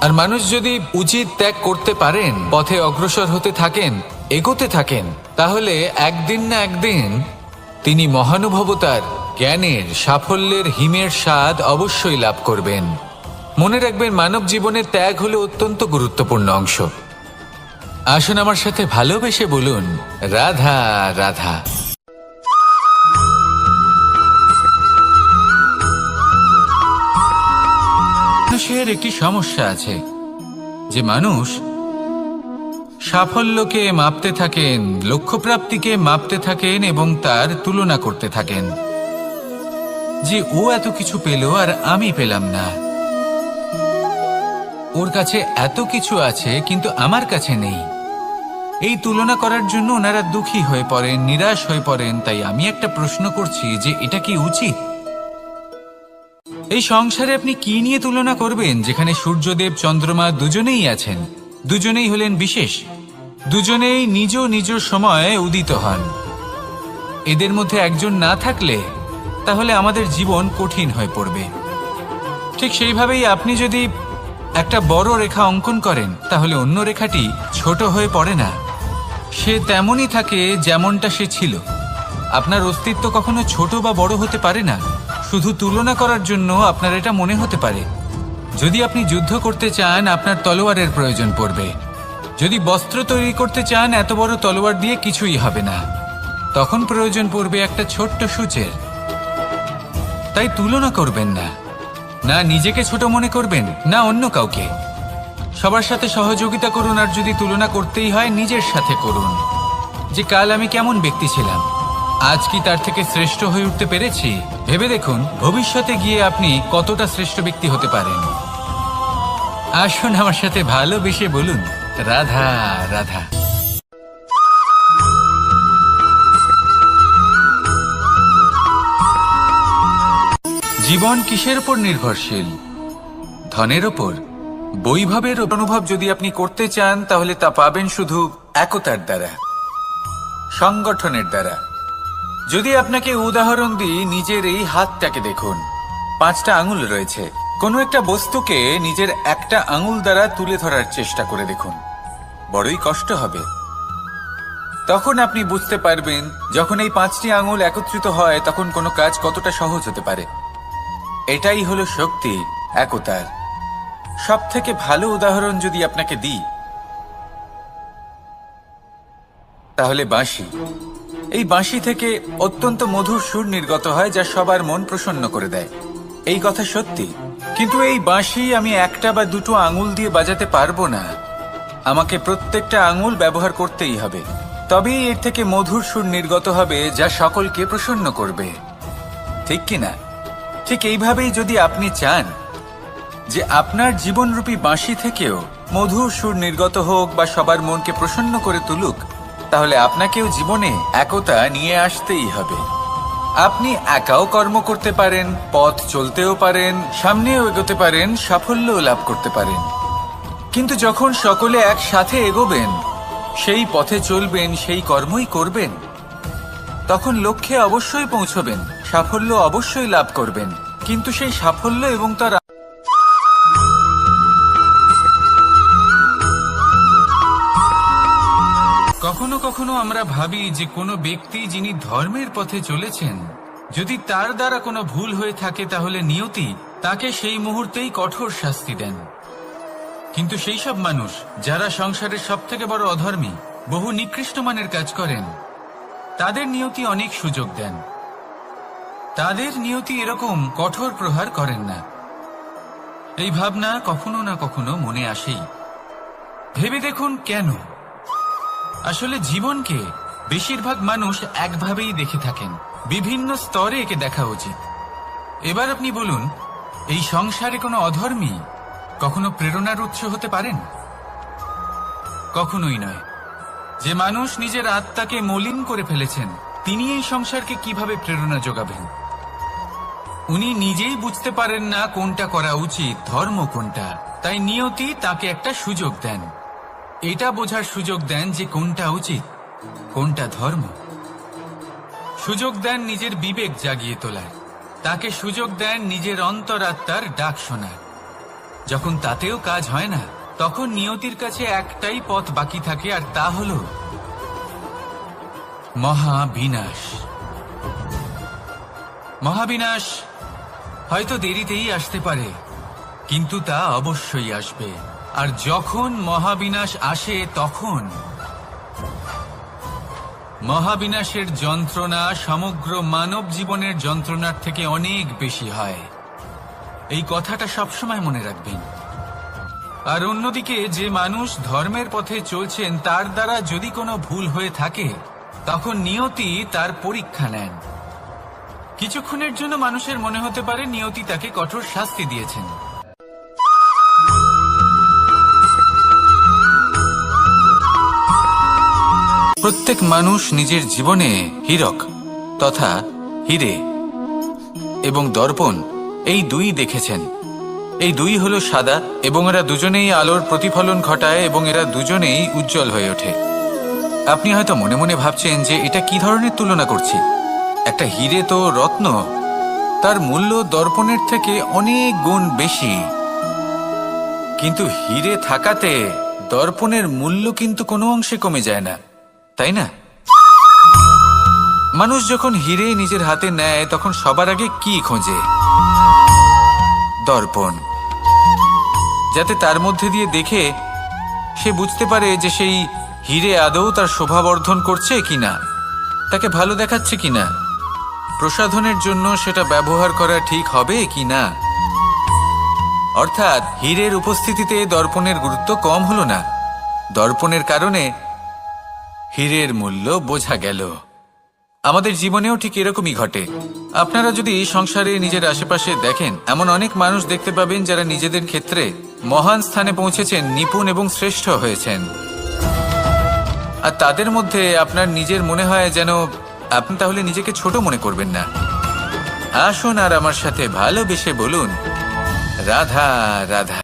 আর মানুষ যদি উচিত ত্যাগ করতে পারেন, পথে অগ্রসর হতে থাকেন, এগোতে থাকেন, তাহলে একদিন না একদিন তিনি মহানুভবতার, জ্ঞানের, সাফল্যের হিমের স্বাদ অবশ্যই লাভ করবেন। মনে রাখবেন, মানব জীবনের ত্যাগ হলো অত্যন্ত গুরুত্বপূর্ণ অংশ। আসুন আমার সাথে ভালোবেসে বলুন, রাধা রাধা। মানুষের একটি সমস্যা আছে যে মানুষ সাফল্যকে মাপতে থাকেন, লক্ষ্যপ্রাপ্তিকে মাপতে থাকেন এবং তার তুলনা করতে থাকেন যে ও এত কিছু পেল আর আমি পেলাম না, ওর কাছে এত কিছু আছে কিন্তু আমার কাছে নেই। এই তুলনা করার জন্য ওনারা দুঃখী হয়ে পড়েন, নিরাশ হয়ে পড়েন। তাই আমি একটা প্রশ্ন করছি যে এটা কি উচিত? এই সংসারে আপনি কি নিয়ে তুলনা করবেন, যেখানে সূর্যদেব, চন্দ্রমা দুজনেই আছেন, দুজনেই হলেন বিশেষ, দুজনেই নিজ নিজ সময়ে উদিত হন। এদের মধ্যে একজন না থাকলে তাহলে আমাদের জীবন কঠিন হয়ে পড়বে। ঠিক সেইভাবেই আপনি যদি একটা বড় রেখা অঙ্কন করেন তাহলে অন্য রেখাটি ছোট হয়ে পড়ে না, সে তেমনই থাকে যেমনটা সে ছিল। আপনার অস্তিত্ব কখনো ছোট বা বড় হতে পারে না। শুধু তুলনা করার জন্য আপনার এটা মনে হতে পারে। যদি আপনি যুদ্ধ করতে চান, আপনার তলোয়ারের প্রয়োজন পড়বে। যদি বস্ত্র তৈরি করতে চান, এত বড় তলোয়ার দিয়ে কিছুই হবে না, তখন প্রয়োজন পড়বে একটা ছোট্ট সূচের। তাই তুলনা করবেন না, না নিজেকে ছোট মনে করবেন, না অন্য কাউকে। সবার সাথে সহযোগিতা করুন, আর যদি তুলনা করতেই হয় নিজের সাথে করুন, যে কাল আমি কেমন ব্যক্তি ছিলাম, আজ কি তার থেকে শ্রেষ্ঠ হয়ে উঠতে পেরেছি। ভেবে দেখুন ভবিষ্যতে গিয়ে আপনি কতটা শ্রেষ্ঠ ব্যক্তি হতে পারেন। আসুন আমার সাথে ভালোবেসে বলুন, রাধা রাধা। জীবন কিসের উপর নির্ভরশীল? ধনের ওপর, বৈভবের অনুভব যদি আপনি করতে চান তাহলে তা পাবেন শুধু একতার দ্বারা, সংগঠনের দ্বারা। যদি আপনাকে উদাহরণ দিই, নিজের এই হাতটাকে দেখুন, 5টা আঙুল রয়েছে। কোনো একটা বস্তুকে নিজের একটা আঙুল দ্বারা তুলে ধরার চেষ্টা করে দেখুন, বড়ই কষ্ট হবে। তখন আপনি বুঝতে পারবেন যখন এই 5টি আঙুল একত্রিত হয় তখন কোনো কাজ কতটা সহজ হতে পারে। এটাই হলো শক্তি, একতার। সব থেকে ভালো উদাহরণ যদি আপনাকে দিই তাহলে বাঁশি। এই বাঁশি থেকে অত্যন্ত মধুর সুর নির্গত হয় যা সবার মন প্রসন্ন করে দেয়। এই কথা সত্যি, কিন্তু এই বাঁশি আমি একটা বা দুটো আঙুল দিয়ে বাজাতে পারবো না। আমাকে প্রত্যেকটা আঙুল ব্যবহার করতেই হবে, তবেই এর থেকে মধুর সুর নির্গত হবে যা সকলকে প্রসন্ন করবে, ঠিক কিনা? ঠিক এইভাবেই যদি আপনি চান যে আপনার জীবনরূপী বাঁশি থেকেও মধুর সুর নির্গত হোক বা সবার মনকে প্রসন্ন করে তুলুক, তাহলে আপনাকেও জীবনে একতা নিয়ে আসতেই হবে। আপনি একাও কর্ম করতে পারেন, পথ চলতেও পারেন, সামনেও এগোতে পারেন, সাফল্যও লাভ করতে পারেন। কিন্তু যখন সকলে একসাথে এগোবেন, সেই পথে চলবেন, সেই কর্মই করবেন, তখন লক্ষ্যে অবশ্যই পৌঁছবেন, সাফল্য অবশ্যই লাভ করবেন। কিন্তু সেই সাফল্য এবং তার কখনো কখনো আমরা ভাবি যে কোনো ব্যক্তি যিনি ধর্মের পথে চলেছেন, যদি তার দ্বারা কোনো ভুল হয়ে থাকে তাহলে নিয়তি তাকে সেই মুহূর্তেই কঠোর শাস্তি দেন। কিন্তু সেই সব মানুষ যারা সংসারের সবথেকে বড় অধর্মী, বহু নিকৃষ্ট মানের কাজ করেন, তাদের নিয়তি অনেক সুযোগ দেন। তাদের নিয়তি এরকম কঠোর প্রহার করেন না। এই ভাবনা কখনো না কখনো মনে আসেই। ভেবে দেখুন কেন। আসলে জীবনকে বেশিরভাগ মানুষ একভাবেই দেখে থাকেন, বিভিন্ন স্তরে একে দেখা উচিত। এবার আপনি বলুন, এই সংসারে কোনো অধর্মী কখনো প্রেরণার উৎস হতে পারেন? কখনোই নয়। যে মানুষ নিজের আত্মাকে মলিন করে ফেলেছেন, তিনি এই সংসারকে কিভাবে প্রেরণা যোগাবেন? উনি নিজেই বুঝতে পারেন না কোনটা করা উচিত, ধর্ম কোনটা। তাই নিয়তি তাকে একটা সুযোগ দেন, এটা বোঝার সুযোগ দেন যে কোনটা উচিত, কোনটা ধর্ম। সুযোগ দেন নিজের বিবেক জাগিয়ে তোলার, তাকে সুযোগ দেন নিজের অন্তরাত্মার ডাক শোনার। যখন তাতেও কাজ হয় না, তখন নিয়তির কাছে একটাই পথ বাকি থাকে, আর তা হল মহাবিনাশ। মহাবিনাশ হয়তো দেরিতেই আসতে পারে, কিন্তু তা অবশ্যই আসবে। আর যখন মহাবিনাশ আসে, তখন মহাবিনাশের যন্ত্রণা সমগ্র মানব জীবনের যন্ত্রণার থেকে অনেক বেশি হয়। এই কথাটা সবসময় মনে রাখবেন। আর অন্যদিকে যে মানুষ ধর্মের পথে চলছেন, তার দ্বারা যদি কোনো ভুল হয়ে থাকে, তখন নিয়তি তার পরীক্ষা নেন। কিছুক্ষণের জন্য মানুষের মনে হতে পারে নিয়তি তাকে কঠোর শাস্তি দিয়েছেন। প্রত্যেক মানুষ নিজের জীবনে হীরক তথা হিরে এবং দর্পণ এই দুই দেখেছেন। এই দুই হলো সাদা এবং এরা দুজনেই আলোর প্রতিফলন ঘটায় এবং এরা দুজনেই উজ্জ্বল হয়ে ওঠে। আপনি হয়তো মনে মনে ভাবছেন যে এটা কি ধরনের তুলনা করছি। একটা হিরে তো রত্ন, তার মূল্য দর্পণের থেকে অনেক গুণ বেশি। কিন্তু হিরে থাকাতে দর্পণের মূল্য কিন্তু কোনো অংশে কমে যায় না, তাই না? মানুষ যখন হিরে নিজের হাতে নেয়, তখন সবার আগে কি খোঁজে? দর্পণ, যাতে তার মধ্যে দিয়ে দেখে সে বুঝতে পারে যে সেই হিরে আদৌ তার শোভাবর্ধন করছে কিনা, তাকে ভালো দেখাচ্ছে কিনা, প্রসাধনের জন্য সেটা ব্যবহার করা ঠিক হবে কিনা। অর্থাৎ হীরের উপস্থিতিতে দর্পণের গুরুত্ব কম হলো না, দর্পণের কারণে হীরের মূল্য বোঝা গেল। আমাদের জীবনেও ঠিক এরকমই ঘটে। আপনারা যদি সংসারে নিজের আশেপাশে দেখেন, এমন অনেক মানুষ দেখতে পাবেন যারা নিজেদের ক্ষেত্রে মহান স্থানে পৌঁছেছেন, নিপুণ এবং শ্রেষ্ঠ হয়েছেন। আর তাদের মধ্যে আপনার নিজের মনে হয় যেন আপনি তাহলে নিজেকে ছোট মনে করবেন না। আসুন আর আমার সাথে ভালোবেসে বলুন, রাধা রাধা।